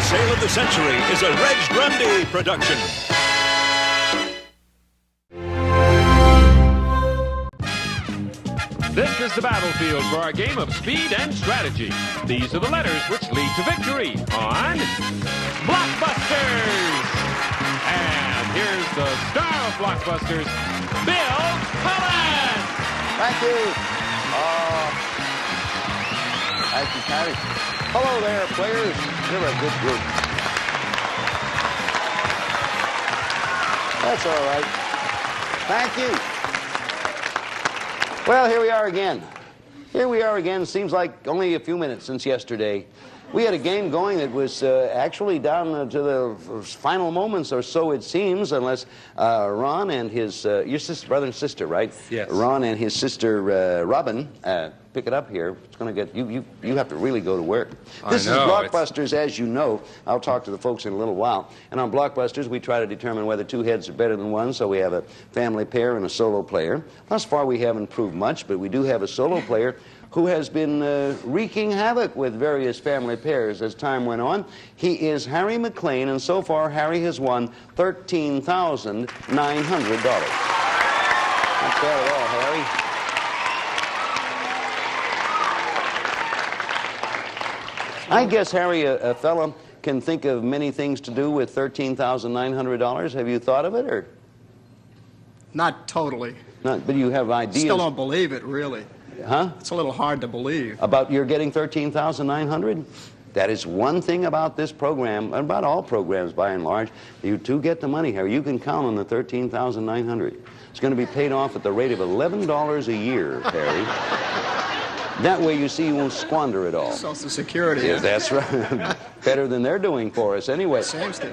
Sale of the Century is a Reg Grundy production. Venture is the battlefield for our game of speed and strategy. These are the letters which lead to victory on Blockbusters. And here's the star of Blockbusters, Bill Cullen. Thank you. Thank you, Patty. Hello there, players. You're a good group. That's all right. Thank you. Well, here we are again. Here we are again. Seems like only a few minutes since yesterday. We had a game going that was actually down to the final moments, or so it seems, unless Ron and his, your sister, brother and sister, right? Yes. Ron and his sister Robin pick it up here. It's going to get, you have to really go to work. This is Blockbusters, as you know. I'll talk to the folks in a little while. And on Blockbusters, we try to determine whether two heads are better than one, so we have a family pair and a solo player. Thus far, we haven't proved much, but we do have a solo player who has been wreaking havoc with various family pairs as time went on. He is Harry McLean, and so far Harry has won $13,900. Not bad at all, Harry. I guess, Harry, a fella can think of many things to do with $13,900. Have you thought of it, or? Not totally. Not, but you have ideas. Still don't believe it, really. Huh? It's a little hard to believe. About your getting $13,900? That is one thing about this program, and about all programs by and large. You do get the money, Harry. You can count on the $13,900. It's going to be paid off at the rate of $11 a year, Harry. That way, you see, you won't squander it all. Social Security. Yes, that's right. Better than they're doing for us anyway.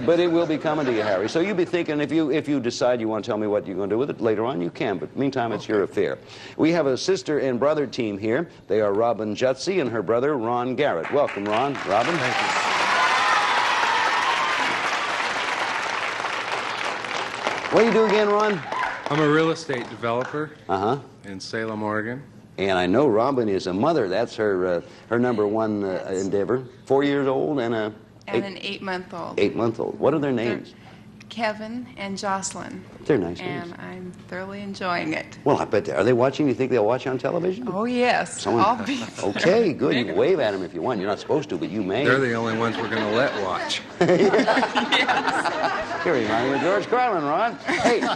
But it will be coming to you, Harry. So you be thinking, if you decide you want to tell me what you're going to do with it later on, you can. But meantime, it's your affair. We have a sister and brother team here. They are Robin Jutzy and her brother, Ron Garrett. Welcome, Ron. Robin. Thank you. What do you do again, Ron? I'm a real estate developer Uh-huh. in Salem, Oregon. And I know Robin is a mother. That's her her number one endeavor. 4 years old and an 8-month-old. 8-month-old. What are their names? Kevin and Jocelyn. They're nice names. And I'm thoroughly enjoying it. Well, I bet are they watching? You think they'll watch on television? Oh, yes. I'll be there. Okay, good. You can wave at them if you want. You're not supposed to, but you may. They're the only ones we're going to let watch. Here, remind me of George Carlin, Ron. Hey,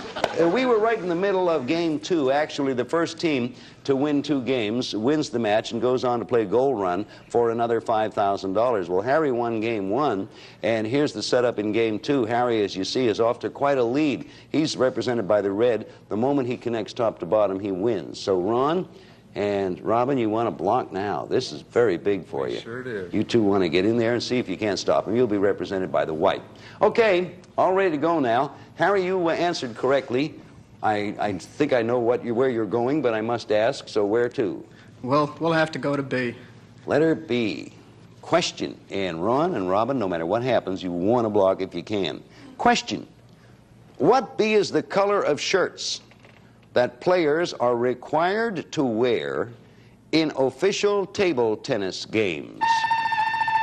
we were right in the middle of game 2. Actually, the first team to win 2 games wins the match and goes on to play Gold Run for another $5,000. Well, Harry won game 1, and here's the setup in game 2. Harry, as you see, is off to quite a lead. He's represented by the red. The moment he connects top to bottom, he wins. So, Ron and Robin, you want to block now. This is very big for you. Sure do. You two want to get in there and see if you can't stop him. You'll be represented by the white. Okay, all ready to go now. Harry, you answered correctly. I think I know where you're going, but I must ask, so where to? Well, we'll have to go to B. Letter B. Question. And Ron and Robin, no matter what happens, you want to block if you can. Question. What B is the color of shirts that players are required to wear in official table tennis games?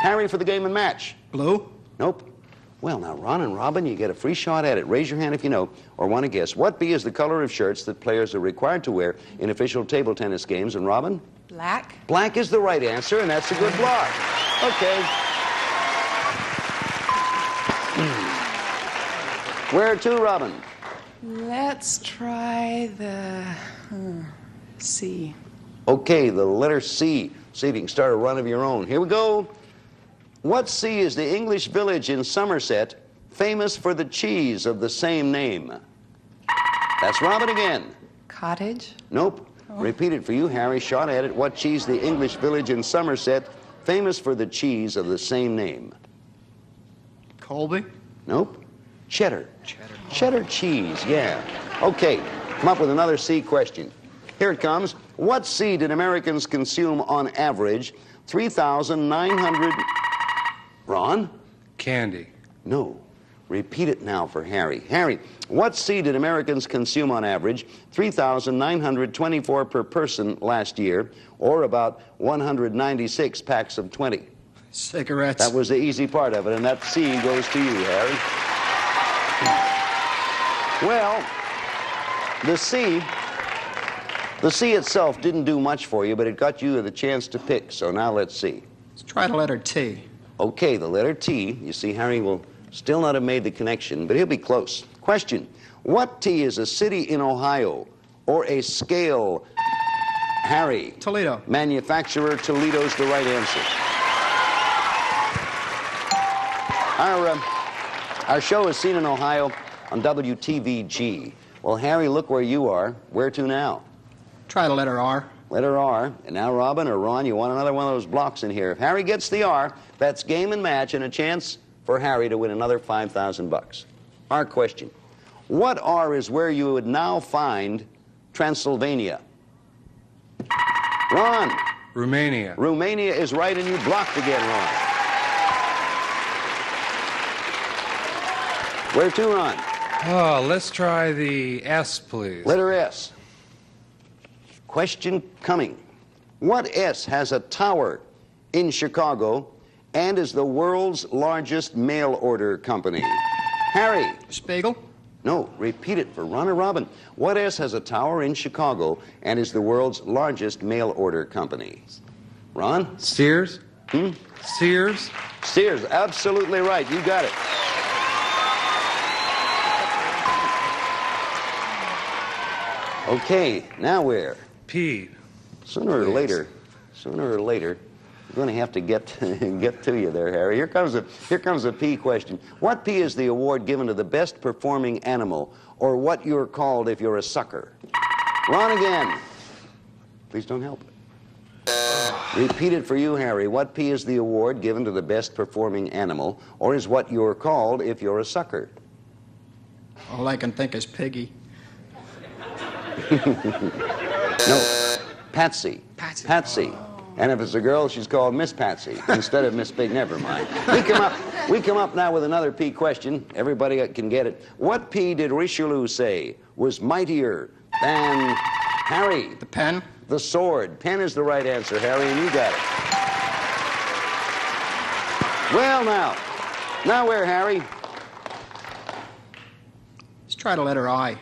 Harry, for the game and match. Blue? Nope. Well, now, Ron and Robin, you get a free shot at it. Raise your hand if you know or want to guess. What B is the color of shirts that players are required to wear in official table tennis games? And Robin? Black. Black is the right answer, and that's a good block. Okay. Where to, Robin? Let's try the C. Okay, the letter C. See if you can start a run of your own. Here we go. What C is the English village in Somerset famous for the cheese of the same name? That's Robin again. Cottage. Nope. Repeat it for you, Harry. Shot at it. What cheese the English village in Somerset famous for the cheese of the same name? Colby? Nope. Cheddar. Cheddar cheese, yeah. Okay, come up with another C question. Here it comes. What C did Americans consume on average 3,900... Ron? Candy. No. Repeat it now for Harry. Harry, what C did Americans consume on average 3,924 per person last year, or about 196 packs of 20? Cigarettes. That was the easy part of it, and that C goes to you, Harry. The C itself didn't do much for you, but it got you the chance to pick. So now let's see. Let's try the letter T. Okay, the letter T. You see, Harry will still not have made the connection, but he'll be close. Question. What T is a city in Ohio or a scale? Harry. Toledo. Manufacturer Toledo's the right answer. Our show is seen in Ohio on WTVG. Well, Harry, look where you are. Where to now? Try the letter R. Letter R. And now, Robin or Ron, you want another one of those blocks in here. If Harry gets the R, that's game and match and a chance for Harry to win another $5,000. Our question. What R is where you would now find Transylvania? Ron. Romania. Romania is right, and you blocked again, Ron. Where to, Ron? Oh, let's try the S, please. Letter S. Question coming. What S has a tower in Chicago and is the world's largest mail order company? Harry. Spiegel. No, repeat it for Ron or Robin. What S has a tower in Chicago and is the world's largest mail order company? Ron? Sears? Sears? Sears, absolutely right. You got it. Okay, now where? P. Sooner or later, we're going to have to get to you there, Harry. Here comes a P question. What P is the award given to the best performing animal, or what you're called if you're a sucker? Ron again. Please don't help. Repeat it for you, Harry. What P is the award given to the best performing animal, or is what you're called if you're a sucker? All I can think is Piggy. No, Patsy. Patsy. And if it's a girl, she's called Miss Patsy instead of Miss Pig. Never mind. We come up now with another P question. Everybody can get it. What P did Richelieu say was mightier than Harry? The pen. The sword. Pen is the right answer, Harry, and you got it. Well, now where, Harry? Let's try the letter I.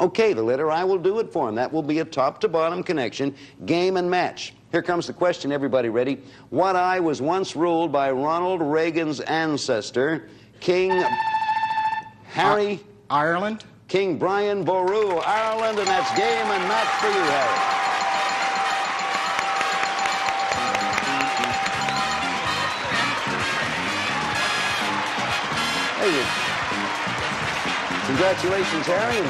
Okay, the letter I will do it for him. That will be a top-to-bottom connection, game and match. Here comes the question, everybody ready? What I was once ruled by Ronald Reagan's ancestor, King Harry... Ireland? King Brian Boru, Ireland, and that's game and match for you, Harry. Hey, congratulations, Harry, and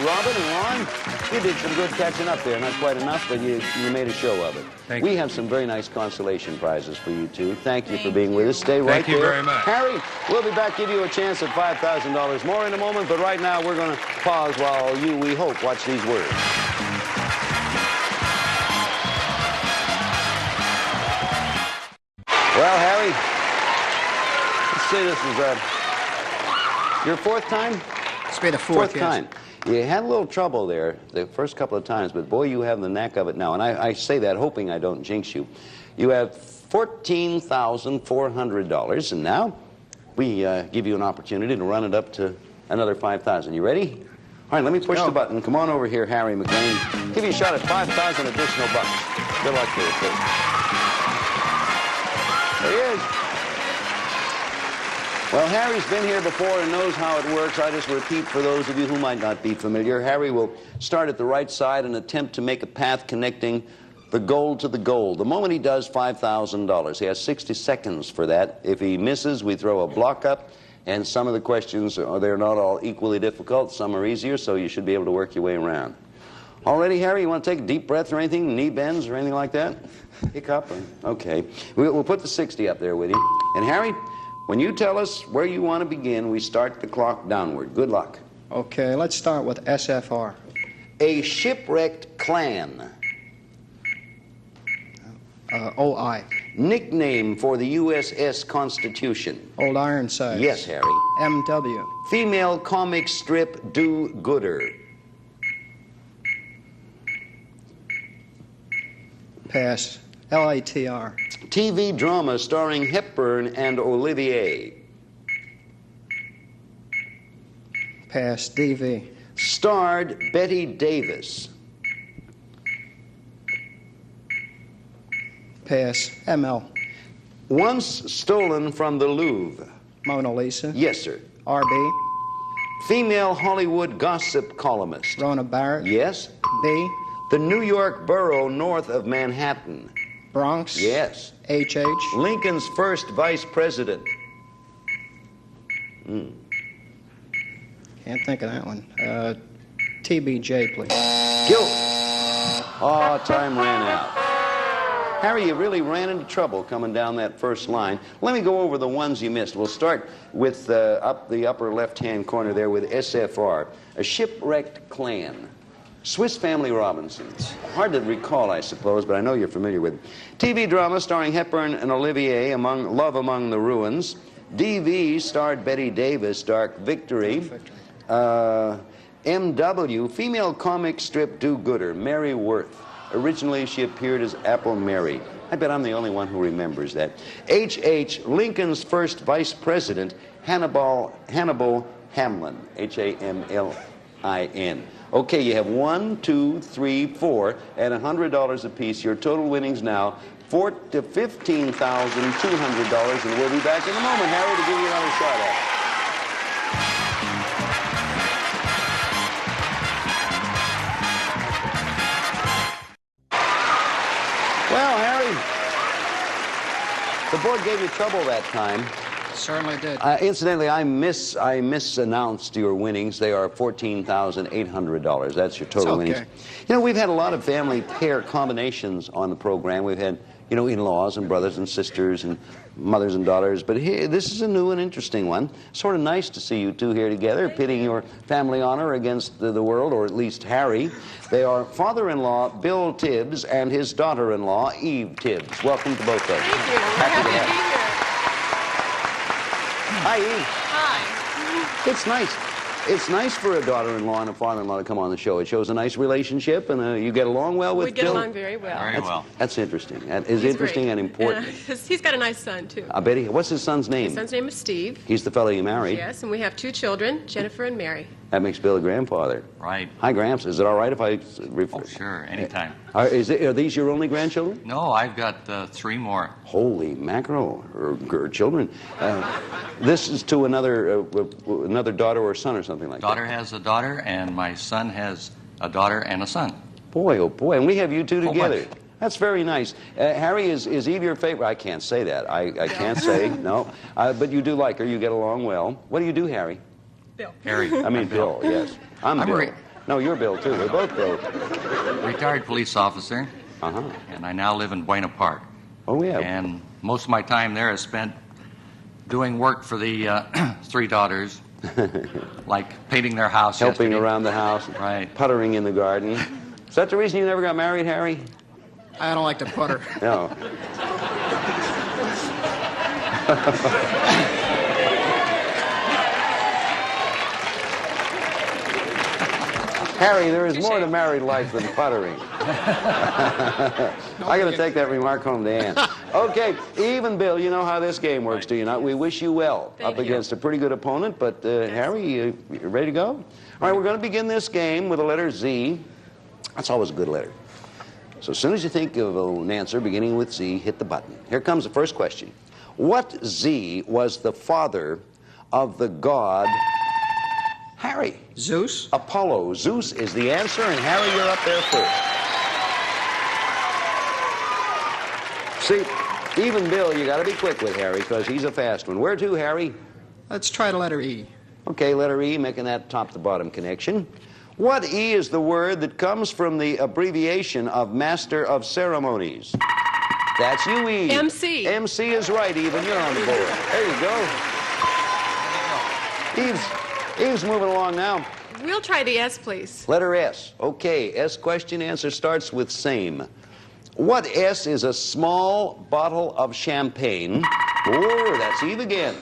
Robin and Ron. You did some good catching up there. Not quite enough, but you made a show of it. Thank you. We have some very nice consolation prizes for you, too. Thank you for being with us. Stay right there. Thank you very much. Harry, we'll be back, give you a chance at $5,000 more in a moment, but right now we're going to pause while you, we hope, watch these words. Well, Harry, let's say this is your fourth time? It's been the fourth time. You had a little trouble there the first couple of times, but boy, you have the knack of it now. And I say that hoping I don't jinx you. You have $14,400, and now we give you an opportunity to run it up to another $5,000. You ready? All right, let me push the button. Come on over here, Harry McLean. Give you a shot at $5,000 additional bucks. Good luck to you, too. There he is. Well, Harry's been here before and knows how it works. I just repeat for those of you who might not be familiar. Harry will start at the right side and attempt to make a path connecting the gold to the goal. The moment he does, $5,000. He has 60 seconds for that. If he misses, we throw a block up, and some of the questions, they're not all equally difficult. Some are easier, so you should be able to work your way around. All ready, Harry? You want to take a deep breath or anything? Knee bends or anything like that? Hiccup? Okay. We'll put the 60 up there with you. And Harry, when you tell us where you want to begin, we start the clock downward. Good luck. Okay, let's start with SFR. A shipwrecked clan. OI. Nickname for the USS Constitution. Old Ironsides. Yes, Harry. MW. Female comic strip do-gooder. Pass. LATR. TV drama starring Hepburn and Olivier. Pass. DV. Starred Betty Davis. Pass. ML. Once stolen from the Louvre. Mona Lisa. Yes, sir. RB. Female Hollywood gossip columnist. Rona Barrett. Yes. B. The New York borough north of Manhattan. Bronx. Yes. HH. Lincoln's first vice president. Can't think of that one. TBJ, please. Guilt. Oh, time ran out. Harry, you really ran into trouble coming down that first line. Let me go over the ones you missed. We'll start with up the upper left-hand corner there with SFR, a shipwrecked clan. Swiss Family Robinsons. Hard to recall, I suppose, but I know you're familiar with it. TV drama starring Hepburn and Olivier, Love Among the Ruins. DV starred Betty Davis, Dark Victory. MW, female comic strip do-gooder, Mary Worth. Originally, she appeared as Apple Mary. I bet I'm the only one who remembers that. HH, Lincoln's first vice president, Hannibal Hamlin, Hamlin. Okay, you have 1, 2, 3, 4 at $100 apiece. Your total winnings now, $4,000 to $15,200, and we'll be back in a moment, Harry, to give you another shot at it. Well, Harry, the board gave you trouble that time. Certainly did. Incidentally, I misannounced your winnings. They are $14,800. That's your total winnings. You know, we've had a lot of family pair combinations on the program. We've had, you know, in-laws and brothers and sisters and mothers and daughters. But here, this is a new and interesting one. Sort of nice to see you two here together, pitting your family honor against the world, or at least Harry. They are father-in-law Bill Tibbs and his daughter-in-law Eve Tibbs. Welcome to both of them. Thank you. Happy to be here. Hi, Eve. Hi. It's nice. It's nice for a daughter-in-law and a father-in-law to come on the show. It shows a nice relationship, and you get along well with Bill. We get along very well. Very well. That's interesting. That is interesting great. and important. He's got a nice son, too. I bet what's his son's name? His son's name is Steve. He's the fellow you married. Yes, and we have 2 children, Jennifer and Mary. That makes Bill a grandfather. Right. Hi, Gramps. Is it all right if I refer? Oh, sure. Anytime. Are these your only grandchildren? No, I've got 3 more. Holy mackerel, or children. This is to another daughter or son or something like Daughter has a daughter, and my son has a daughter and a son. Boy, oh boy, and we have you two together. Bunch. That's very nice. Harry, is Eve your favorite? I can't say that. I can't say, no. But you do like her. You get along well. What do you do, Harry? Bill. Harry. I mean, Bill, yes. I'm Bill. No, you're Bill, too. We're both Bill. Retired police officer. Uh-huh. And I now live in Buena Park. Oh, yeah. And most of my time there is spent doing work for the 3 daughters, like painting their house. Helping around the house. Right. Puttering in the garden. Is that the reason you never got married, Harry? I don't like to putter. No. Harry, there is more to married life than puttering. I got to take that remark home to Ann. Okay, Eve and Bill, you know how this game works, do you not? We wish you well against a pretty good opponent, but Harry, you ready to go? All right, we're going to begin this game with the letter Z. That's always a good letter. So as soon as you think of an answer beginning with Z, hit the button. Here comes the first question. What Z was the father of the god Harry? Zeus? Apollo. Zeus is the answer, and Harry, you're up there first. See, even Bill, you got to be quick with Harry, because he's a fast one. Where to, Harry? Let's try the letter E. Okay, letter E, making that top-to-bottom connection. What E is the word that comes from the abbreviation of Master of Ceremonies? That's you, Eve. MC. MC is right, Eve, you're on the board. There you go. Eve's moving along now. We'll try the S, please. Letter S. Okay, S question answer starts with same. What S is a small bottle of champagne? Oh, that's Eve again.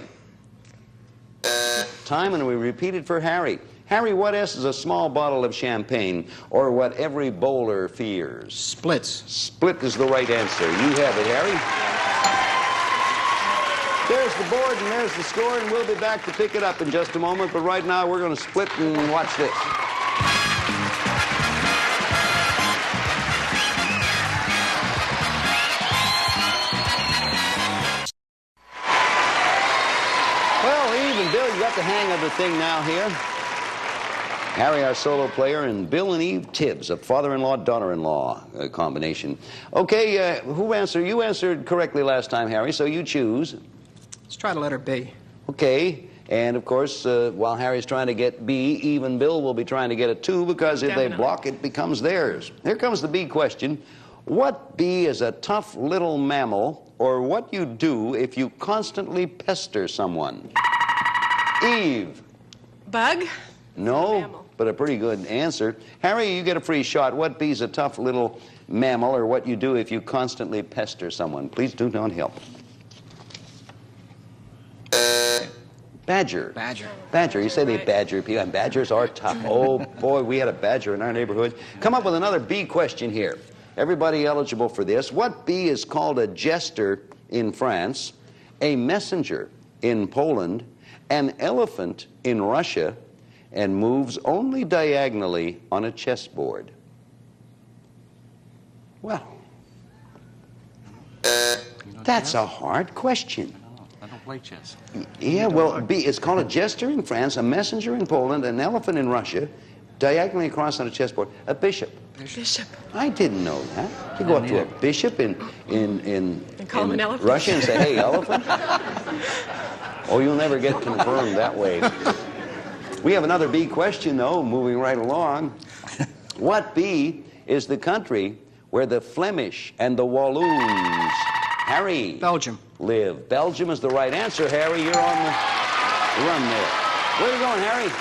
Time, and we repeat it for Harry. Harry, what S is a small bottle of champagne, or what every bowler fears? Splits. Split is the right answer. You have it, Harry. There's the board, and there's the score, and we'll be back to pick it up in just a moment. But right now, we're going to split and watch this. Bill, you got the hang of the thing now here. Harry, our solo player, and Bill and Eve Tibbs, a father-in-law, daughter-in-law combination. Okay, who answered? You answered correctly last time, Harry, so you choose. Let's try the letter B. Okay, and of course, while Harry's trying to get B, Eve and Bill will be trying to get a 2, because if they block, it becomes theirs. Here comes the B question. What bee is a tough little mammal, or what you do if you constantly pester someone? Eve. Bug? No, but a pretty good answer. Harry, you get a free shot. What bee's a tough little mammal, or what you do if you constantly pester someone? Please do not help. Badger. Badger. Badger. You say they badger people, and badgers are tough. Oh, boy, we had a badger in our neighborhood. Come up with another bee question here. Everybody eligible for this. What bee is called a jester in France, a messenger in Poland, an elephant in Russia, and moves only diagonally on a chessboard? Well, that's a hard question. I don't play chess. Yeah, well, it's called a jester in France, a messenger in Poland, an elephant in Russia, diagonally across on a chessboard, a bishop. Bishop. I didn't know that. You go up to a bishop in call him an elephant. Russia and say, hey, elephant? Oh, you'll never get confirmed that way. We have another bee question, though, moving right along. What bee is the country where the Flemish and the Walloons, Harry, Belgium, live? Belgium is the right answer, Harry. You're on the run there. Where are you going, Harry?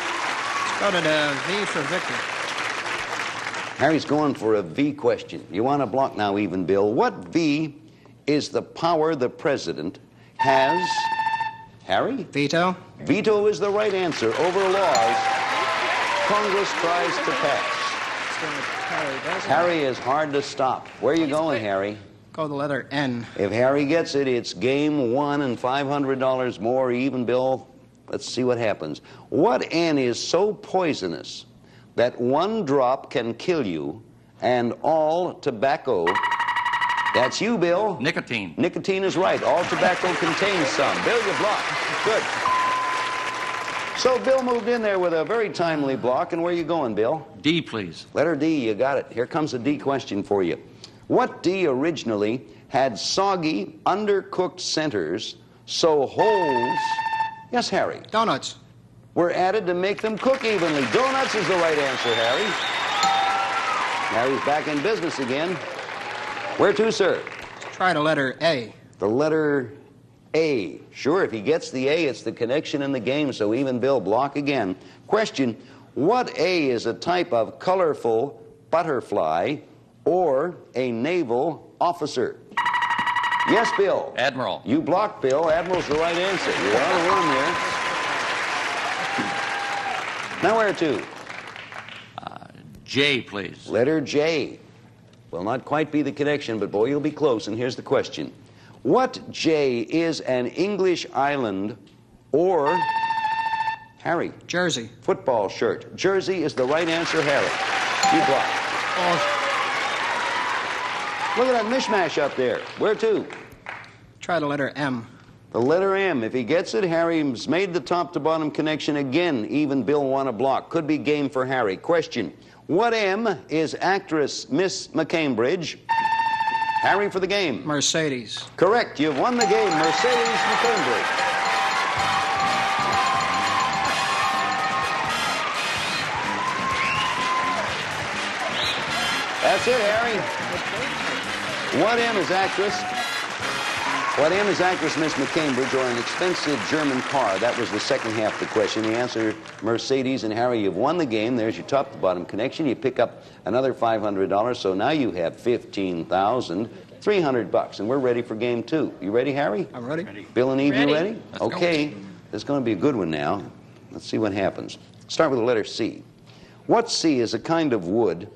Go to the V for Victor. Harry's going for a V question. You want to block now, even Bill. What V is the power the president has? Harry? Veto. Veto is the right answer over laws Congress tries to pass. Harry is hard to stop. Where are you going, Harry? Go the letter N. If Harry gets it, it's game 1 and $500 more. Even Bill, let's see what happens. What N is so poisonous that 1 drop can kill you, and all tobacco... That's you, Bill. Nicotine. Nicotine is right. All tobacco contains some. Bill, you blocked. Good. So Bill moved in there with a very timely block. And where are you going, Bill? D, please. Letter D, you got it. Here comes a D question for you. What D originally had soggy, undercooked centers, so holes... Yes, Harry? Donuts. Were added to make them cook evenly. Donuts is the right answer, Harry. Harry's back in business again. Where to, sir? Try the letter A. The letter A. Sure, if he gets the A, it's the connection in the game, so even Bill, block again. Question, what A is a type of colorful butterfly or a naval officer? Yes, Bill. Admiral. You blocked, Bill. Admiral's the right answer. You're on the run there. Now where to? J, please. Letter J. Will not quite be the connection, but boy, you'll be close, and here's the question. What J is an English island or, Harry? Jersey. Football shirt. Jersey is the right answer, Harry. You block. Look at that mishmash up there. Where to? Try the letter M. The letter M. If he gets it, Harry's made the top-to-bottom connection again. Even Bill won a block. Could be game for Harry. Question. What M is actress Miss McCambridge? Harry for the game. Mercedes. Correct. You've won the game. Mercedes McCambridge. That's it, Harry. What M is actress? What M is actress Miss McCambridge or an expensive German car? That was the second half of the question. The answer, Mercedes. And Harry, you've won the game. There's your top-to-bottom connection. You pick up another $500, so now you have $15,300. And we're ready for game 2. You ready, Harry? I'm ready. Bill and Eve, Ready. you ready? Let's go. Okay. This is going to be a good one now. Let's see what happens. Start with the letter C. What C is a kind of wood,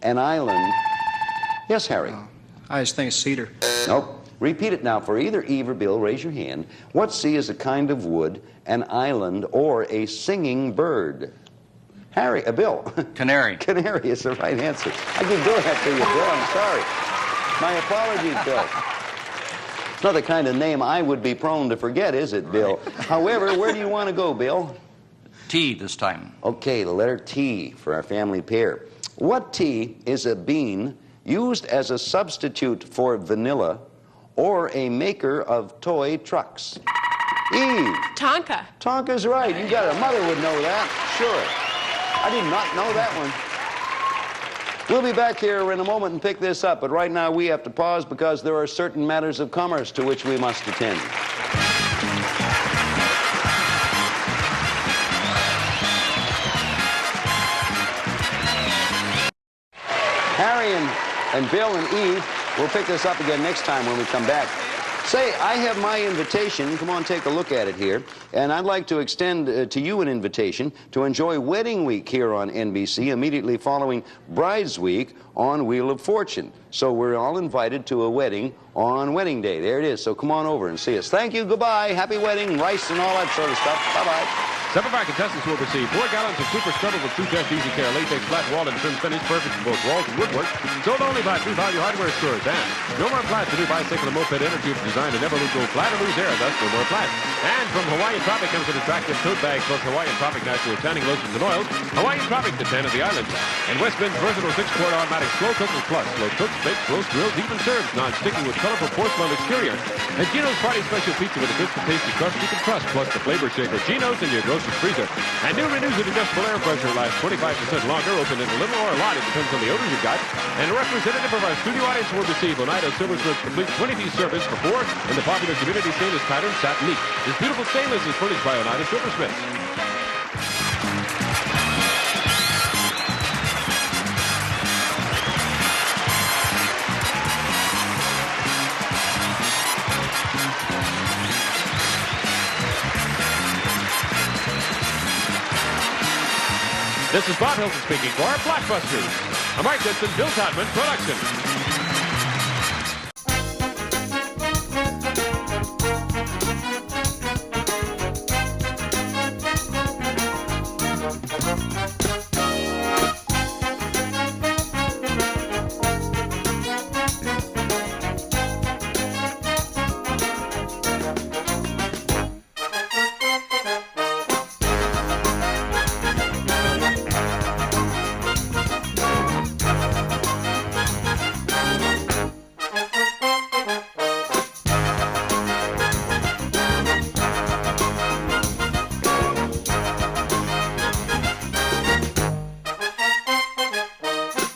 an island... Yes, Harry? I just think it's cedar. Nope. Repeat it now for either Eve or Bill. Raise your hand. What C is a kind of wood, an island, or a singing bird? Harry, Bill. Canary. Canary is the right answer. I keep doing that to you, Bill. I'm sorry. My apologies, Bill. It's not the kind of name I would be prone to forget, is it, Bill? However, where do you want to go, Bill? T this time. Okay, the letter T for our family pair. What tea is a bean used as a substitute for vanilla or a maker of toy trucks? Eve. Tonka. Tonka's right. You got it. Mother would know that. Sure. I did not know that one. We'll be back here in a moment and pick this up, but right now we have to pause because there are certain matters of commerce to which we must attend. Harry and Bill and Eve will pick this up again next time when we come back. Say, I have my invitation. Come on, take a look at it here. And I'd like to extend to you an invitation to enjoy Wedding Week here on NBC immediately following Brides Week on Wheel of Fortune. So we're all invited to a wedding on Wedding Day. There it is. So come on over and see us. Thank you. Goodbye. Happy wedding, rice, and all that sort of stuff. Bye-bye. 7 of our contestants will receive 4 gallons of Super Scrubber with 2 Test Easy Care latex flat wall and trim finish, perfect for both walls and woodwork. Sold only by True Value Hardware stores. And no more flats. The new bicycle and moped inner tube designed to never go flat or lose air, thus no more flats. And from Hawaiian Tropic comes an attractive tote bag plus Hawaiian Tropic natural tanning lotions and oils. Hawaiian Tropic, the 10 of the islands. And West Bend's versatile 6-quart automatic slow cooker plus. Slow cooks, bakes, roast, grills, even serves. Non-sticky with colorful porcelain exterior. And Gino's Party Special Pizza with a crisp and tasty crust you can trust. Plus the flavor shaker Gino's in your grocery freezer. And new Renews with adjustable air pressure lasts 25% longer, open in a little or a lot. It depends on the odors you've got. And a representative of our studio audience will receive Oneida Silversmith's complete 20-piece service for 4 in the popular community stainless pattern satin meat. This beautiful stainless is furnished by Oneida Silversmith. This is Bob Hilton speaking for Blockbusters, a Mark Dixon, Bill Todman production.